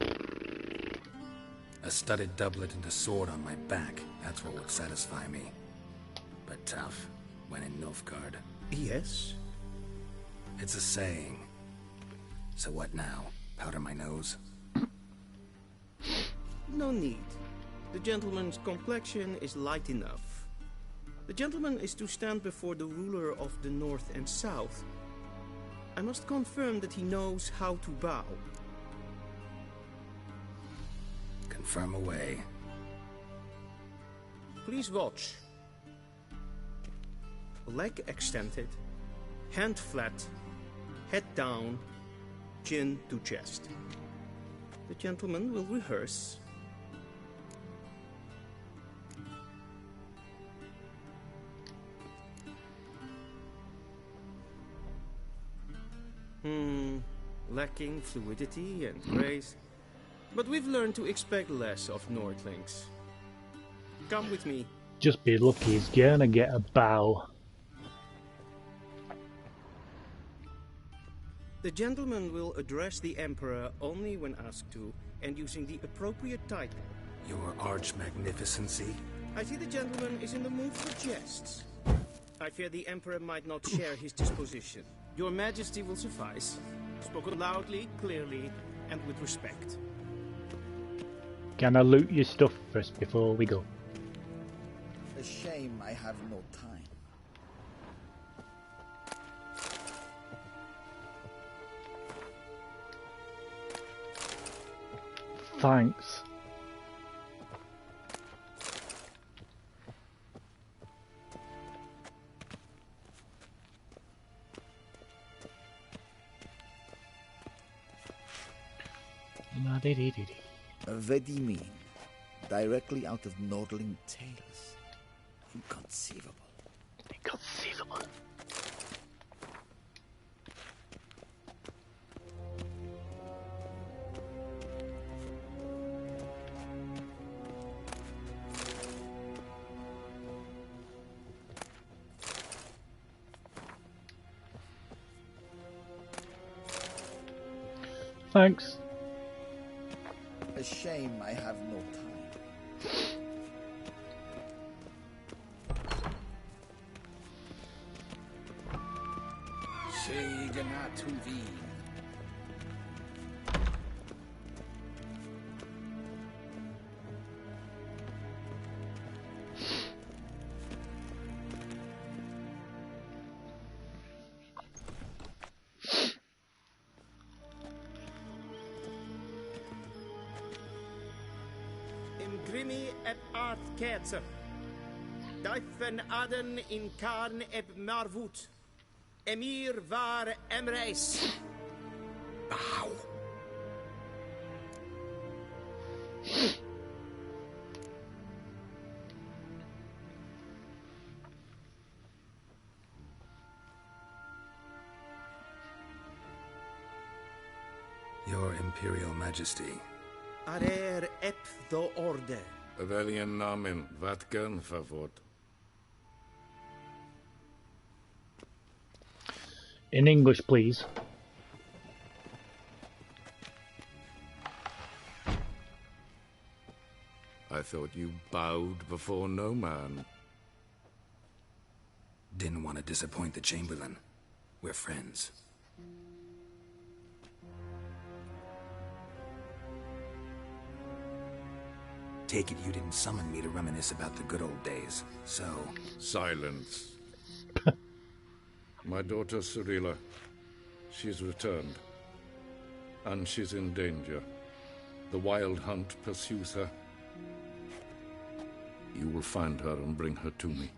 A studded doublet and a sword on my back. That's what would satisfy me. But tough, when in Nilfgaard. Yes. It's a saying. So what now? Powder my nose? No need. The gentleman's complexion is light enough. The gentleman is to stand before the ruler of the North and South. I must confirm that he knows how to bow. Confirm away. Please watch. Leg extended, hand flat, head down, chin to chest. The gentleman will rehearse. Lacking fluidity and grace. But we've learned to expect less of Nordlings. Come with me. Just be lucky he's gonna get a bow. The gentleman will address the Emperor only when asked to, and using the appropriate title. Your Arch-Magnificency? I see the gentleman is in the mood for jests. I fear the Emperor might not share his disposition. Your Majesty will suffice. Spoken loudly, clearly, and with respect. Can I loot your stuff first before we go? A shame I have no time. Thanks. What do you mean? Directly out of Nordling tales. Inconceivable. Inconceivable. Thanks. A shame I have no time. Grimi eb art ketzer. Daifen aden in karn eb marvut. Emir var emreis. Bow. Your Imperial Majesty. Arer ep do orde. Welchen Namen? Wat gern favor? In English, please. I thought you bowed before no man. Didn't want to disappoint the Chamberlain. We're friends. Take it you didn't summon me to reminisce about the good old days, so... Silence. My daughter Cyrilla, she's returned. And she's in danger. The Wild Hunt pursues her. You will find her and bring her to me.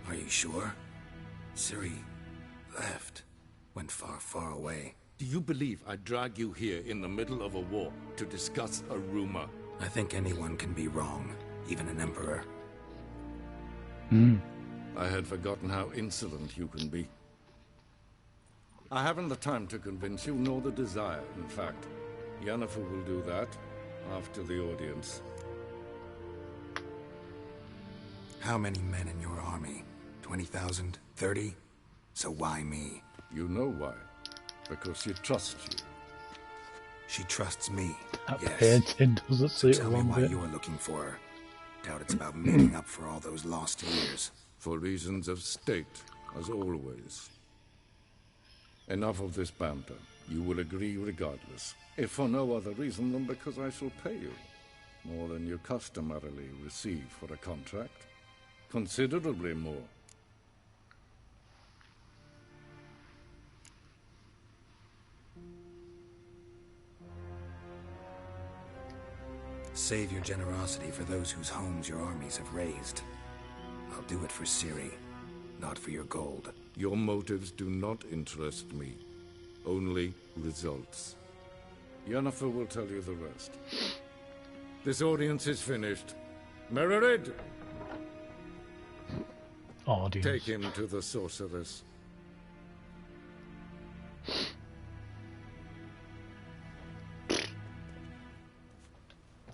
Are you sure? Ciri left. Went far, far away. Do you believe I'd drag you here in the middle of a war to discuss a rumor? I think anyone can be wrong, even an emperor. I had forgotten how insolent you can be. I haven't the time to convince you, nor the desire, in fact. Yennefer will do that after the audience. How many men in your army? 20,000? 30? So why me? You know why. Because she trusts you. She trusts me, That yes. painting doesn't So suit tell her me one why bit. you were looking for her. Doubt it's about making up for all those lost years. For reasons of state, as always. Enough of this banter. You will agree regardless. If for no other reason than because I shall pay you. More than you customarily receive for a contract. Considerably more. Save your generosity for those whose homes your armies have razed. I'll do it for Ciri, not for your gold. Your motives do not interest me. Only results. Yennefer will tell you the rest. This audience is finished. Mererid! Audience. Take him to the sorceress.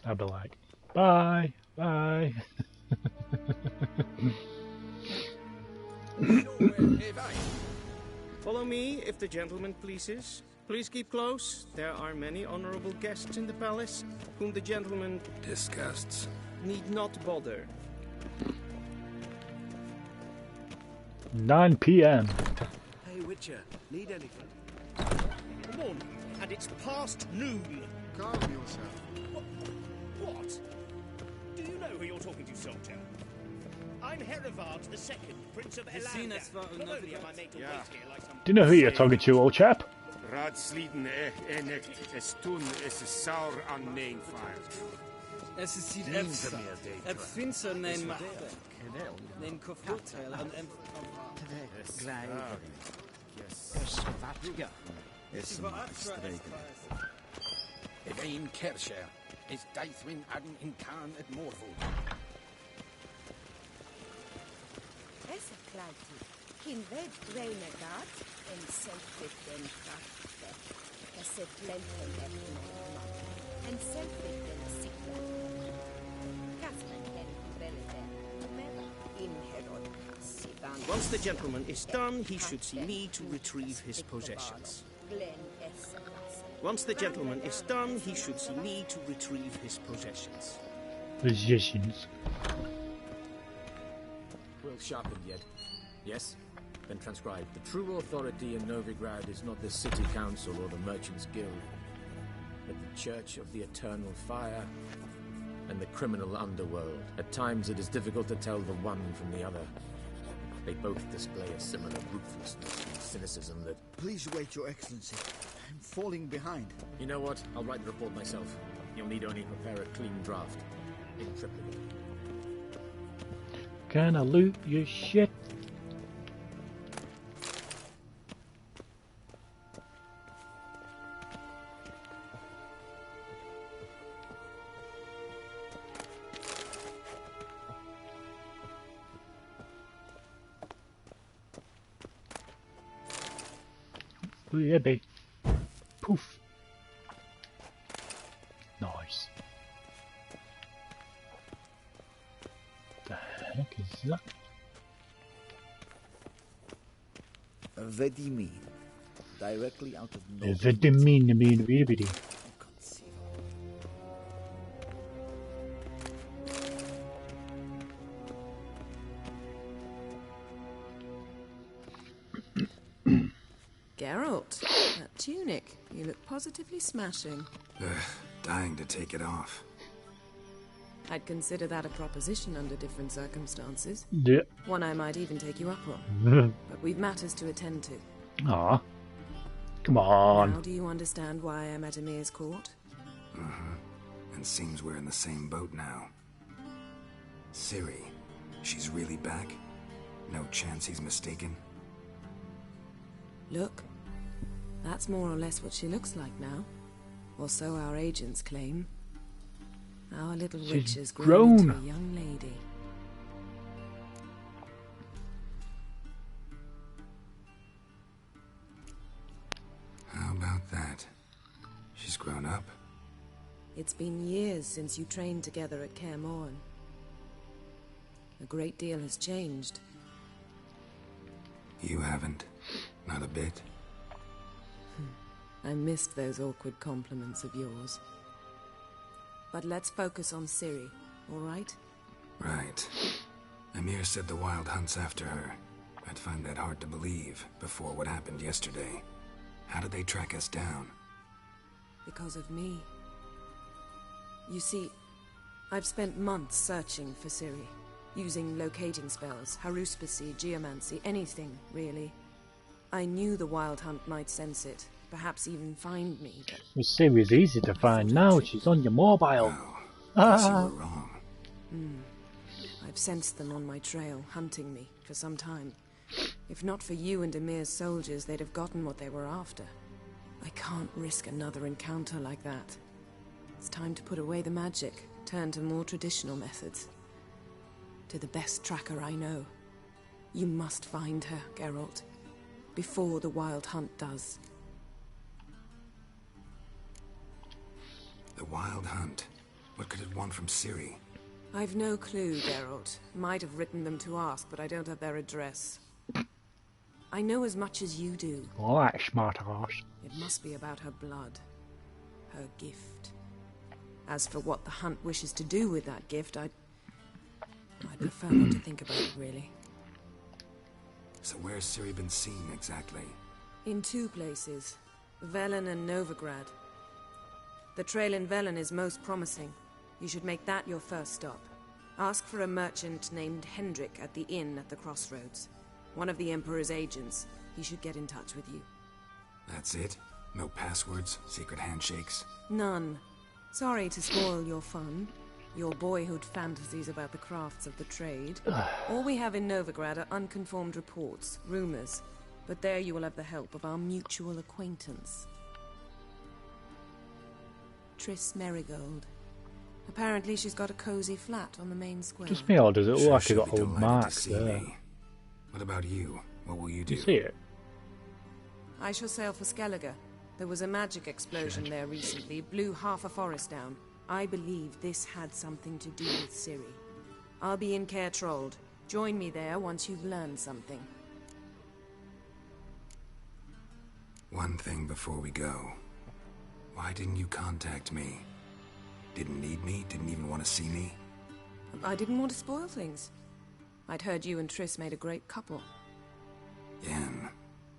I'd be like, bye, bye. Follow me, if the gentleman pleases. Please keep close. There are many honorable guests in the palace, whom the gentleman disgusts. Need not bother. 9 p.m. Hey, Witcher, need anything? Come on, and it's past noon. Calm yourself. What? Do you know who you're talking to, soldier? I'm Herivard II, Prince of Elander. Not only am I made to wait here like some... Do you know who you're talking to, old chap? Raadsliden echt es tun es saur an neem Es is hier het finster neem machtwerk. Neem koffertel en Een kersje. is Daithwin Adden in Khan at Morval. Essa klagti. Kin ved reine gat en selvfit den krafte. Esse plenten en selvfit den sikla. Kasmen den velden. In herod passivan. Once the gentleman is done, he should see me to retrieve his possessions. Once the gentleman is done, he should see me to retrieve his possessions. Possessions. Well sharpened yet? Yes? Then transcribe. The true authority in Novigrad is not the city council or the merchants' guild, but the Church of the Eternal Fire and the criminal underworld. At times it is difficult to tell the one from the other. They both display a similar ruthlessness and cynicism that... Please wait, Your Excellency. I'm falling behind. You know what? I'll write the report myself. You'll need only prepare a clean draft. In triplicate. Can I loot your shit? Baby. Poof. Nice. The heck is that? Vedimi. Directly out of nowhere. Vedimi. Geralt, that tunic. You look positively smashing. Dying to take it off. I'd consider that a proposition under different circumstances. Yeah. One I might even take you up on. But we've matters to attend to. Ah. Come on. Now do you understand why I'm at Emir's court? And seems we're in the same boat now. Ciri, she's really back? No chance he's mistaken? Look. That's more or less what she looks like now. Or so our agents claim. Our little witch has grown into a young lady. How about that? She's grown up? It's been years since you trained together at Kaer Morhen. A great deal has changed. You haven't. Not a bit. I missed those awkward compliments of yours. But let's focus on Ciri, all right? Right. Emir said the Wild Hunt's after her. I'd find that hard to believe before what happened yesterday. How did they track us down? Because of me. You see, I've spent months searching for Ciri, using locating spells, haruspicy, geomancy, anything, really. I knew the Wild Hunt might sense it, perhaps even find me, but... Well, Ciri's easy to find now, she's on your mobile. Guess you were wrong. I've sensed them on my trail, hunting me, for some time. If not for you and Emir's soldiers, they'd have gotten what they were after. I can't risk another encounter like that. It's time to put away the magic, turn to more traditional methods. To the best tracker I know. You must find her, Geralt. Before the Wild Hunt does. The Wild Hunt? What could it want from Ciri? I've no clue, Geralt. Might have written them to ask, but I don't have their address. I know as much as you do. Oh, that smart ass. It must be about her blood. Her gift. As for what the Hunt wishes to do with that gift, I'd prefer not to think about it, really. So where's Ciri been seen, exactly? In two places. Velen and Novigrad. The trail in Velen is most promising. You should make that your first stop. Ask for a merchant named Hendrik at the inn at the crossroads. One of the Emperor's agents. He should get in touch with you. That's it? No passwords? Secret handshakes? None. Sorry to spoil your fun. Your boyhood fantasies about the crafts of the trade. All we have in Novigrad are unconfirmed reports, rumors. But there you will have the help of our mutual acquaintance. Triss Merigold. Apparently she's got a cozy flat on the main square. Just me, or does it look Sure, like it she'll got be old delighted to marks see there? me. What about you? What will you do? You see it? I shall sail for Skellige. There was a magic explosion there recently, blew half a forest down. I believe this had something to do with Ciri. I'll be in Caer Trold. Join me there once you've learned something. One thing before we go. Why didn't you contact me? Didn't need me? Didn't even want to see me? I didn't want to spoil things. I'd heard you and Triss made a great couple. Yen,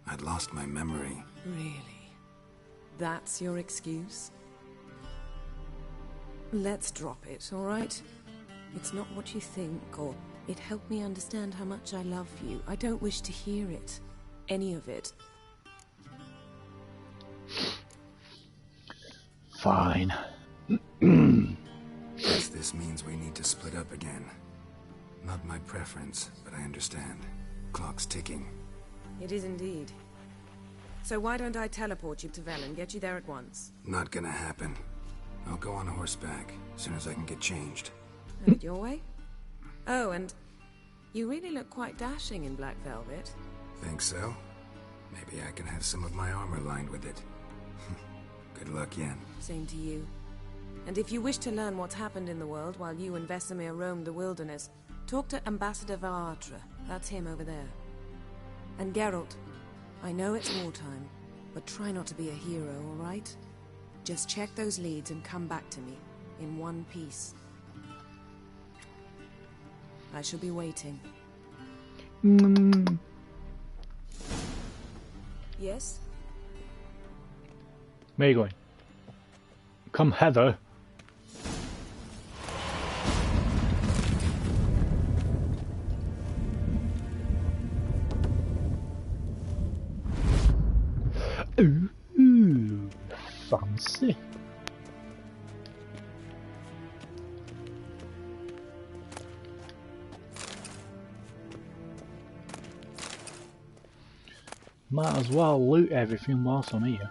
I'd lost my memory. Really? That's your excuse? Let's drop it, all right? It's not what you think, or it helped me understand how much I love you. I don't wish to hear it. Any of it. Fine. Guess this means we need to split up again. Not my preference, but I understand. Clock's ticking. It is indeed. So why don't I teleport you to Vel and get you there at once? Not gonna happen. I'll go on horseback, as soon as I can get changed. Have it your way? Oh, and you really look quite dashing in black velvet. Think so? Maybe I can have some of my armor lined with it. Good luck, Yen. Same to you. And if you wish to learn what's happened in the world while you and Vesemir roamed the wilderness, talk to Ambassador Varatra. That's him over there. And Geralt, I know it's wartime, but try not to be a hero, all right? Just check those leads and come back to me, in one piece. I shall be waiting. Yes? Where are you going? Come hither. Ooh, fancy. Might as well loot everything whilst I'm here.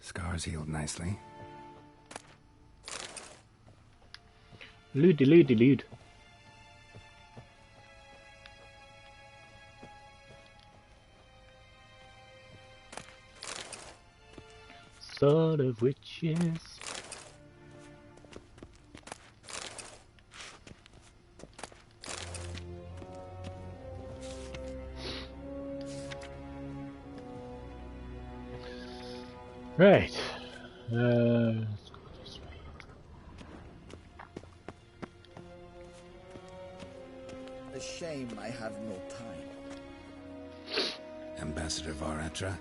Scars healed nicely. Loot. Sword of witches. Right. Let's go this way. A shame I have no time. Ambassador Varatra,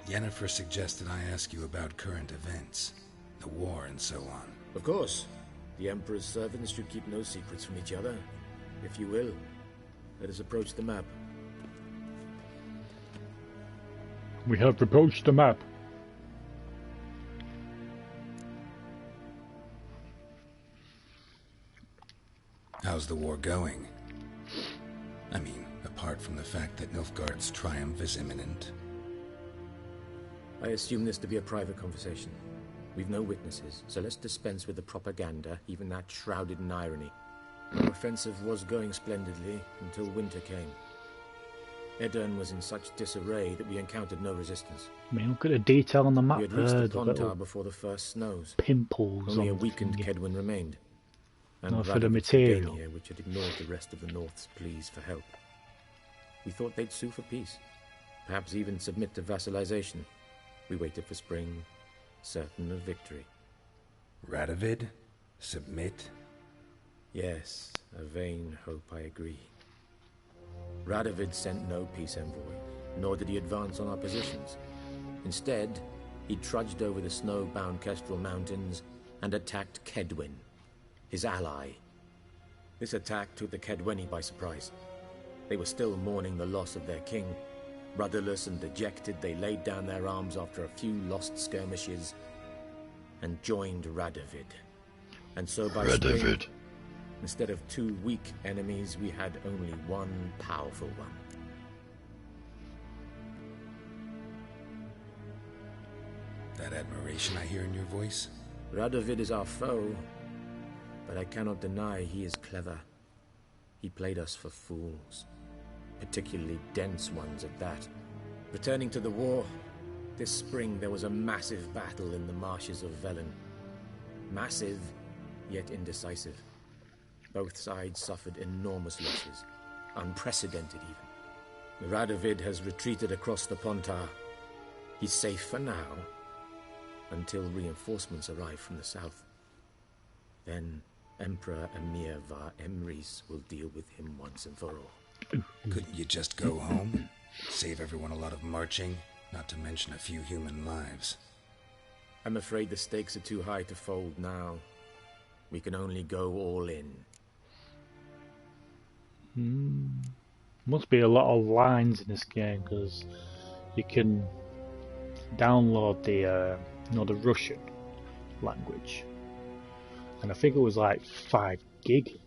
Yennefer suggested I ask you about current events, the war and so on. Of course. The Emperor's servants should keep no secrets from each other. If you will, let us approach the map. We have approached the map. How's the war going? I mean, apart from the fact that Nilfgaard's triumph is imminent. I assume this to be a private conversation. We've no witnesses, so let's dispense with the propaganda, even that shrouded in irony. Our offensive was going splendidly until winter came. Edirne was in such disarray that we encountered no resistance. I mean, look at the detail on the map We had reached there. the Pontar before the first snows. Pimples. Only a on weakened the Kedwen remained. And not for the Radovid's material. Dania, which had ignored the rest of the North's pleas for help. We thought they'd sue for peace, perhaps even submit to vassalization. We waited for spring, certain of victory. Radovid? Submit? Yes, a vain hope, I agree. Radovid sent no peace envoy, nor did he advance on our positions. Instead, he trudged over the snow-bound Kestrel Mountains and attacked Kedwen, his ally. This attack took the Kedweni by surprise. They were still mourning the loss of their king. Rudderless and dejected, they laid down their arms after a few lost skirmishes and joined Radovid. And so by spring, Instead of 2 weak enemies, we had only 1 powerful one. That admiration I hear in your voice? Radovid is our foe, but I cannot deny he is clever. He played us for fools, particularly dense ones at that. Returning to the war, this spring there was a massive battle in the marshes of Velen. Massive, yet indecisive. Both sides suffered enormous losses, unprecedented even. Radovid has retreated across the Pontar. He's safe for now, until reinforcements arrive from the south. Then Emperor Emir var Emrys will deal with him once and for all. Couldn't you just go home? Save everyone a lot of marching, not to mention a few human lives. I'm afraid the stakes are too high to fold now. We can only go all in. Must be a lot of lines in this game, because you can download the the Russian language, and I think it was like 5 gig.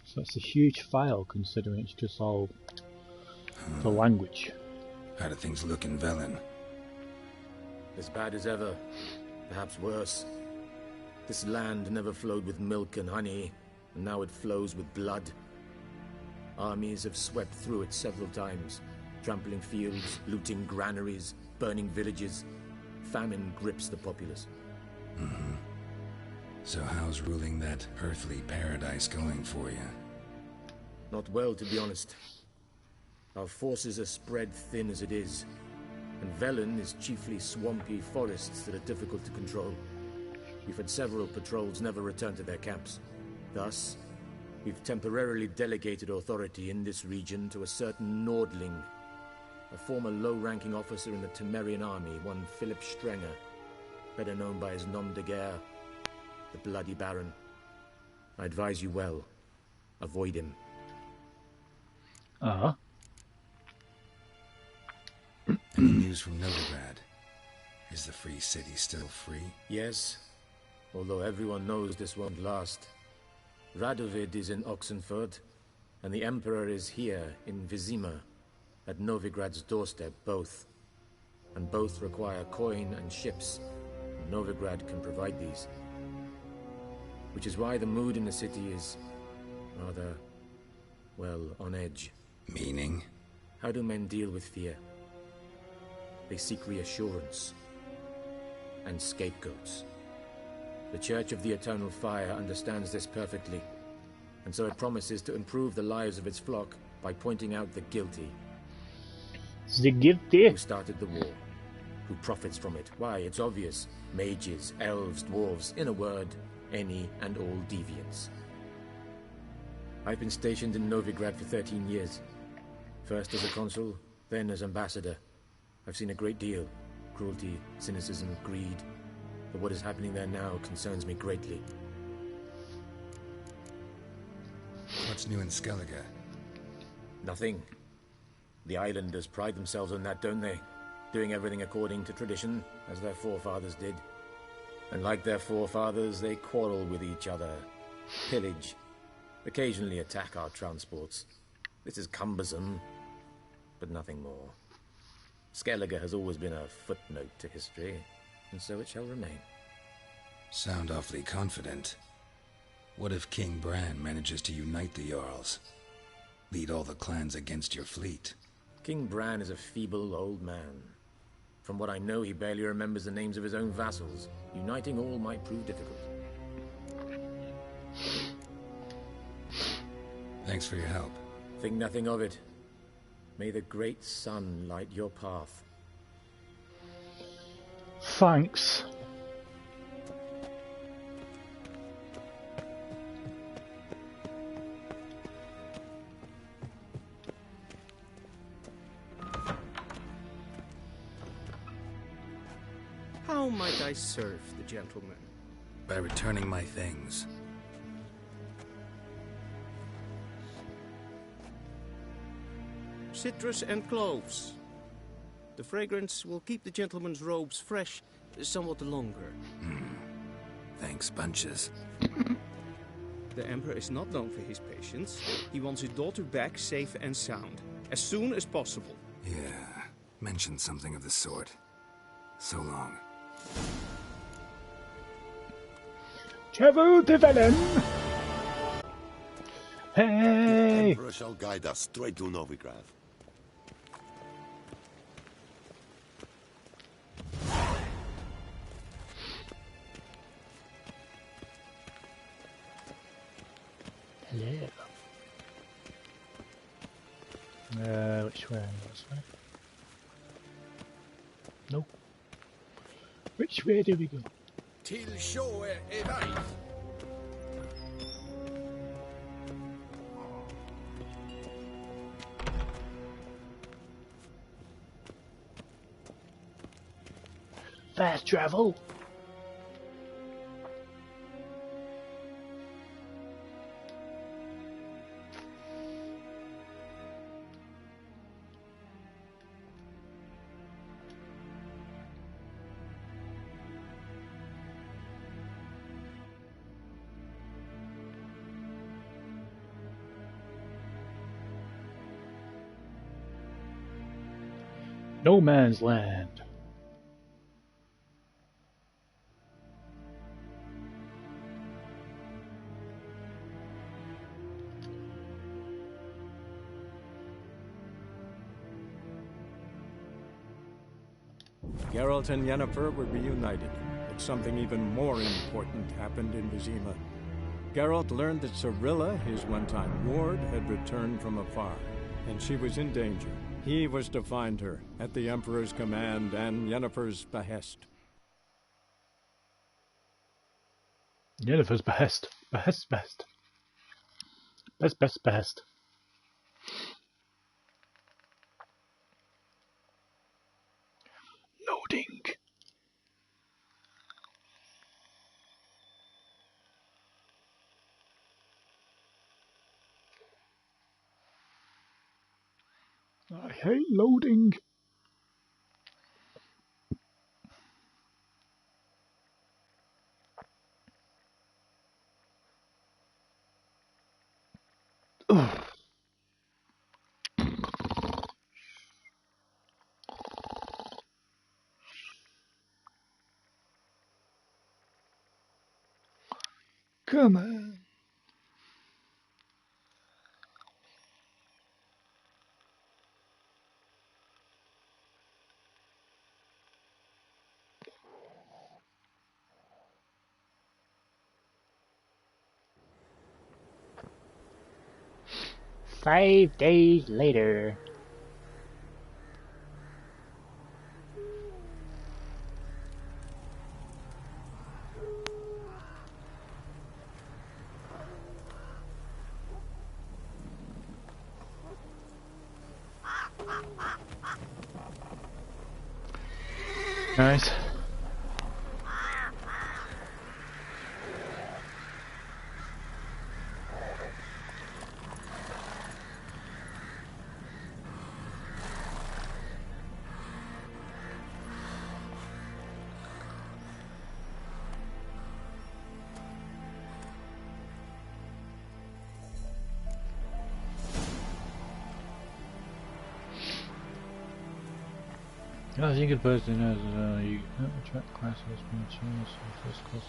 So it's a huge file considering it's just all the language. How do things look in Velen? As bad as ever, perhaps worse. This land never flowed with milk and honey, and now it flows with blood. Armies have swept through it several times, trampling fields, looting granaries, burning villages. Famine grips the populace. So how's ruling that earthly paradise going for you? Not well, to be honest. Our forces are spread thin as it is, and Velen is chiefly swampy forests that are difficult to control. We've had several patrols never return to their camps. Thus, we've temporarily delegated authority in this region to a certain Nordling, a former low-ranking officer in the Temerian army, one Philip Strenger, better known by his nom de guerre, the Bloody Baron. I advise you well. Avoid him. Any news from Novigrad? Is the free city still free? Yes, although everyone knows this won't last. Radovid is in Oxenford, and the Emperor is here in Vizima, at Novigrad's doorstep, both. And both require coin and ships. Novigrad can provide these. Which is why the mood in the city is rather, well, on edge. Meaning? How do men deal with fear? They seek reassurance and scapegoats. The Church of the Eternal Fire understands this perfectly, and so it promises to improve the lives of its flock by pointing out the guilty. The guilty? Who started the war? Who profits from it? Why, it's obvious. Mages, elves, dwarves, in a word, any and all deviants. I've been stationed in Novigrad for 13 years. First as a consul, then as ambassador. I've seen a great deal. Cruelty, cynicism, greed. But what is happening there now concerns me greatly. What's new in Skellige? Nothing. The islanders pride themselves on that, don't they? Doing everything according to tradition, as their forefathers did. And like their forefathers, they quarrel with each other, pillage, occasionally attack our transports. This is cumbersome, but nothing more. Skellige has always been a footnote to history, and so it shall remain. Sound awfully confident. What if King Bran manages to unite the Jarls? Lead all the clans against your fleet? King Bran is a feeble old man. From what I know, he barely remembers the names of his own vassals. Uniting all might prove difficult. Thanks for your help. Think nothing of it. May the great sun light your path. Thanks. How might I serve the gentleman? By returning my things. Citrus and cloves. The fragrance will keep the gentleman's robes fresh somewhat longer. Thanks, bunches. The Emperor is not known for his patience. He wants his daughter back safe and sound, as soon as possible. Yeah, mentioned something of the sort. So long. Travel to Velen! The Hey! Emperor shall guide us straight to Novigrad. Hello. Which way? This way? No. Which way do we go? Till shore evade. Fast travel! No man's land. Geralt and Yennefer were reunited, but something even more important happened in Vizima. Geralt learned that Cirilla, his one-time ward, had returned from afar, and she was in danger. He was to find her, at the Emperor's command and Yennefer's behest. Yennefer's behest. Behest, best. Best. Loading. I hate loading. Ugh. Come on. Five days later. Nice. I think a person has you can't attract classes being changed to first class.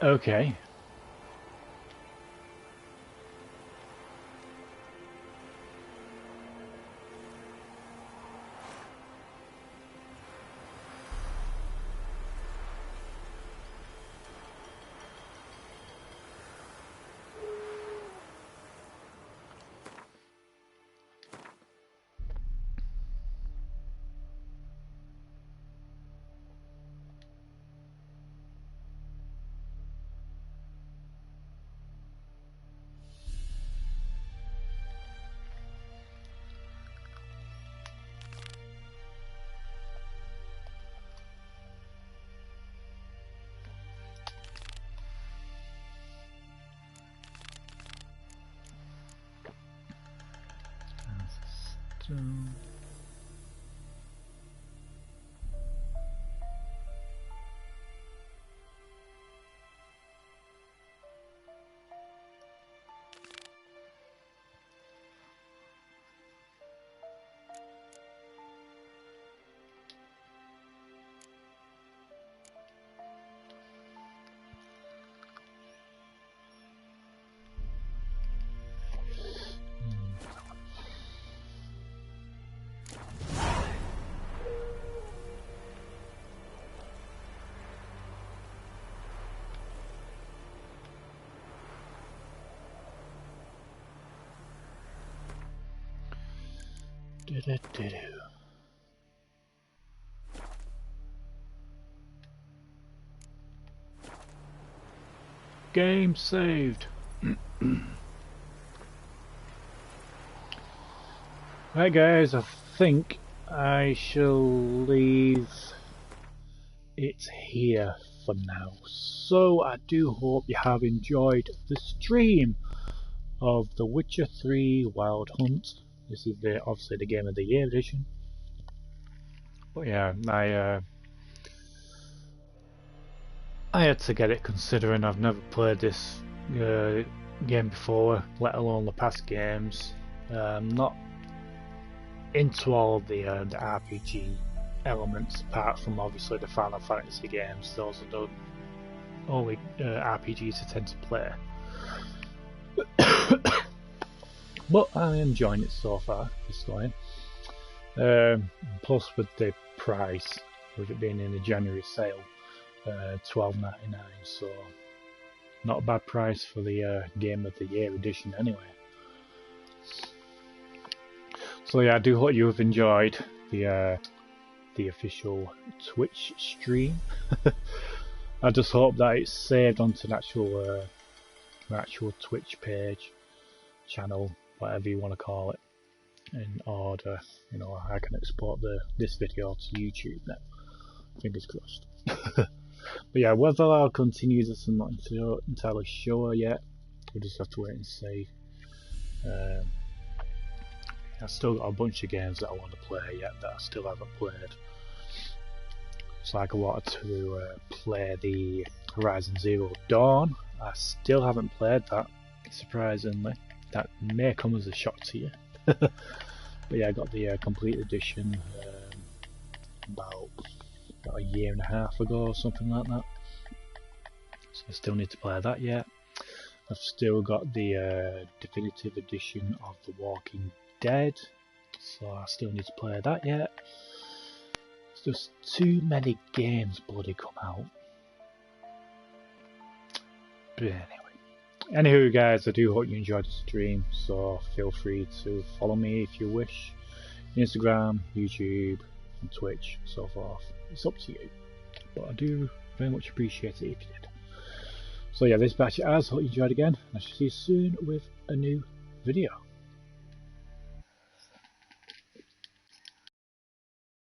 Okay. Game saved. Right guys, I think I shall leave it here for now. So I do hope you have enjoyed the stream of The Witcher 3 Wild Hunt. This is obviously the Game of the Year edition. But yeah, I had to get it considering I've never played this game before, let alone the past games. Not into all of the RPG elements, apart from obviously the Final Fantasy games. Those are the only RPGs I tend to play. But I'm enjoying it so far, this going. Plus with the price, with it being in a January sale, $12.99, so not a bad price for the Game of the Year edition anyway. So yeah, I do hope you have enjoyed the official Twitch stream. I just hope that it's saved onto an actual Twitch page, channel, whatever you want to call it, in order, you know, I can export this video to YouTube now. Fingers crossed. But yeah, whether I'll continue this, I'm not entirely sure yet. We'll just have to wait and see. I've still got a bunch of games that I want to play yet that I still haven't played. It's like I wanted to play the Horizon Zero Dawn. I still haven't played that, surprisingly. That may come as a shock to you. But yeah, I got the complete edition about a year and a half ago or something like that. So I still need to play that yet. I've still got the definitive edition of The Walking Dead, so I still need to play that yet. It's just too many games bloody come out. But anywho guys, I do hope you enjoyed the stream, so feel free to follow me if you wish. Instagram, YouTube, and Twitch, and so forth. It's up to you, but I do very much appreciate it if you did. So yeah, this is HatCHeTHaZ. Hope you enjoyed again, and I shall see you soon with a new video.